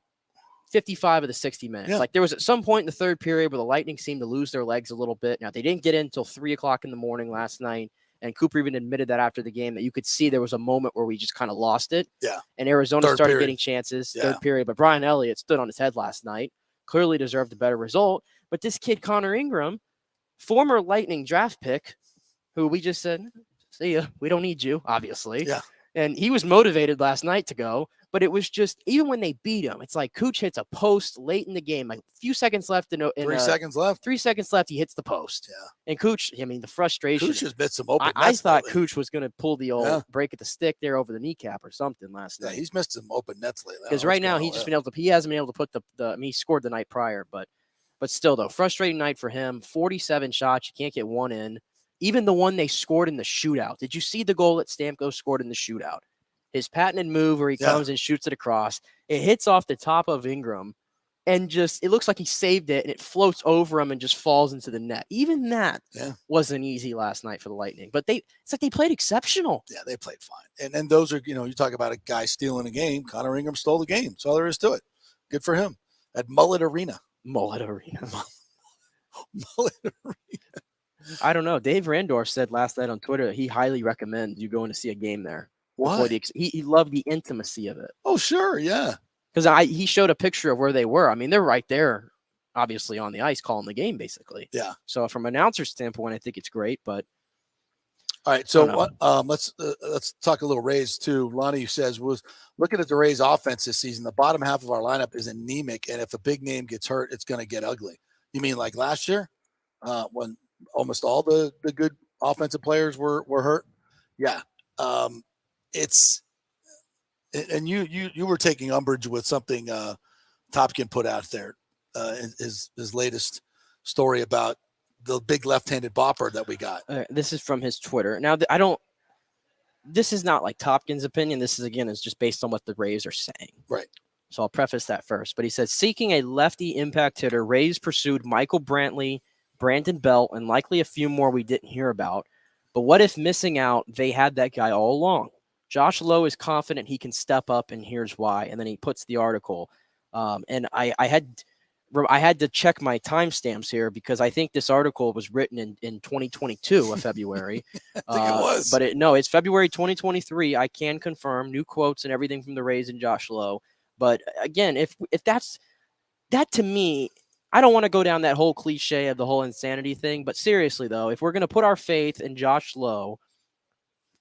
55 of the 60 minutes. Yeah. Like there was at some point in the third period where the Lightning seemed to lose their legs a little bit. Now they didn't get in until 3:00 in the morning last night. And Cooper even admitted that after the game that you could see there was a moment where we just kind of lost it. Yeah. And Arizona Third started period. getting chances, Yeah. third period. But Brian Elliott stood on his head last night. Clearly deserved a better result. But this kid, Connor Ingram, former Lightning draft pick, who we just said, see ya, we don't need you, obviously. Yeah. And he was motivated last night to go. But it was just, even when they beat him, it's like Cooch hits a post late in the game, like a few seconds left. 3 seconds left. 3 seconds left, he hits the post. Yeah. And Cooch, I mean, the frustration. Cooch just missed some open I nets. thought lately. Cooch was going to pull the old break at the stick there over the kneecap or something last Yeah, night. he's missed some open nets lately. Because right now he hasn't been able to put I mean, he scored the night prior, but still though, frustrating night for him. 47 shots, you can't get one in. Even the one they scored in the shootout. Did you see the goal that Stamkos scored in the shootout? His patented move where he comes and shoots it across. It hits off the top of Ingram and it looks like he saved it and it floats over him and just falls into the net. Even that wasn't easy last night for the Lightning. But it's like they played exceptional. Yeah, they played fine. And those are, you talk about a guy stealing a game. Connor Ingram stole the game. That's all there is to it. Good for him. At Mullet Arena. Mullet Arena. Arena. I don't know. Dave Randorf said last night on Twitter that he highly recommends you going to see a game there. Why? He loved the intimacy of it. Oh, sure. Yeah. Because he showed a picture of where they were. I mean, they're right there, obviously, on the ice calling the game, basically. Yeah. So from an announcer standpoint, I think it's great. But all right. So let's talk a little Rays too. Lonnie says was looking at the Rays offense this season. The bottom half of our lineup is anemic, and if a big name gets hurt, it's going to get ugly. You mean like last year, when almost all the good offensive players were hurt? Yeah. And you were taking umbrage with something Topkin put out there, his latest story about the big left-handed bopper that we got. This is from his Twitter. Now, this is not like Topkin's opinion. This is just based on what the Rays are saying. Right. So I'll preface that first. But he says, seeking a lefty impact hitter, Rays pursued Michael Brantley, Brandon Belt, and likely a few more we didn't hear about. But what if missing out, they had that guy all along? Josh Lowe is confident he can step up, and here's why. And then he puts the article. And I had to check my timestamps here because I think this article was written in 2022 of February. I think it was. But it's February 2023. I can confirm new quotes and everything from the Rays and Josh Lowe. But again, if that's that to me, I don't want to go down that whole cliche of the whole insanity thing. But seriously, though, if we're going to put our faith in Josh Lowe,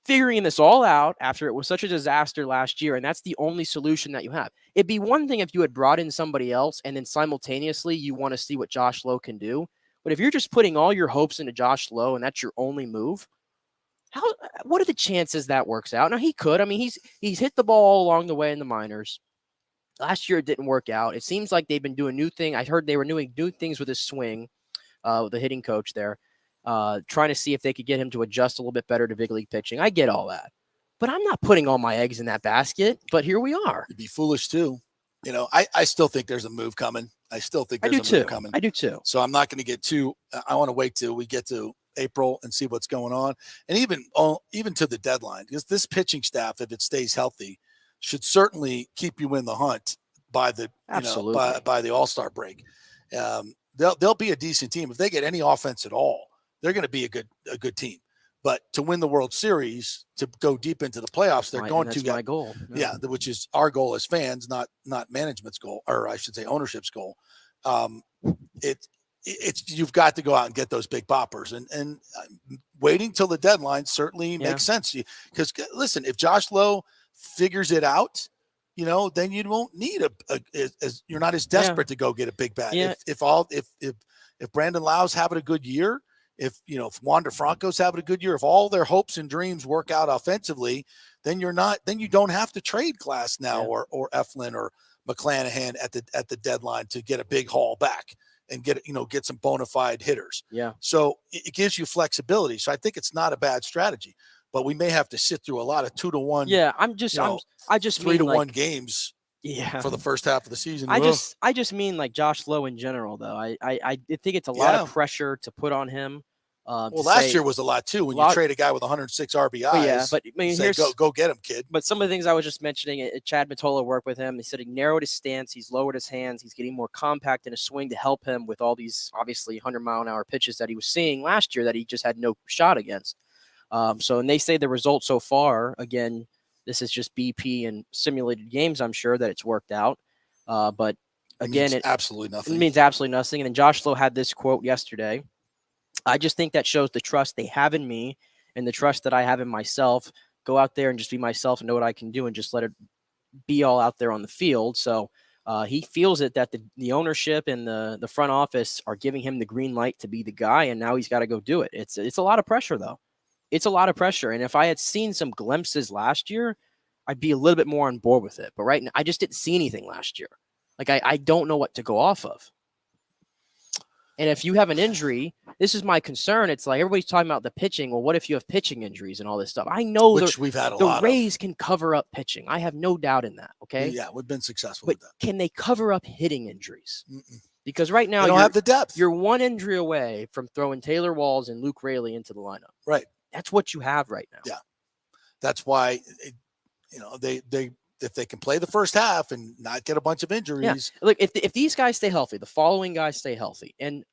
figuring this all out after it was such a disaster last year, and that's the only solution that you have. It'd be one thing if you had brought in somebody else and then simultaneously you want to see what Josh Lowe can do. But if you're just putting all your hopes into Josh Lowe and that's your only move, what are the chances that works out? Now, he could. I mean, he's hit the ball all along the way in the minors. Last year, it didn't work out. It seems like they've been doing new things. I heard they were doing new things with his swing, the hitting coach there. Trying to see if they could get him to adjust a little bit better to big league pitching. I get all that, but I'm not putting all my eggs in that basket. But here we are. You'd be foolish too. I still think there's a move coming. I still think there's a move coming. I do too. So I'm not going to get too. I want to wait till we get to April and see what's going on, and even to the deadline, because this pitching staff, if it stays healthy, should certainly keep you in the hunt by the by the All-Star break. They'll be a decent team if they get any offense at all. They're going to be a good team, but to win the World Series, to go deep into the playoffs, they're going to get my goal. Yeah, which is our goal as fans, not management's goal, or I should say ownership's goal. you've got to go out and get those big boppers, and waiting till the deadline certainly makes sense. Because listen, if Josh Lowe figures it out, then you won't need you're not as desperate to go get a big bat. Yeah. If Brandon Lau's having a good year, if Wander Franco's having a good year, if all their hopes and dreams work out offensively, then you don't have to trade Glass now or Eflin or McClanahan at the deadline to get a big haul back and get some bona fide hitters. Yeah. So it gives you flexibility. So I think it's not a bad strategy, but we may have to sit through a lot of 2-1. Yeah. I just 3-1 games. Yeah. For the first half of the season. I just mean like Josh Lowe in general, though. I think it's a lot of pressure to put on him. Last year was a lot too when you trade a guy with 106 RBIs. But I mean, go get him, kid. But some of the things I was just mentioning, Chad Mottola worked with him. He said he narrowed his stance, he's lowered his hands, he's getting more compact in his swing to help him with all these obviously 100-mile-an-hour pitches that he was seeing last year that he just had no shot against. And they say the results so far, again, this is just BP and simulated games. I'm sure that it's worked out, but again, it absolutely nothing. It means absolutely nothing. And then Josh Lowe had this quote yesterday. I just think that shows the trust they have in me and the trust that I have in myself. Go out there and just be myself and know what I can do and just let it be all out there on the field. So he feels it that the ownership and the front office are giving him the green light to be the guy, and now he's got to go do it. It's a lot of pressure, though. It's a lot of pressure. And if I had seen some glimpses last year, I'd be a little bit more on board with it. But right now, I just didn't see anything last year. Like, I don't know what to go off of. And if you have an injury, this is my concern. It's like everybody's talking about the pitching. Well, what if you have pitching injuries and all this stuff? I know which we've had the Rays can cover up pitching. I have no doubt in that. Okay. Yeah, we've been successful but with that. Can they cover up hitting injuries? Because right now they don't have the depth. You're one injury away from throwing Taylor Walls and Luke Raley into the lineup. Right. That's what you have right now. Yeah. That's why, they if they can play the first half and not get a bunch of injuries. Yeah. Look, if these guys stay healthy, the following guys stay healthy, and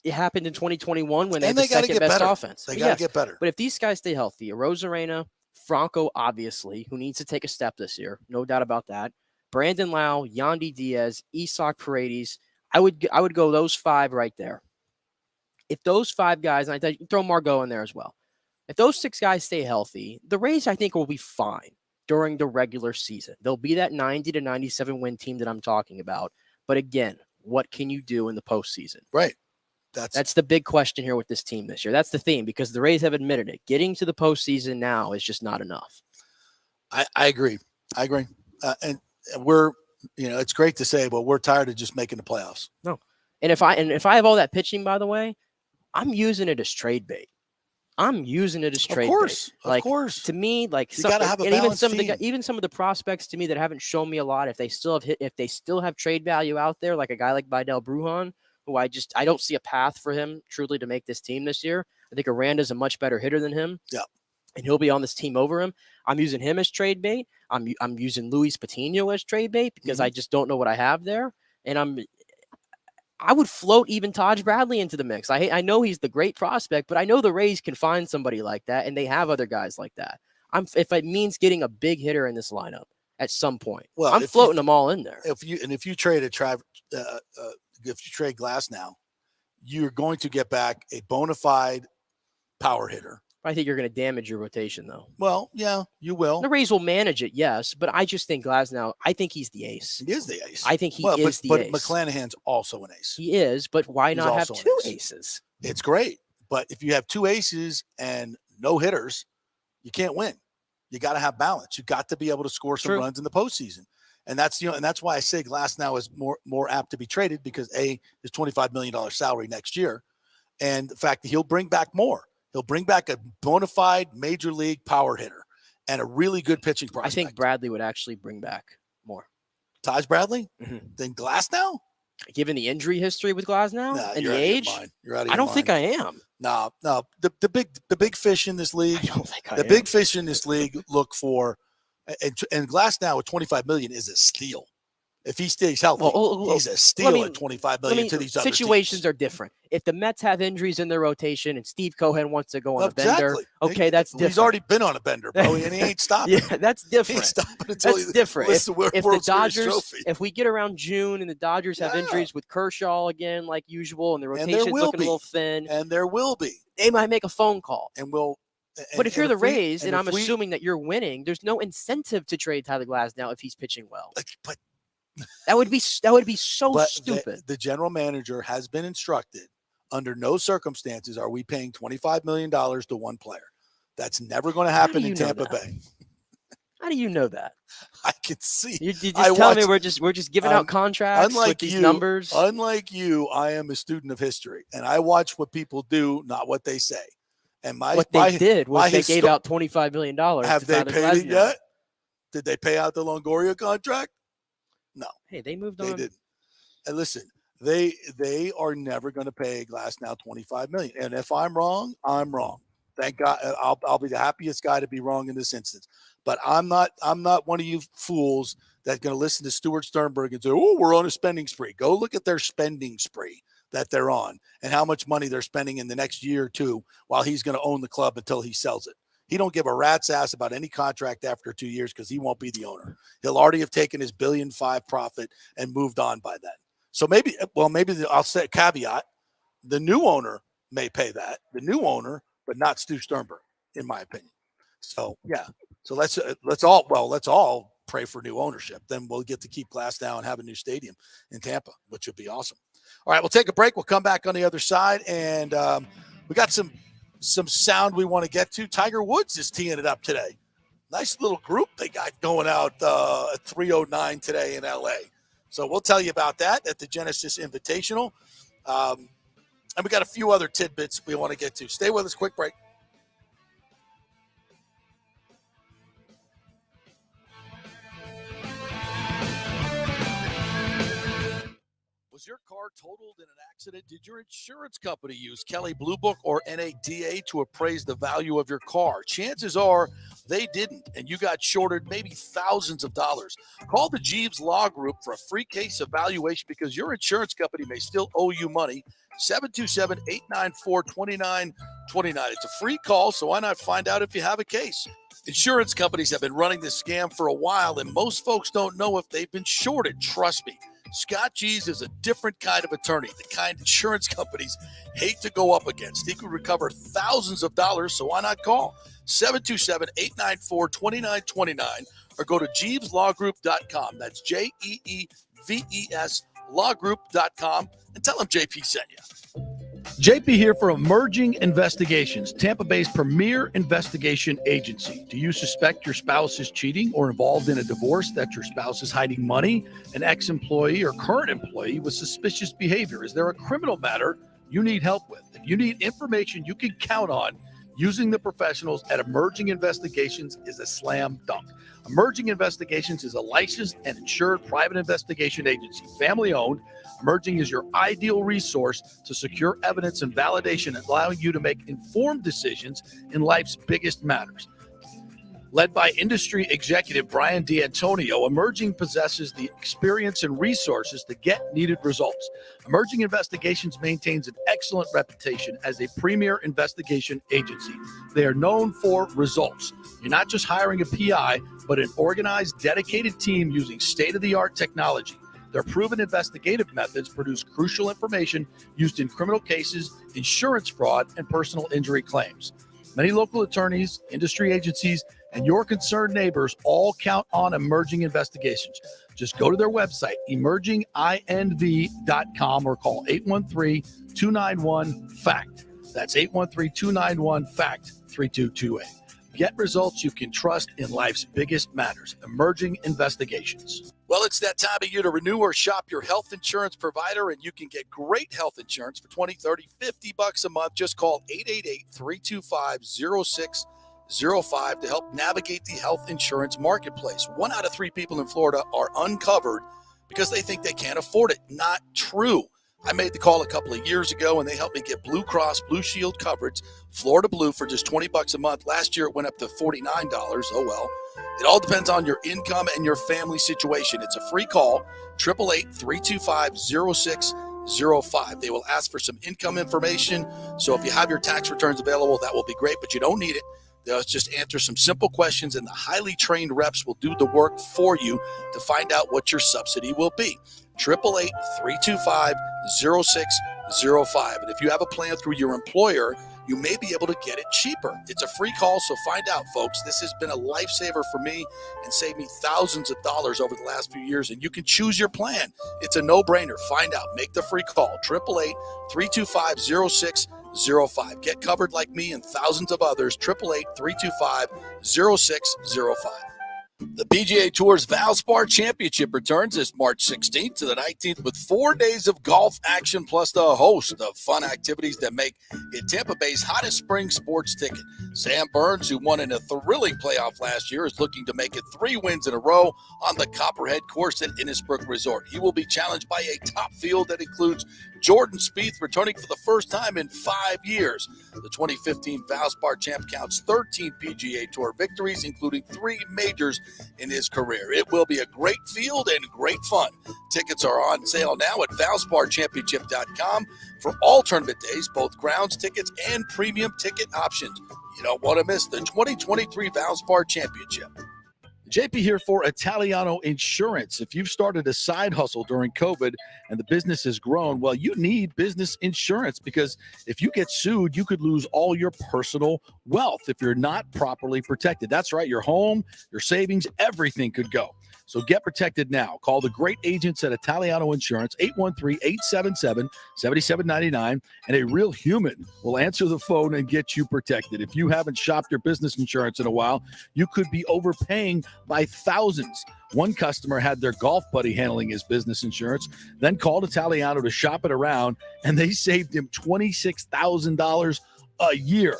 it happened in 2021 when they had the second best offense. They got to get better. But if these guys stay healthy, Arozarena, Franco, obviously, who needs to take a step this year, no doubt about that. Brandon Lau, Yandy Diaz, Isak Paredes, I would go those five right there. If those five guys, and I throw Margot in there as well. If those six guys stay healthy, the Rays, I think, will be fine during the regular season. They'll be that 90 to 97 win team that I'm talking about. But again, what can you do in the postseason? Right. That's the big question here with this team this year. That's the theme, because the Rays have admitted it. Getting to the postseason now is just not enough. I agree. And we're, it's great to say, but we're tired of just making the playoffs. No. And if I have all that pitching, by the way, I'm using it as trade bait. Of course. To me, like, you gotta have a balanced team. Even some of the prospects to me that haven't shown me a lot, if they still have trade value out there, like a guy like Vidal Brujan, who I don't see a path for him truly to make this team this year. I think Aranda's a much better hitter than him. Yeah. And he'll be on this team over him. I'm using him as trade bait. I'm using Luis Patino as trade bait because I just don't know what I have there. And I would float even Todd Bradley into the mix. I know he's the great prospect, but I know the Rays can find somebody like that, and they have other guys like that. If it means getting a big hitter in this lineup at some point, I'm floating them all in there. If you trade if you trade Glass now, you're going to get back a bona fide power hitter. I think you're going to damage your rotation, though. Well, yeah, you will. The Rays will manage it, yes, but I just think Glasnow, I think he's the ace. He is the ace. I think he is the ace. But McClanahan's also an ace. He is, but why not have two aces? It's great, but if you have two aces and no hitters, you can't win. You got to have balance. You got to be able to score some runs in the postseason. And that's and that's why I say Glasnow is more apt to be traded, because his $25 million salary next year, and the fact that he'll bring back more. He'll bring back a bona fide major league power hitter and a really good pitching prospect. I think Bradley would actually bring back more. Taj Bradley? Than Glasnow? Given the injury history with Glasnow and the age? You're out of your I don't mind. think I am. No. The big fish in this league. I don't think I am. Big fish in this league look for, and Glasnow at $25 million is a steal. If he stays healthy, he's a steal at $25 million to these other situations teams. are different. If the Mets have injuries in their rotation and Steve Cohen wants to go on a bender, okay, that's different. He's already been on a bender, bro, and he ain't stopping. Yeah, that's different. He ain't stopping until that's different. If the Dodgers, trophy. if we get around June and the Dodgers have injuries with Kershaw again, like usual, and the rotation's looking a little thin, and there will be, they might make a phone call. And we'll. But if you're the Rays, and I'm assuming that you're winning, there's no incentive to trade Tyler Glasnow if he's pitching well. But that would be so stupid. The general manager has been instructed, under no circumstances are we paying $25 million to one player. That's never going to happen in Tampa Bay. How do you know that? I can see. You just tell me we're just giving out contracts with these numbers. Unlike you, I am a student of history, and I watch what people do, not what they say. And what they did was they gave out $25 million. Have they paid it yet? Did they pay out the Longoria contract? No. Hey, they moved on. They didn't. And listen, they are never going to pay Glasnow $25 million. And if I'm wrong, I'm wrong. Thank God. I'll be the happiest guy to be wrong in this instance. But I'm not one of you fools that's going to listen to Stuart Sternberg and say, "Oh, we're on a spending spree." Go look at their spending spree that they're on and how much money they're spending in the next year or two while he's going to own the club until he sells it. He don't give a rat's ass about any contract after 2 years because he won't be the owner. He'll already have taken his $1.5 billion profit and moved on by then. So maybe I'll say a caveat. The new owner may pay that. The new owner, but not Stu Sternberg, in my opinion. So, yeah. So let's all pray for new ownership. Then we'll get to keep Glasnow and have a new stadium in Tampa, which would be awesome. All right, we'll take a break. We'll come back on the other side, and we got some sound we want to get to. Tiger Woods is teeing it up today. Nice little group they got going out at 3:09 today in L.A. So we'll tell you about that at the Genesis Invitational. And we got a few other tidbits we want to get to. Stay with us. Quick break. Was your car totaled in an accident? Did your insurance company use Kelley Blue Book or NADA to appraise the value of your car? Chances are they didn't, and you got shorted maybe thousands of dollars. Call the Jeeves Law Group for a free case evaluation because your insurance company may still owe you money. 727-894-2929. It's a free call, so why not find out if you have a case? Insurance companies have been running this scam for a while, and most folks don't know if they've been shorted. Trust me. Scott Jeeves is a different kind of attorney, the kind insurance companies hate to go up against. He could recover thousands of dollars, so why not call 727-894-2929 or go to JeevesLawGroup.com. That's JEEVES lawgroup.com and tell them JP sent you. JP here for Emerging Investigations, Tampa Bay's premier investigation agency. Do you suspect your spouse is cheating or involved in a divorce, that your spouse is hiding money, an ex-employee or current employee with suspicious behavior? Is there a criminal matter you need help with? If you need information you can count on, using the professionals at Emerging Investigations is a slam dunk. Emerging Investigations is a licensed and insured private investigation agency, family-owned. Emerging is your ideal resource to secure evidence and validation, allowing you to make informed decisions in life's biggest matters. Led by industry executive Brian D'Antonio, Emerging possesses the experience and resources to get needed results. Emerging Investigations maintains an excellent reputation as a premier investigation agency. They are known for results. You're not just hiring a PI, but an organized, dedicated team using state-of-the-art technology. Their proven investigative methods produce crucial information used in criminal cases, insurance fraud, and personal injury claims. Many local attorneys, industry agencies, and your concerned neighbors all count on Emerging Investigations. Just go to their website, emerginginv.com, or call 813-291-FACT. That's 813-291-FACT-3228. Get results you can trust in life's biggest matters. Emerging Investigations. Well, it's that time of year to renew or shop your health insurance provider, and you can get great health insurance for $20, $30, $50 a month. Just call 888-325-0605 to help navigate the health insurance marketplace. 1 out of 3 people in Florida are uncovered because they think they can't afford it. Not true. I made the call a couple of years ago, and they helped me get Blue Cross Blue Shield coverage, Florida Blue, for just $20 a month. Last year, it went up to $49. Oh, well. It all depends on your income and your family situation. It's a free call, 888-325-0605. They will ask for some income information. So if you have your tax returns available, that will be great, but you don't need it. They'll just answer some simple questions, and the highly trained reps will do the work for you to find out what your subsidy will be. 888-325-0605. And if you have a plan through your employer, you may be able to get it cheaper. It's a free call, so find out, folks. This has been a lifesaver for me and saved me thousands of dollars over the last few years, and you can choose your plan. It's a no-brainer. Find out. Make the free call. 888-325-0605. Get covered like me and thousands of others. 888-325-0605. The PGA Tour's Valspar Championship returns this March 16th to the 19th with 4 days of golf action plus a host of fun activities that make it Tampa Bay's hottest spring sports ticket. Sam Burns, who won in a thrilling playoff last year, is looking to make it 3 wins in a row on the Copperhead course at Innisbrook Resort. He will be challenged by a top field that includes Jordan Spieth, returning for the first time in 5 years. The 2015 Valspar champ counts 13 PGA Tour victories, including 3 majors in his career. It will be a great field and great fun. Tickets are on sale now at ValsparChampionship.com for all tournament days, both grounds tickets and premium ticket options. You don't want to miss the 2023 Valspar Championship. JP here for Italiano Insurance. If you've started a side hustle during COVID and the business has grown, well, you need business insurance, because if you get sued, you could lose all your personal wealth if you're not properly protected. That's right. Your home, your savings, everything could go. So get protected now. Call the great agents at Italiano Insurance, 813-877-7799, and a real human will answer the phone and get you protected. If you haven't shopped your business insurance in a while, you could be overpaying by thousands. One customer had their golf buddy handling his business insurance, then called Italiano to shop it around, and they saved him $26,000 a year.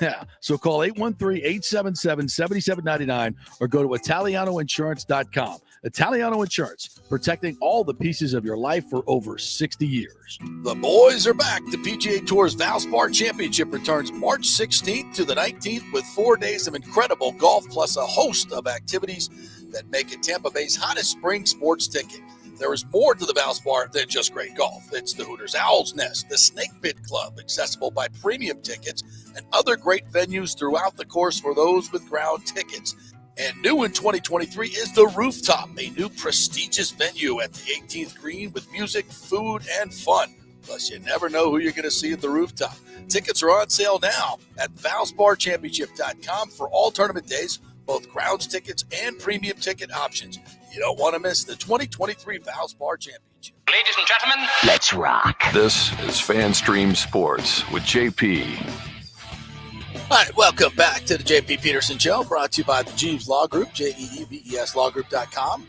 Yeah, so call 813-877-7799 or go to ItalianoInsurance.com. Italiano Insurance, protecting all the pieces of your life for over 60 years. The boys are back. The PGA Tour's Valspar Championship returns March 16th to the 19th with 4 days of incredible golf plus a host of activities that make it Tampa Bay's hottest spring sports ticket. There is more to the Valspar than just great golf. It's the Hooters Owl's Nest, the Snake Pit Club, accessible by premium tickets, and other great venues throughout the course for those with ground tickets. And new in 2023 is the Rooftop, a new prestigious venue at the 18th green with music, food, and fun. Plus, you never know who you're going to see at the Rooftop. Tickets are on sale now at ValsparChampionship.com for all tournament days, both grounds tickets and premium ticket options. You don't want to miss the 2023 Valspar Championship. Ladies and gentlemen, Let's rock. This is FanStream Sports with JP. All right, welcome back to the JP Peterson Show, brought to you by the Jeeves Law Group, JEEVESLawgroup.com,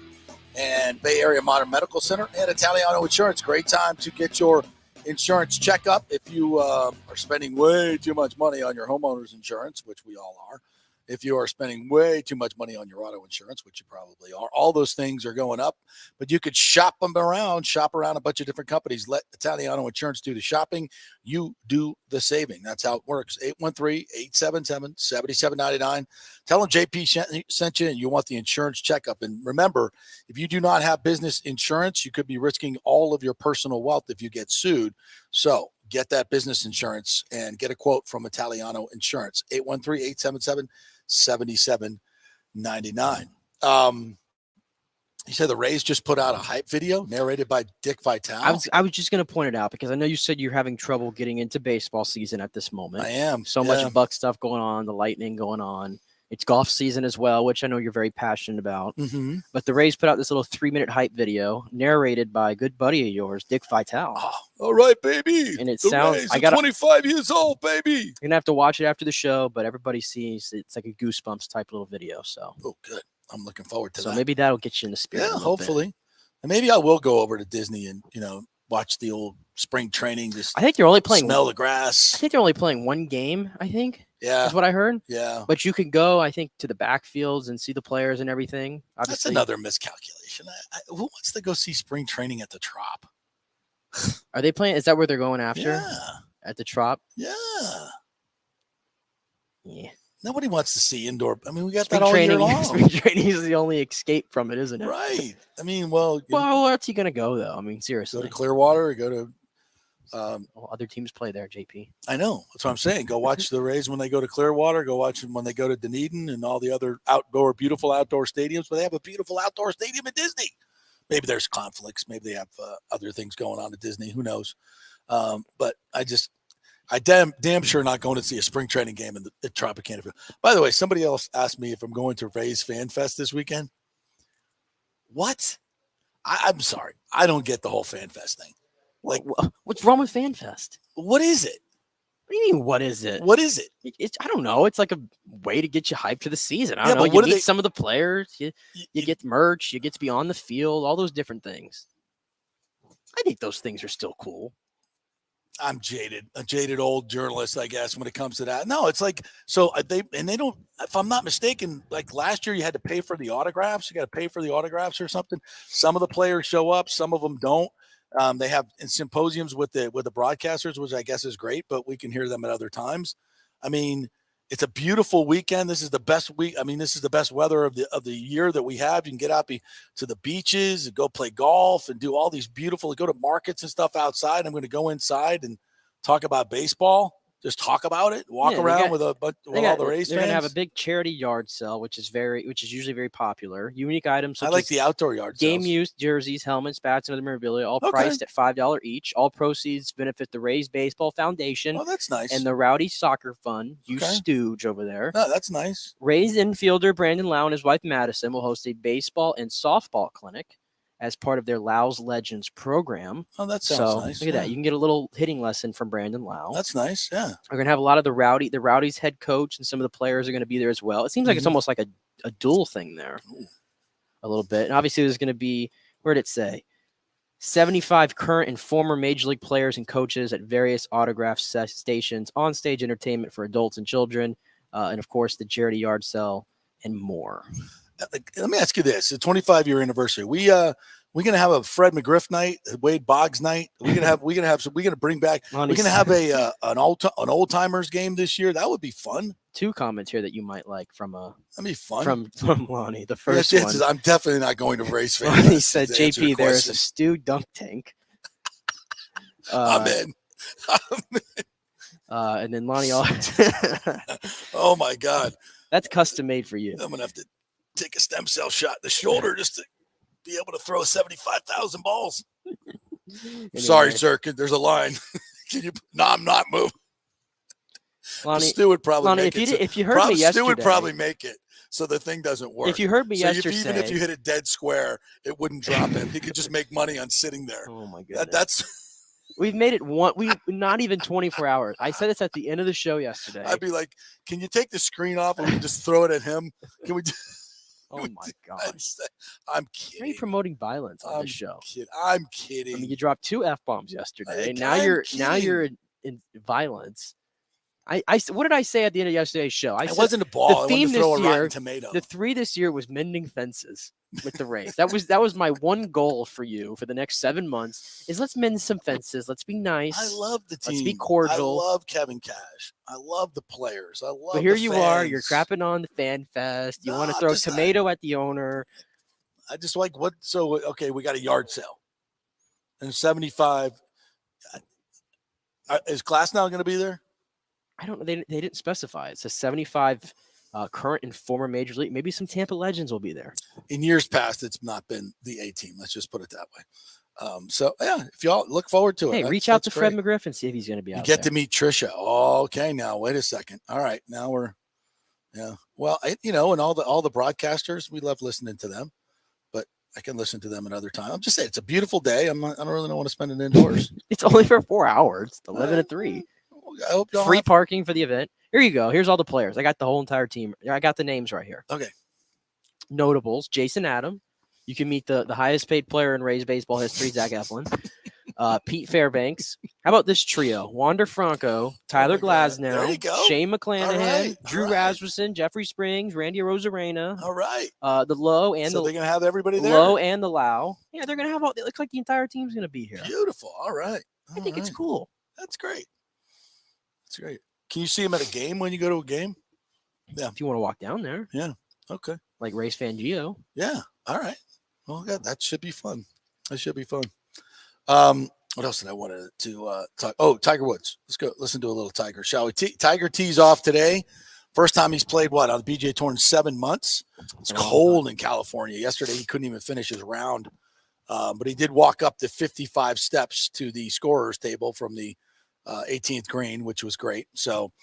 and Bay Area Modern Medical Center, and Italiano Insurance. Great time to get your insurance checkup if you are spending way too much money on your homeowner's insurance, which we all are. If you are spending way too much money on your auto insurance, which you probably are, all those things are going up, but you could shop around a bunch of different companies. Let Italiano Insurance do the shopping. You do the saving. That's how it works. 813-877-7799. Tell them JP sent you and you want the insurance checkup. And remember, if you do not have business insurance, you could be risking all of your personal wealth if you get sued. So get that business insurance and get a quote from Italiano Insurance. 813-877-7799. You said the Rays just put out a hype video narrated by Dick Vitale. I was just going to point it out because I know you said you're having trouble getting into baseball season at this moment. I am. So much Bucs stuff going on, the Lightning going on. It's golf season as well, which I know you're very passionate about. Mm-hmm. But the Rays put out this little 3-minute hype video narrated by a good buddy of yours, Dick Vitale. Oh, all right, baby. And it the sounds Rays are 25 years old, baby. You're going to have to watch it after the show, but everybody sees it's like a Goosebumps type little video. So, oh, good. I'm looking forward to that. So maybe that'll get you in the spirit. Yeah, hopefully. And maybe I will go over to Disney and, watch the old spring training. I think they're only playing smell the grass. I think they're only playing one game, I think. Yeah. Is what I heard. Yeah. But you can go, I think, to the backfields and see the players and everything. Obviously. That's another miscalculation. Who wants to go see spring training at the Trop? Are they playing? Is that where they're going after? Yeah. At the Trop? Yeah. Yeah. Nobody wants to see indoor. I mean, we got Spring that all year training. long. Spring training is the only escape from it, isn't it? Right. I mean, well, Well, where's he gonna go though? I mean, go seriously. to Clearwater or go to. Well, other teams play there, JP. I know. That's what I'm saying. Go watch the Rays when they go to Clearwater. Go watch them when they go to Dunedin and all the other beautiful outdoor stadiums. But they have a beautiful outdoor stadium at Disney. Maybe there's conflicts. Maybe they have other things going on at Disney. Who knows? But I damn sure not going to see a spring training game at Tropicana Field. By the way, somebody else asked me if I'm going to Rays Fan Fest this weekend. What? I'm sorry. I don't get the whole Fan Fest thing. Like, what's wrong with Fan Fest? what is it? What do you mean? What is it? What is it? It's I don't know. It's like a way to get you hyped for the season. I don't Yeah, know. but You what meet do they- some of the players. You get merch. You get to be on the field. All those different things. I think those things are still cool. I'm jaded, a jaded old journalist, I guess, when it comes to that. No, it's like, so they don't, if I'm not mistaken, like last year you had to pay for the autographs. You got to pay for the autographs or something. Some of the players show up, some of them don't. They have symposiums with the broadcasters, which I guess is great, but we can hear them at other times. I mean, it's a beautiful weekend. This is the best week. I mean, this is the best weather of the year that we have. You can get out to the beaches and go play golf and do all these beautiful, go to markets and stuff outside. I'm going to go inside and talk about baseball. Just talk about it. Walk around with all the Rays fans. They're gonna have a big charity yard sale, which is usually very popular. Unique items. I like the outdoor yard game sales. used jerseys, helmets, bats, and other memorabilia, all priced at $5 each. All proceeds benefit the Rays Baseball Foundation. Oh, that's nice. And the Rowdy Soccer Fund. You stooge over there. No, that's nice. Rays infielder Brandon Lowe and his wife Madison will host a baseball and softball clinic as part of their Lau's Legends program. Oh, that sounds nice. Look at that. You can get a little hitting lesson from Brandon Lowe. That's nice. Yeah. We're going to have a lot of the Rowdy's head coach and some of the players are going to be there as well. It seems like it's almost like a dual thing there. Ooh. A little bit. And obviously there's going to be, where did it say? 75 current and former Major League players and coaches at various autograph stations, on-stage entertainment for adults and children, and, of course, the charity yard sale and more. Let me ask you this: the 25-year anniversary. We're gonna have a Fred McGriff night, a Wade Boggs night. We're gonna bring back. We're gonna have an old timers game this year. That would be fun. Two comments here that you might like from that'd be fun from Lonnie. The first one, I'm definitely not going to Race Fan. Lonnie said, "JP, there is a Stu dunk tank." I'm in. And then Lonnie, oh my God, that's custom made for you. I'm gonna have to take a stem cell shot in the shoulder just to be able to throw 75,000 balls. Anyway. Sorry, sir. There's a line. Can you? No, I'm not moving. Lonnie, Stu would probably make it. If you heard me yesterday, Stu would probably make it so the thing doesn't work. If you heard me yesterday, even if you hit it dead square, it wouldn't drop him. He could just make money on sitting there. Oh my God, we've made it not even 24 hours. I said this at the end of the show yesterday. I'd be like, "Can you take the screen off and we just throw it at him? Can we?" Oh my God! I'm kidding. Are you promoting violence on this show? I'm kidding. I mean, you dropped 2 F-bombs yesterday. Now you're in violence. What did I say at the end of yesterday's show? I said, wasn't a ball. The theme I wanted to throw this a year, rotten tomato. The 3 this year was mending fences with the Rays. That was my one goal for you for the next 7 months. Is let's mend some fences. Let's be nice. I love the team. Let's be cordial. I love Kevin Cash. I love the players. I love. But here the you fans. are. You're crapping on the fan fest. You want to throw tomato at the owner. I just like what. So okay, we got a yard sale, and 75. Is Glasnow going to be there? I don't know. They didn't specify. It says 75 current and former Major League. Maybe some Tampa legends will be there. In years past, it's not been the A team. Let's just put it that way. So yeah, if y'all look forward to it. Hey, reach out to Fred McGriff and see if he's going to be out. You get to meet Trisha. Oh, okay, now wait a second. All right, now we're, yeah. Well, and all the broadcasters, we love listening to them, but I can listen to them another time. I'm just saying, it's a beautiful day. I don't really want to spend it indoors. It's only for 4 hours. 11 to 3. I hope y'all free parking for the event. Here you go. Here's all the players. I got the whole entire team. I got the names right here. Okay. Notables: Jason Adam. You can meet the highest paid player in Rays baseball history, Zach Eflin. Pete Fairbanks, How about this trio? Wander Franco, Tyler Glasnow, Shane McClanahan, Drew Rasmussen, Jeffrey Springs, Randy Arozarena. All right. The Lowe and so they're going to have everybody there? Lowe and the Lau. Yeah, they're going to have it looks like the entire team's going to be here. Beautiful. All right. I think it's cool. That's great. That's great. Can you see him at a game when you go to a game? Yeah. If you want to walk down there. Yeah. Okay. Like Race Fangio. Yeah. All right. Well, that should be fun. That should be fun. What else did I want to talk? Oh, Tiger Woods. Let's go listen to a little Tiger, shall we? Tiger tees off today. First time he's played, on the PGA Tour in 7 months. It's cold in California. Yesterday, he couldn't even finish his round. But he did walk up the 55 steps to the scorer's table from the 18th green, which was great. So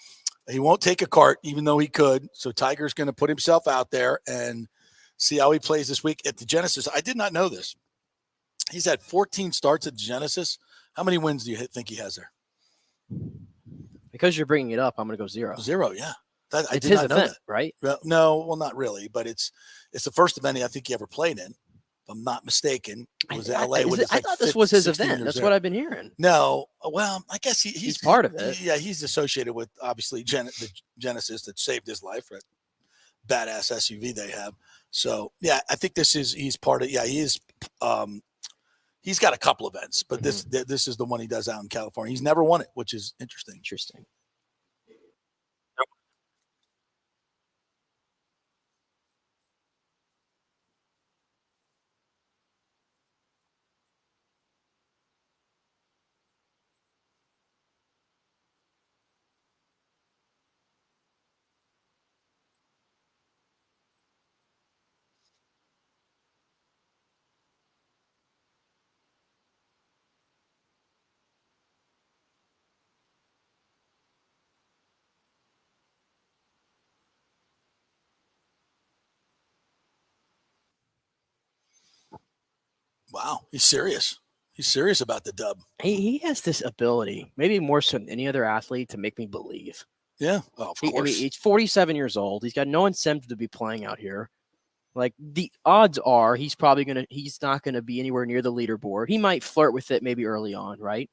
he won't take a cart, even though he could. So Tiger's going to put himself out there and see how he plays this week at the Genesis. I did not know this. He's had 14 starts at the Genesis. How many wins do you think he has there? Because you're bringing it up, I'm going to go 0. 0, yeah. I it's did his not know event, that. Right? No, not really. But it's the first event I think he ever played in. If I'm not mistaken, it was LA. I thought this was his event. That's what I've been hearing. No, well, I guess he's part of it. Yeah, he's associated with obviously the Genesis that saved his life. Right? Badass SUV they have. So yeah, I think he's part of. Yeah, he is. He's got a couple events, but this is the one he does out in California. He's never won it, which is interesting. Interesting. Wow, he's serious. He's serious about the dub. He has this ability, maybe more so than any other athlete, to make me believe. Yeah, of course. He's 47 years old. He's got no incentive to be playing out here. Like, the odds are he's not gonna be anywhere near the leaderboard. He might flirt with it maybe early on, right?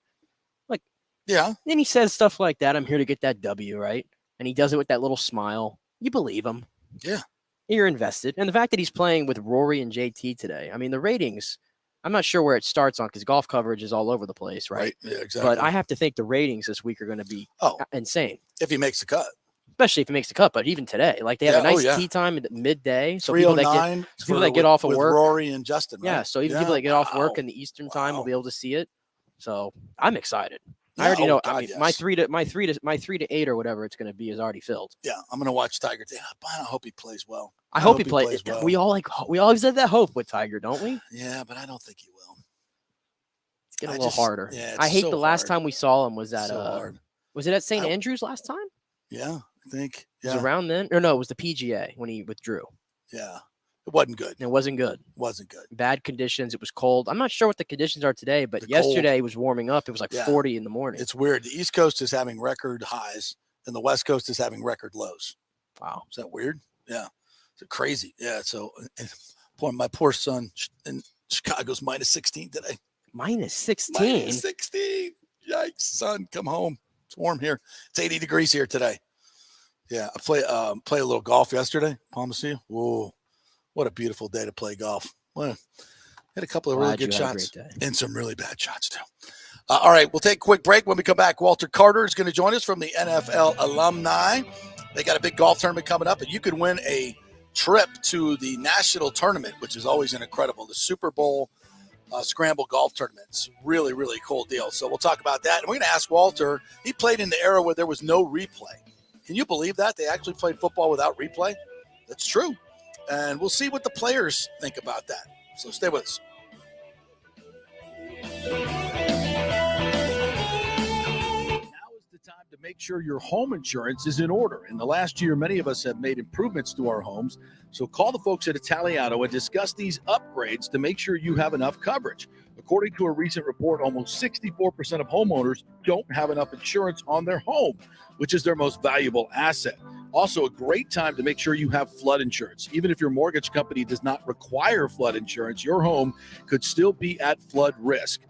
Like, yeah. Then he says stuff like that. I'm here to get that W, right? And he does it with that little smile. You believe him. Yeah. You're invested. And the fact that he's playing with Rory and JT today, I mean, the ratings, I'm not sure where it starts on because golf coverage is all over the place, right? Yeah, exactly. But I have to think the ratings this week are going to be insane. If he makes the cut. Especially if he makes the cut. But even today, like they have a nice tee time at midday. So people that get off of work. Rory and Justin, right? Yeah, so even people that get off work in the Eastern time will be able to see it. So I'm excited. I already know. I mean, my 3 to 8 or whatever it's going to be is already filled. Yeah, I'm going to watch Tiger. I hope he plays well. I hope he plays well. We always have that hope with Tiger, don't we? Yeah, but I don't think he will. It's getting a little harder. Yeah, I hate the last time we saw him was at was it at St. Andrews last time? Yeah, I think. Yeah. It was around then, or no? It was the PGA when he withdrew. Yeah, it wasn't good. It wasn't good. Wasn't good. Bad conditions. It was cold. I'm not sure what the conditions are today, but yesterday it was warming up. It was like 40 in the morning. It's weird. The East Coast is having record highs, and the West Coast is having record lows. Wow, is that weird? Yeah, it's crazy. Yeah, so my poor son in Chicago's minus 16 today. Minus 16. Minus 16. Yikes, son, come home. It's warm here. It's 80 degrees here today. Yeah, I play a little golf yesterday. Palmacia. Whoa, what a beautiful day to play golf. Well, had a couple of really good shots and some really bad shots too. All right, we'll take a quick break. When we come back, Walter Carter is going to join us from the NFL alumni. They got a big golf tournament coming up, and you could win a trip to the national tournament, which is always incredible. The Super Bowl Scramble Golf Tournaments. Really, really cool deal. So we'll talk about that. And we're going to ask Walter. He played in the era where there was no replay. Can you believe that? They actually played football without replay? That's true. And we'll see what the players think about that. So stay with us. Time to make sure your home insurance is in order. In the last year, many of us have made improvements to our homes. So call the folks at Italiano and discuss these upgrades to make sure you have enough coverage. According to a recent report, almost 64% of homeowners don't have enough insurance on their home, which is their most valuable asset. Also, a great time to make sure you have flood insurance. Even if your mortgage company does not require flood insurance, your home could still be at flood risk.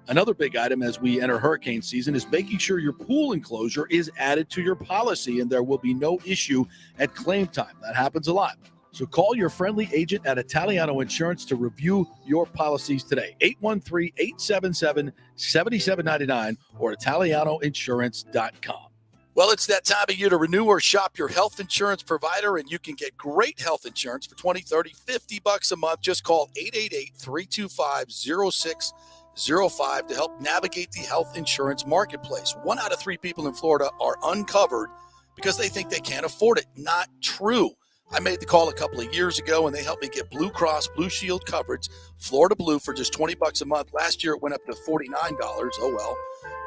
Another big item as we enter hurricane season is making sure your pool enclosure is added to your policy and there will be no issue at claim time. That happens a lot. So call your friendly agent at Italiano Insurance to review your policies today. 813-877-7799 or ItalianoInsurance.com. Well, it's that time of year to renew or shop your health insurance provider, and you can get great health insurance for $20, $30, $50 a month. Just call 888-325-0605 to help navigate the health insurance marketplace. 1 out of 3 people in Florida are uncovered because they think they can't afford it. Not true. I made the call a couple of years ago, and they helped me get Blue Cross Blue Shield coverage, Florida Blue, for just $20 a month. Last year, it went up to $49. Oh, well.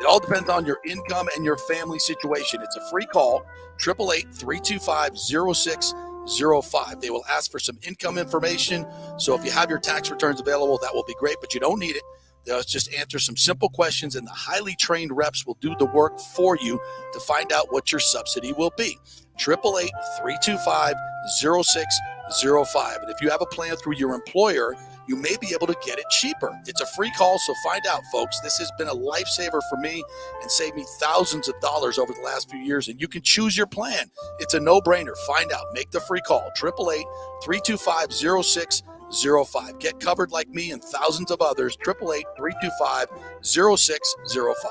It all depends on your income and your family situation. It's a free call, 888-325-0605. They will ask for some income information. So if you have your tax returns available, that will be great, but you don't need it. They'll just answer some simple questions, and the highly trained reps will do the work for you to find out what your subsidy will be. 888-325-0605. And if you have a plan through your employer, you may be able to get it cheaper. It's a free call, so find out, folks. This has been a lifesaver for me and saved me thousands of dollars over the last few years, and you can choose your plan. It's a no-brainer. Find out. Make the free call. 888-325-0605. Get covered like me and thousands of others. 888-325-0605.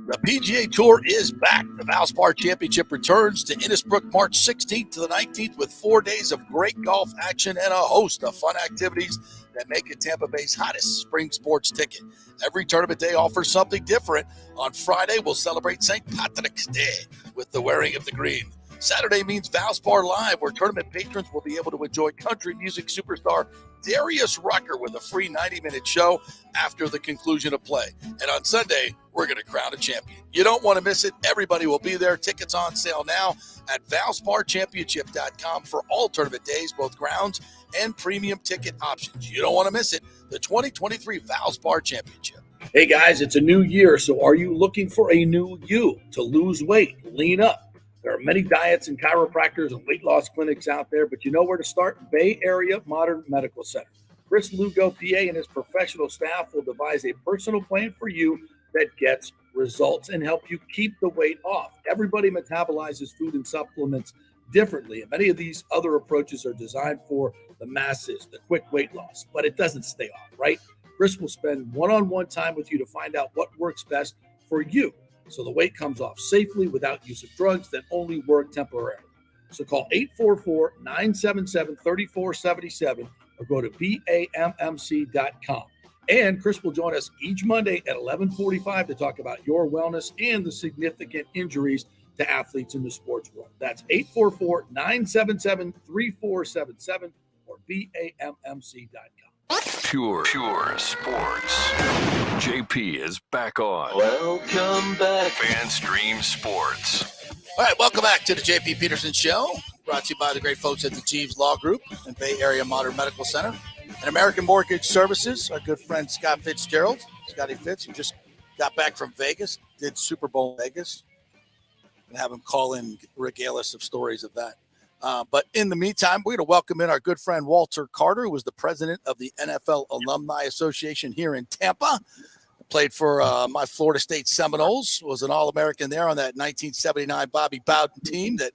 The PGA Tour is back. The Valspar Championship returns to Innisbrook March 16th to the 19th with 4 days of great golf action and a host of fun activities that make it Tampa Bay's hottest spring sports ticket. Every tournament day offers something different. On Friday, we'll celebrate St. Patrick's Day with the wearing of the green. Saturday means Valspar Live, where tournament patrons will be able to enjoy country music superstar Darius Rucker with a free 90-minute show after the conclusion of play. And on Sunday, we're going to crown a champion. You don't want to miss it. Everybody will be there. Tickets on sale now at ValsparChampionship.com for all tournament days, both grounds and premium ticket options. You don't want to miss it. The 2023 Valspar Championship. Hey, guys, it's a new year, so are you looking for a new you to lose weight, lean up? There are many diets and chiropractors and weight loss clinics out there, but you know where to start? Bay Area Modern Medical Center. Chris Lugo, PA, and his professional staff will devise a personal plan for you that gets results and help you keep the weight off. Everybody metabolizes food and supplements differently, and many of these other approaches are designed for the masses, the quick weight loss, but it doesn't stay off, right? Chris will spend one-on-one time with you to find out what works best for you, so the weight comes off safely without use of drugs that only work temporarily. So call 844-977-3477 or go to BAMMC.com. And Chris will join us each Monday at 11:45 to talk about your wellness and the significant injuries to athletes in the sports world. That's 844-977-3477 or BAMMC.com. Pure sports. JP is back on. Welcome back. FanStream Sports. All right, welcome back to the JP Peterson Show, brought to you by the great folks at the Jeeves Law Group and Bay Area Modern Medical Center and American Mortgage Services. Our good friend Scott Fitzgerald, Scotty Fitz, who just got back from Vegas, did Super Bowl Vegas, and have him call in, regale us of stories of that. But in the meantime, we're going to welcome in our good friend Walter Carter, who was the president of the NFL Alumni Association here in Tampa. Played for my Florida State Seminoles, was an All-American there on that 1979 Bobby Bowden team that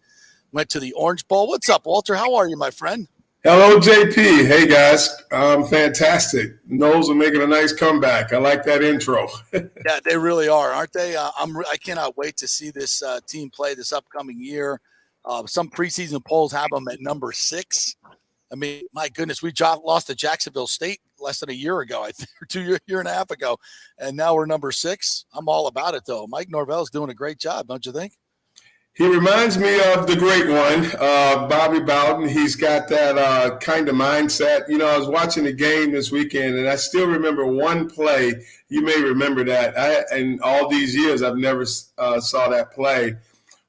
went to the Orange Bowl. What's up, Walter? How are you, my friend? Hello, JP. Hey, guys. Fantastic. Knowles are making a nice comeback. I like that intro. Yeah, they really are, aren't they? I cannot wait to see this team play this upcoming year. Some preseason polls have them at number 6. I mean, my goodness, we lost to Jacksonville State less than a year ago, I think, or year and a half ago, and now we're number 6. I'm all about it, though. Mike Norvell's doing a great job, don't you think? He reminds me of the great one, Bobby Bowden. He's got that kind of mindset. You know, I was watching the game this weekend, and I still remember one play. You may remember that. In all these years, I've never saw that play.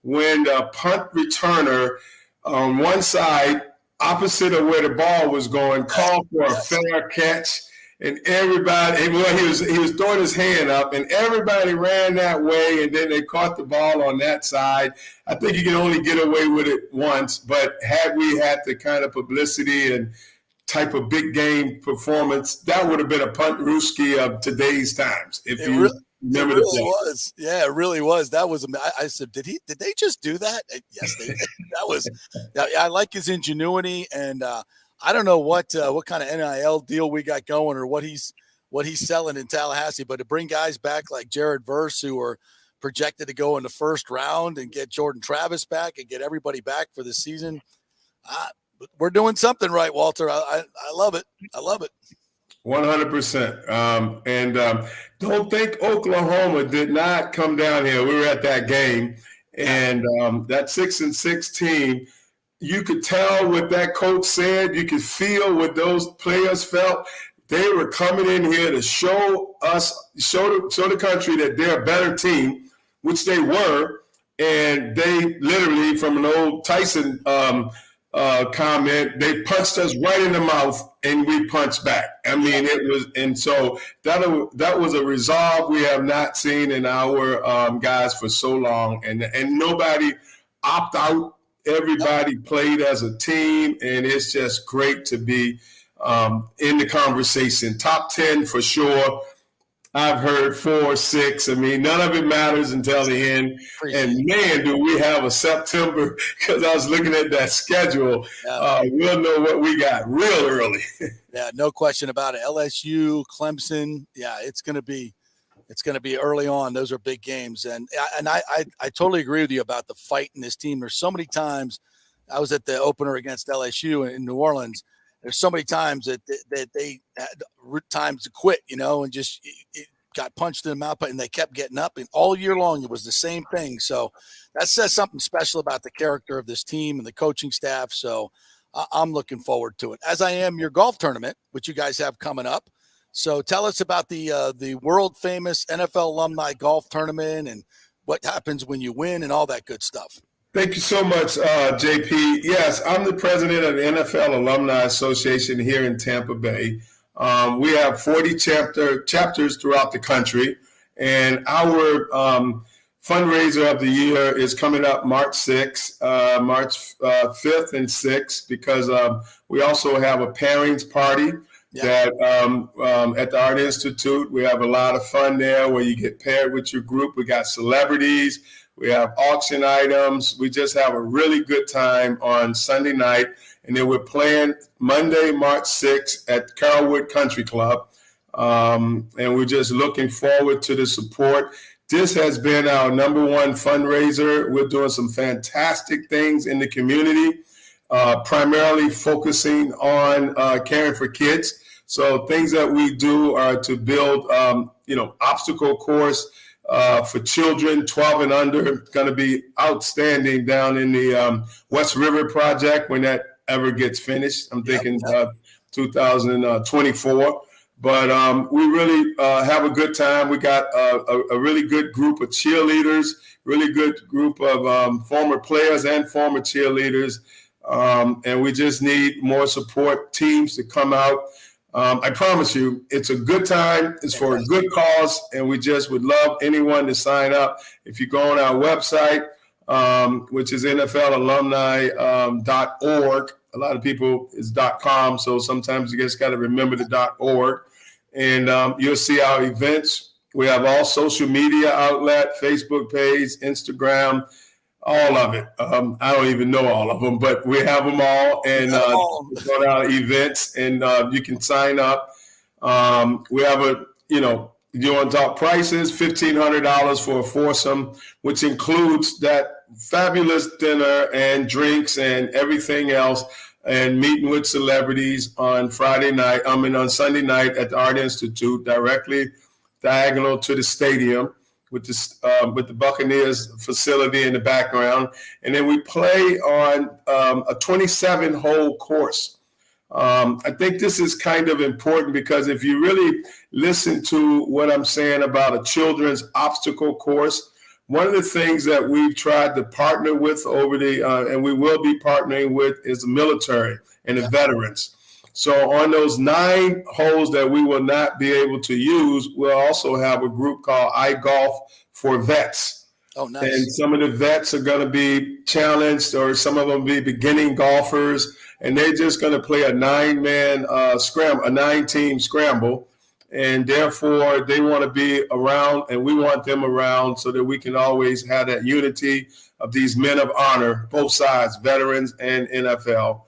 When the punt returner on one side, opposite of where the ball was going, called for a fair catch, and everybody, well, he was throwing his hand up, and everybody ran that way, and then they caught the ball on that side. I think you can only get away with it once, but had we had the kind of publicity and type of big game performance. That would have been a punt Ruski of today's times. If it you remember, it really was. Yeah, it really was. That was. I said, did they just do that? Yes, they did. That was. I like his ingenuity, and I don't know what kind of NIL deal we got going or what he's selling in Tallahassee, but to bring guys back like Jared Verse who are projected to go in the first round and get Jordan Travis back and get everybody back for the season. We're doing something right, Walter. I love it. I love it. 100%. And don't think Oklahoma did not come down here. We were at that game, and that 6-6 team, you could tell what that coach said. You could feel what those players felt. They were coming in here to show the country that they're a better team, which they were. And they literally, from an old Tyson comment, they punched us right in the mouth and we punched back. I mean, it was, and so that was a resolve we have not seen in our guys for so long. And nobody opt out. Everybody played as a team, and it's just great to be in the conversation. Top 10 for sure. I've heard 4, 6. I mean, none of it matters until the end. And man, do we have a September, because I was looking at that schedule. We'll know what we got real early. Yeah, no question about it. LSU, Clemson. Yeah, it's going to be early on. Those are big games. And I totally agree with you about the fight in this team. There's so many times I was at the opener against LSU in New Orleans. There's so many times that they had times to quit, and just it got punched in the mouth, and they kept getting up. And all year long, it was the same thing. So that says something special about the character of this team and the coaching staff. So I'm looking forward to it, as I am your golf tournament, which you guys have coming up. So tell us about the world famous NFL alumni golf tournament and what happens when you win and all that good stuff. Thank you so much, JP. Yes, I'm the president of the NFL Alumni Association here in Tampa Bay. We have 40 chapters throughout the country, and our fundraiser of the year is coming up March 6th, March 5th and 6th, because we also have a pairings party that at the Art Institute. We have a lot of fun there where you get paired with your group. We got celebrities. We have auction items. We just have a really good time on Sunday night. And then we're playing Monday, March 6th at Carrollwood Country Club. And we're just looking forward to the support. This has been our number one fundraiser. We're doing some fantastic things in the community, primarily focusing on caring for kids. So things that we do are to build, obstacle course for children 12 and under. Going to be outstanding down in the West River project when that ever gets finished. I'm thinking 2024. But we really have a good time. We got a really good group of cheerleaders, really good group of former players and former cheerleaders. And we just need more support teams to come out. I promise you, it's a good time. It's for a good cause, and we just would love anyone to sign up. If you go on our website, which is NFLalumni.org, a lot of people is .com, so sometimes you just got to remember the .org, and you'll see our events. We have all social media outlet, Facebook page, Instagram, all of it. I don't even know all of them, but we have them all, and on our events, and you can sign up. We have you want to talk prices, $1,500 for a foursome, which includes that fabulous dinner and drinks and everything else, and meeting with celebrities on Sunday night at the Art Institute, directly diagonal to the stadium, with the Buccaneers facility in the background. And then we play on a 27-hole course. I think this is kind of important because if you really listen to what I'm saying about a children's obstacle course, one of the things that we've tried to partner with and we will be partnering with, is the military and the veterans. So on those 9 holes that we will not be able to use, we'll also have a group called iGolf for Vets. Oh, nice. And some of the vets are going to be challenged, or some of them will be beginning golfers. and they're just going to play a 9-man scramble, a 9-team scramble. And therefore, they want to be around, and we want them around so that we can always have that unity of these men of honor, both sides, veterans and NFL.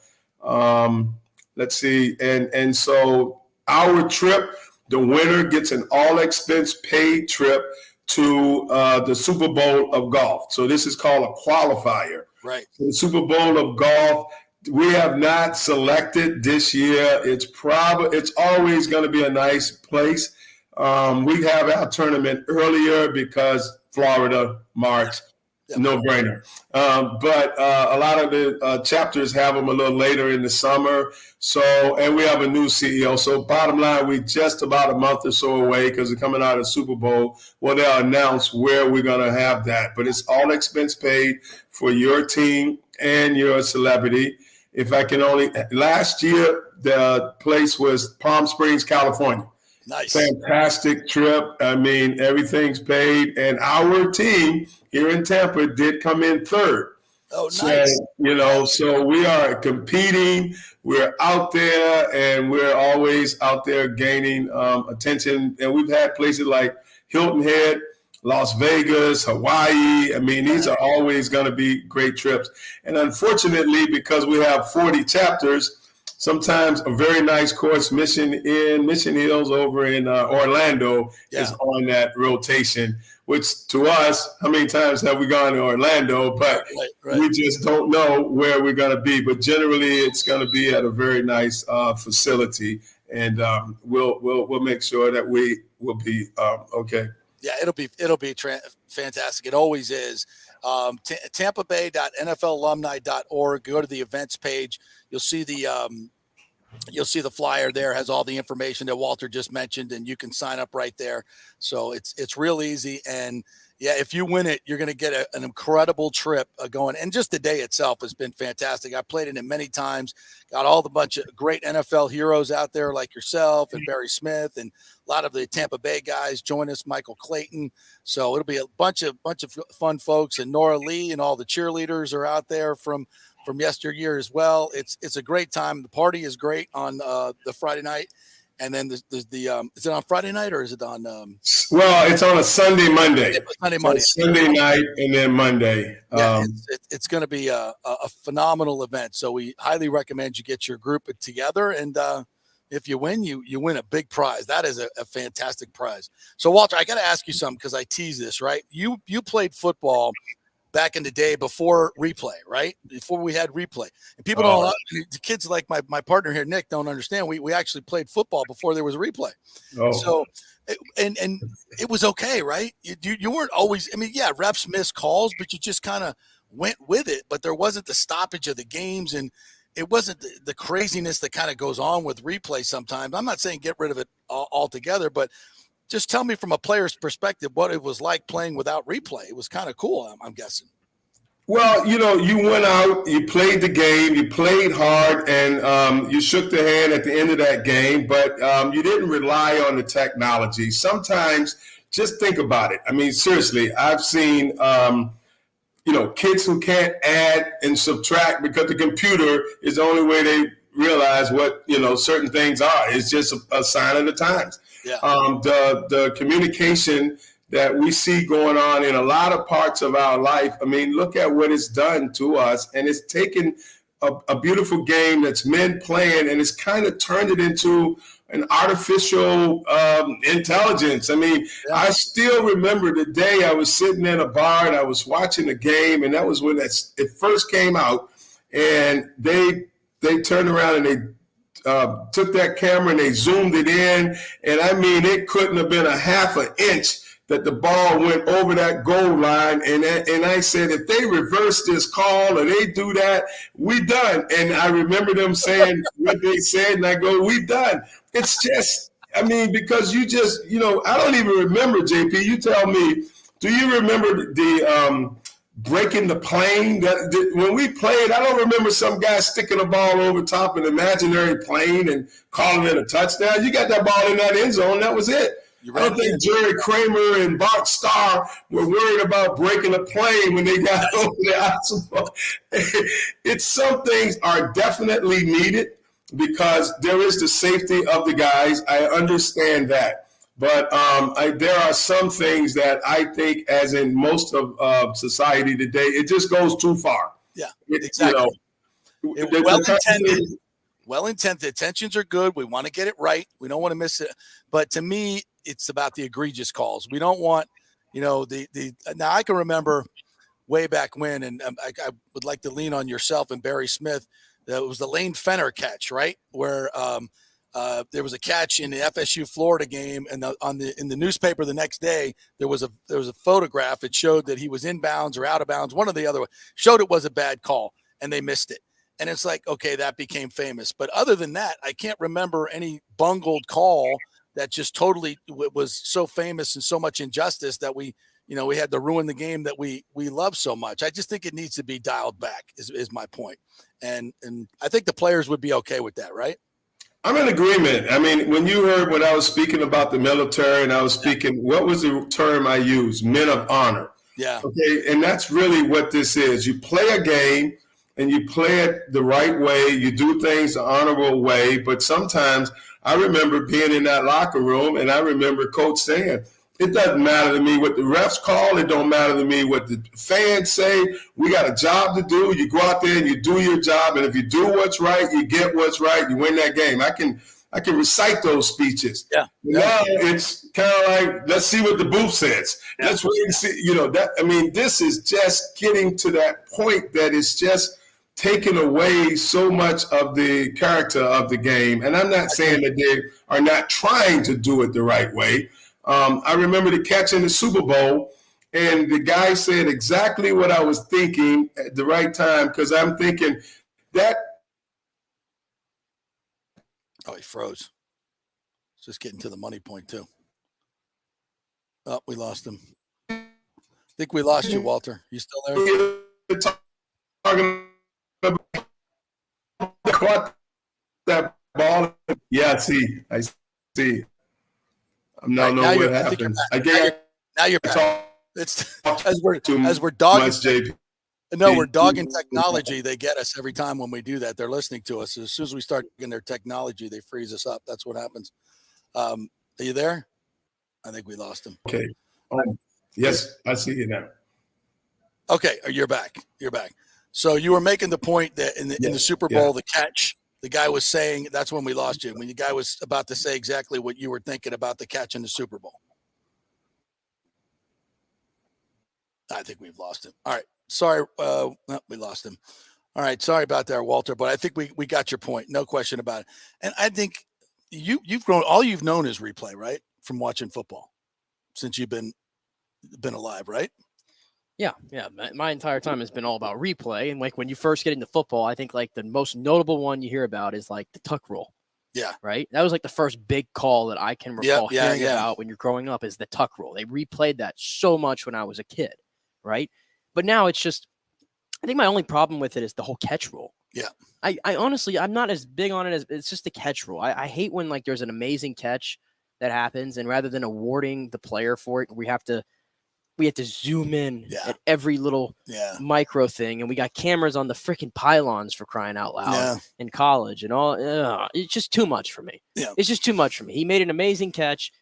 Let's see. And so our trip, the winner gets an all-expense-paid trip to the Super Bowl of golf. So this is called a qualifier. Right. So the Super Bowl of golf, we have not selected this year. It's always going to be a nice place. We have our tournament earlier because Florida, March, no brainer. But a lot of the chapters have them a little later in the summer. So, and we have a new CEO. So bottom line, we're just about a month or so away because we're coming out of the Super Bowl. Well, they'll announce where we're going to have that. But it's all expense paid for your team and your celebrity. If I can only, last year, the place was Palm Springs, California. Nice. Fantastic trip. I mean, everything's paid. And our team here in Tampa did come in third. Oh, So, nice. so we are competing. We're out there, and we're always out there gaining attention. And we've had places like Hilton Head, Las Vegas, Hawaii. I mean, these are always going to be great trips. And unfortunately, because we have 40 chapters, sometimes a very nice course, Mission Hills over in Orlando is on that rotation, which to us, how many times have we gone to Orlando? But we just don't know where we're going to be. But generally, it's going to be at a very nice facility, and we'll make sure that we will be okay. Yeah, it'll be fantastic. It always is. TampaBay.NFLalumni.org. Go to the events page. You'll see the flyer there. Has all the information that Walter just mentioned, and you can sign up right there. So it's real easy. And yeah, if you win it, you're going to get an incredible trip going. And just the day itself has been fantastic. I played in it many times. Got all the bunch of great NFL heroes out there like yourself and Barry Smith, and a lot of the Tampa Bay guys join us, Michael Clayton. So it'll be a bunch of fun folks, and Nora Lee and all the cheerleaders are out there from yesteryear as well. It's a great time. The party is great on the Friday night. And then there's the is it on Friday night or is it on? Well, it's on a Sunday, Monday. Monday. Sunday night and then Monday. It's going to be a phenomenal event. So we highly recommend you get your group together. And if you win, you win a big prize. That is a fantastic prize. So Walter, I got to ask you something because I tease this, right? You played football back in the day before replay, right? Before we had replay. And people don't, the kids like my partner here, Nick, don't understand. We actually played football before there was a replay. So, and it was okay, right? You weren't always, I mean, yeah, refs missed calls, but you just kind of went with it. But there wasn't the stoppage of the games, and it wasn't the craziness that kind of goes on with replay sometimes. I'm not saying get rid of it altogether, but just tell me from a player's perspective what it was like playing without replay. It was kind of cool, I'm guessing. Well, you went out, you played the game, you played hard, and you shook the hand at the end of that game, but you didn't rely on the technology. Sometimes, just think about it. I mean, seriously, I've seen, kids who can't add and subtract because the computer is the only way they realize what, certain things are. It's just a sign of the times. Yeah. The communication that we see going on in a lot of parts of our life. I mean, look at what it's done to us, and it's taken a beautiful game that's men playing, and it's kind of turned it into an artificial intelligence. I mean, I still remember the day I was sitting in a bar and I was watching the game, and that was when it first came out, and they turned around and they took that camera and they zoomed it in, and I mean, it couldn't have been a half an inch that the ball went over that goal line, and I said, if they reverse this call or they do that, we done. And I remember them saying what they said, and I go, we done. It's just, I mean, because you just, I don't even remember, JP. You tell me, do you remember the breaking the plane? When we played, I don't remember some guy sticking a ball over top of an imaginary plane and calling it a touchdown. You got that ball in that end zone, that was it. I don't think Jerry Kramer and Bart Starr were worried about breaking a plane when they got over the It's some things are definitely needed because there is the safety of the guys. I understand that. But there are some things that I think, as in most of society today, it just goes too far. Yeah, exactly. Well-intended. Well-intended. The intentions are good. We want to get it right. We don't want to miss it. But to me, it's about the egregious calls. We don't want, now I can remember way back when, and I would like to lean on yourself and Barry Smith. That was the Lane Fenner catch, right? Where there was a catch in the FSU Florida game, and in the newspaper the next day there was a photograph. It showed that he was inbounds or out of bounds. One or the other showed it was a bad call, and they missed it. And it's like, okay, that became famous. But other than that, I can't remember any bungled call that just totally was so famous and so much injustice that we had to ruin the game that we love so much. I just think it needs to be dialed back is my point. And I think the players would be okay with that, right? I'm in agreement. I mean, when you heard when I was speaking about the military and I was speaking, what was the term I used? Men of honor. Yeah. Okay. And that's really what this is. You play a game and you play it the right way. You do things the honorable way. But sometimes I remember being in that locker room and I remember Coach saying, it doesn't matter to me what the refs call. It don't matter to me what the fans say. We got a job to do. You go out there and you do your job. And if you do what's right, you get what's right. You win that game. I can recite those speeches. Yeah. Now it's kind of like, let's see what the booth says. Yeah. Let's wait and see. This is just getting to that point that it's just taking away so much of the character of the game. And I'm not saying that they are not trying to do it the right way. I remember the catch in the Super Bowl, and the guy said exactly what I was thinking at the right time, because I'm thinking that. Oh, he froze. Just getting to the money point, too. Oh, we lost him. I think we lost you, Walter. You still there? Talking about that ball. Yeah, I see. I don't know what happened. Now you're back. It's as we're dogging. No, we're dogging technology. They get us every time when we do that. They're listening to us. As soon as we start getting their technology, they freeze us up. That's what happens. Are you there? I think we lost him. Okay. Yes, I see you now. Okay, you're back. You're back. So you were making the point that in the Super Bowl, the catch. The guy was saying, that's when we lost you, when the guy was about to say exactly what you were thinking about the catch in the Super Bowl. I think we've lost him. All right. Sorry. We lost him. All right. Sorry about that, Walter, but I think we got your point. No question about it. And I think you've grown, all you've known is replay, right? From watching football since you've been alive, right? Yeah. My entire time has been all about replay. And like when you first get into football, I think like the most notable one you hear about is like the tuck rule. Yeah. Right. That was like the first big call that I can recall hearing about when you're growing up is the tuck rule. They replayed that so much when I was a kid. Right. But now it's just, I think my only problem with it is the whole catch rule. Yeah. I honestly, I'm not as big on it as it's just the catch rule. I hate when like there's an amazing catch that happens and rather than awarding the player for it, we have to zoom in at every little micro thing. And we got cameras on the freaking pylons for crying out loud in college and all. It's just too much for me. Yeah. It's just too much for me. He made an amazing catch.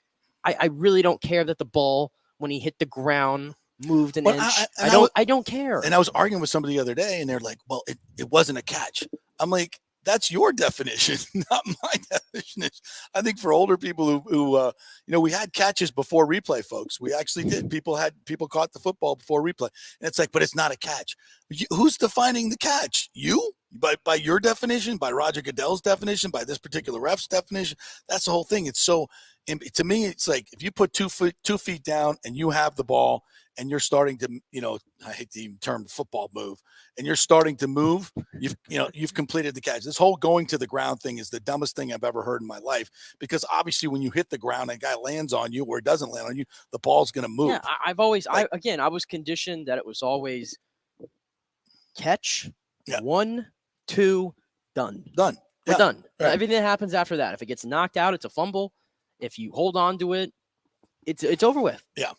I really don't care that the ball, when he hit the ground, moved an inch. I don't care. And I was arguing with somebody the other day and they're like, well, it wasn't a catch. I'm like, that's your definition, not my definition. I think for older people who we had catches before replay, folks. We actually did. People caught the football before replay. And it's like, but it's not a catch. Who's defining the catch? You? By your definition, by Roger Goodell's definition, by this particular ref's definition? That's the whole thing. It's so, to me, it's like if you put 2 feet down and you have the ball and you're starting to, I hate the term football move, and you're starting to move, you've completed the catch. This whole going to the ground thing is the dumbest thing I've ever heard in my life, because obviously when you hit the ground and a guy lands on you or doesn't land on you, the ball's going to move. Yeah, I was conditioned that it was always catch, 1, 2, done. We're done. Right. Everything that happens after that, if it gets knocked out, it's a fumble. If you hold on to it, it's over with. Yeah.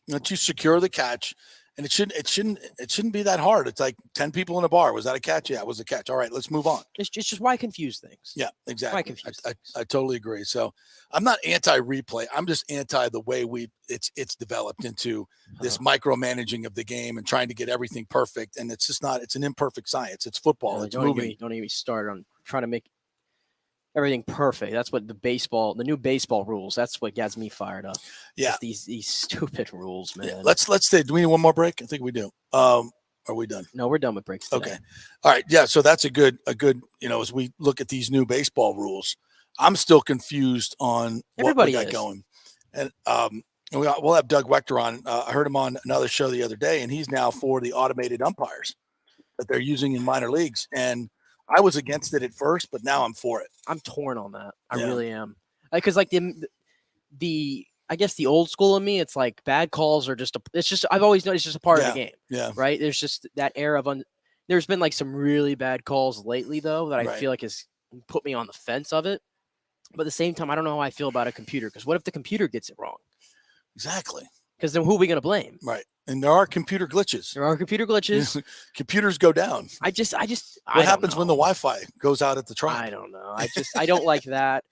Once you secure the catch, and it shouldn't be that hard. It's like 10 people in a bar. Was that a catch? Yeah, it was a catch. All right, let's move on. It's just why confuse things. Yeah, exactly. Why confuse things? I totally agree. So I'm not anti-replay. I'm just anti the way it's developed into this micromanaging of the game and trying to get everything perfect. And it's just not. It's an imperfect science. It's football. It's moving. Don't even start on trying to make everything perfect. That's what the new baseball rules. That's what gets me fired up. Yeah, it's these stupid rules, man. Yeah, let's stay. Do we need one more break? I think we do. Are we done? No, we're done with breaks today. Okay. All right. Yeah. So that's a good. As we look at these new baseball rules, I'm still confused on what we got going. And we'll have Doug Wechter on. I heard him on another show the other day, and he's now for the automated umpires that they're using in minor leagues. And I was against it at first, but now I'm for it. I'm torn on that. I really am. Because like the I guess the old school in me, it's like bad calls are I've always known it's just a part of the game. Yeah. Right. There's just that era of there's been like some really bad calls lately though that I feel like has put me on the fence of it. But at the same time, I don't know how I feel about a computer, because what if the computer gets it wrong? Exactly. Because then who are we going to blame? Right. And there are computer glitches. Computers go down. What happens when the Wi-Fi goes out at the Tribe? I don't know. I don't like that.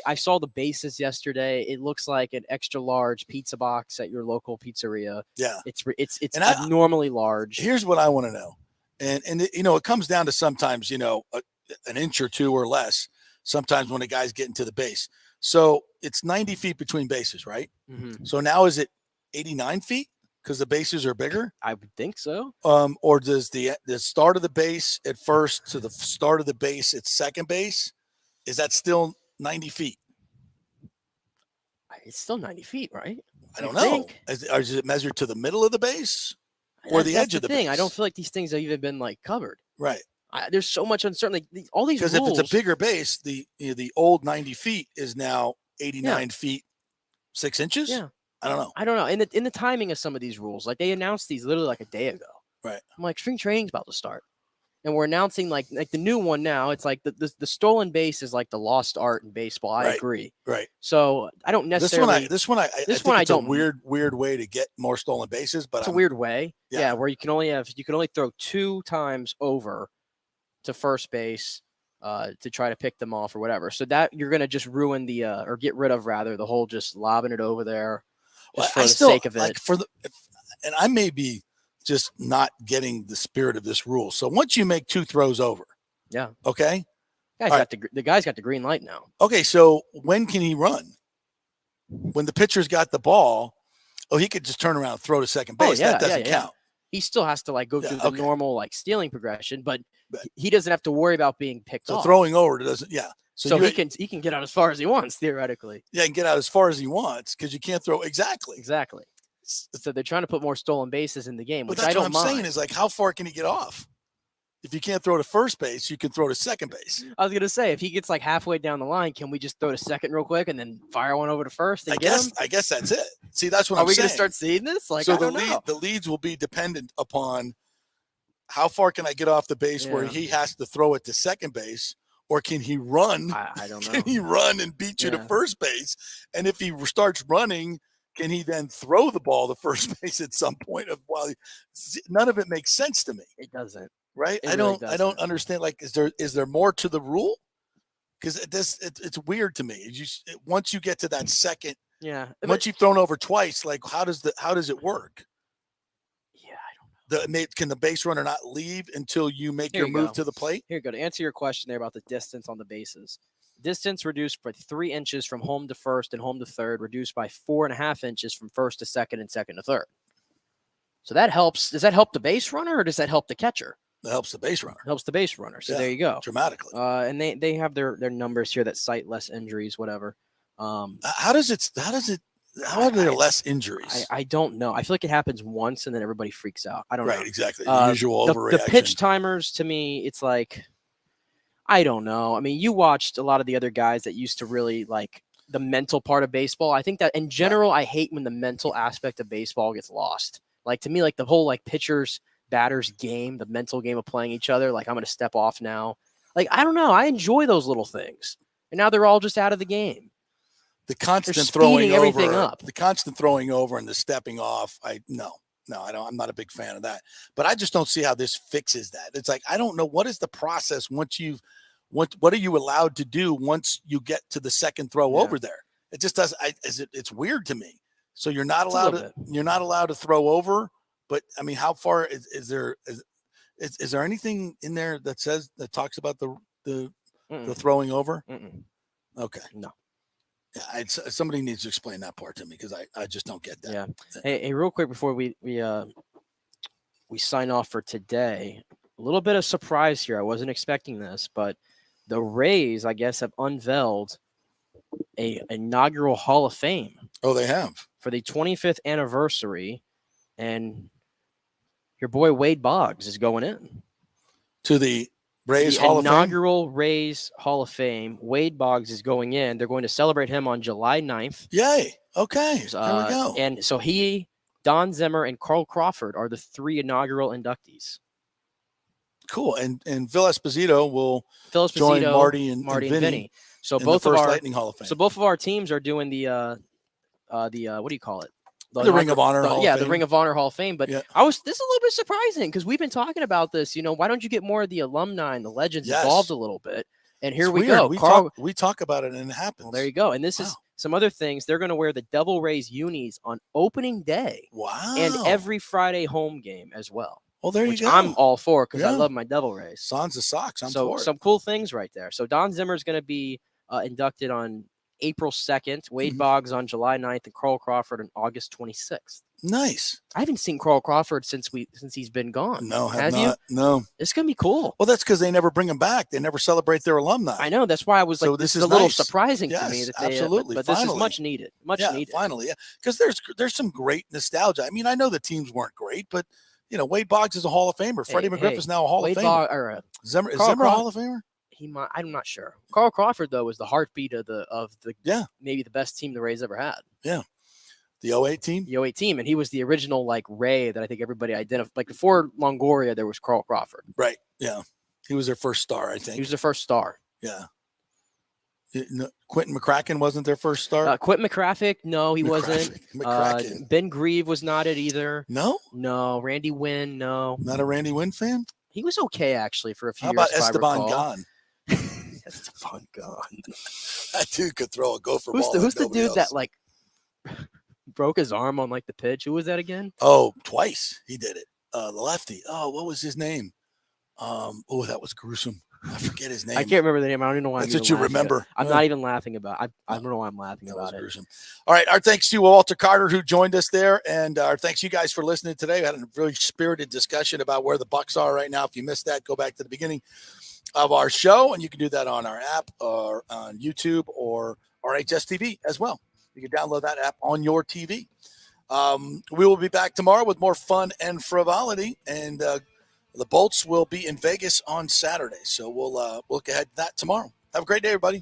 I saw the bases yesterday. It looks like an extra large pizza box at your local pizzeria. Yeah. It's abnormally large. Here's what I want to know. And it comes down to sometimes, an inch or two or less, sometimes when a guy's getting to the base. So it's 90 feet between bases, right? Mm-hmm. So now is it 89 feet because the bases are bigger? I would think so. Or does the start of the base at first to the start of the base at second base, is that still 90 feet? It's still 90 feet, right? I don't know. Is it measured to the middle of the base or the edge of the base? I don't feel like these things have even been like covered. Right. There's so much uncertainty. All these rules. Because if it's a bigger base, the old 90 feet is now 89 feet 6 inches. Yeah. I don't know. I don't know. In the timing of some of these rules, like they announced these literally like a day ago. Right. I'm like, spring training's about to start, and we're announcing like the new one now. It's like the stolen base is like the lost art in baseball. I agree. Right. So I don't necessarily. This one I think it's a weird way to get more stolen bases, but it's a weird way. Yeah, where you can only throw 2 times over to first base to try to pick them off or whatever. So that you're going to just ruin or get rid of rather the whole just lobbing it over there just for the sake of it. And I may be just not getting the spirit of this rule. So once you make 2 throws over. Yeah. Okay. The guy's got the green light now. Okay. So when can he run? When the pitcher's got the ball, he could just turn around and throw to second base. That doesn't count. He still has to go through the normal stealing progression, but he doesn't have to worry about being picked off. So throwing over doesn't. Yeah. So he can get out as far as he wants theoretically. Yeah, he can get out as far as he wants because you can't throw exactly. So they're trying to put more stolen bases in the game, which but that's I don't what I'm mind. saying is like, how far can he get off? If you can't throw to first base, you can throw to second base. I was gonna say, if he gets like halfway down the line, can we just throw to second real quick and then fire one over to first? And I guess that's it. See, that's what I'm saying. Are we gonna start seeing this? Like, so the leads will be dependent upon how far can I get off the base where he has to throw it to second base, or can he run? I don't know. Can he run and beat you to first base? And if he starts running, can he then throw the ball to first base at some point? None of it makes sense to me. It doesn't. Right? I don't understand. Like, is there more to the rule? Because it's weird to me. Once you get to that second, once you've thrown over twice, like how does it work? Yeah, I don't know. Can the base runner not leave until you make your move to the plate? Here you go. To answer your question there about the distance on the bases. Distance reduced by 3 inches from home to first and home to third, reduced by 4.5 inches from first to second and second to third. So that helps. Does that help the base runner or does that help the catcher? That helps the base runner. So there you go. Dramatically. And they have their numbers here that cite less injuries, whatever. How are there less injuries? I don't know. I feel like it happens once and then everybody freaks out. I don't know. Right, exactly. The usual overreaction. The pitch timers, to me, it's like, I don't know. I mean, you watched a lot of the other guys that used to really like the mental part of baseball. I think that in general, I hate when the mental aspect of baseball gets lost. Like, to me, like the whole like pitchers, batters game, the mental game of playing each other. Like, I'm going to step off now. Like, I don't know. I enjoy those little things. And now they're all just out of the game. The constant They're throwing speeding everything over, up. the constant throwing over and the stepping off. No, I don't. I'm not a big fan of that. But I just don't see how this fixes that. It's like I don't know what is the process once you've what are you allowed to do once you get to the second throw over there? It just does. It's weird to me. So you're not allowed to throw over. But I mean, how far is there anything in there that talks about the throwing over? Mm-mm. Okay, no. Yeah, somebody needs to explain that part to me because I just don't get that. Yeah. Hey, real quick before we sign off for today, a little bit of surprise here. I wasn't expecting this, but the Rays, I guess, have unveiled a inaugural Hall of Fame. Oh, they have for the 25th anniversary, and your boy Wade Boggs is going in to the Rays Hall of Fame. Inaugural Rays Hall of Fame. Wade Boggs is going in. They're going to celebrate him on July 9th. Yay. Okay. There we go. And so Don Zimmer, and Carl Crawford are the 3 inaugural inductees. Cool. And Phil Esposito will join Marty and Vinny. So both of our Lightning Hall of Fame. So both of our teams are doing the what do you call it? The Ring of Honor Hall of Fame. The Ring of Honor Hall of Fame. But this is a little bit surprising because we've been talking about this. Why don't you get more of the alumni and the legends involved a little bit? And here we go. We talk about it and it happens. Well, there you go. And this is some other things. They're going to wear the Devil Rays unis on opening day. Wow. And every Friday home game as well. Well, there you go. I'm all for because I love my Devil Rays. Sans the socks. I'm for it. Some cool things right there. So Don Zimmer is going to be inducted on April 2nd, Wade Boggs on July 9th, and Carl Crawford on August 26th. Nice. I haven't seen Carl Crawford since he's been gone. No, have not. You? No. It's gonna be cool. Well, that's because they never bring them back. They never celebrate their alumni. I know. That's why I was like, this is a little surprising to me that they absolutely. But this is much needed. Much needed. Finally, because there's some great nostalgia. I mean, I know the teams weren't great, but Wade Boggs is a Hall of Famer. Freddie McGriff is now a Hall of Famer. Zimmer a Hall of Famer? I'm not sure. Carl Crawford though was the heartbeat of the maybe the best team the Rays ever had. Yeah. The 08 team? The 08 team. And he was the original Ray that I think everybody identified. Like before Longoria, there was Carl Crawford. Right. Yeah. He was their first star, I think. He was their first star. Yeah. Quentin McCracken wasn't their first star? Quentin McCracken, no, he wasn't. Ben Grieve was not it either. No? No. Randy Wynn, no. Not a Randy Wynn fan? He was okay, actually, for a few years. How about Esteban Gon? Esteban Gon. That dude could throw a gopher ball. Who's the dude that broke his arm on the pitch? Who was that again? Oh, twice he did it. The lefty. Oh, what was his name? That was gruesome. I forget his name. I can't remember the name. I don't even know why. That's what you remember. I'm not even laughing about it. I don't know why I'm laughing about it. Gruesome. All right. Our thanks to Walter Carter who joined us there. And our thanks to you guys for listening today. We had a really spirited discussion about where the Bucs are right now. If you missed that, go back to the beginning of our show. And you can do that on our app or on YouTube or RHS TV as well. You can download that app on your TV. We will be back tomorrow with more fun and frivolity. And the Bolts will be in Vegas on Saturday. So we'll look ahead to that tomorrow. Have a great day, everybody.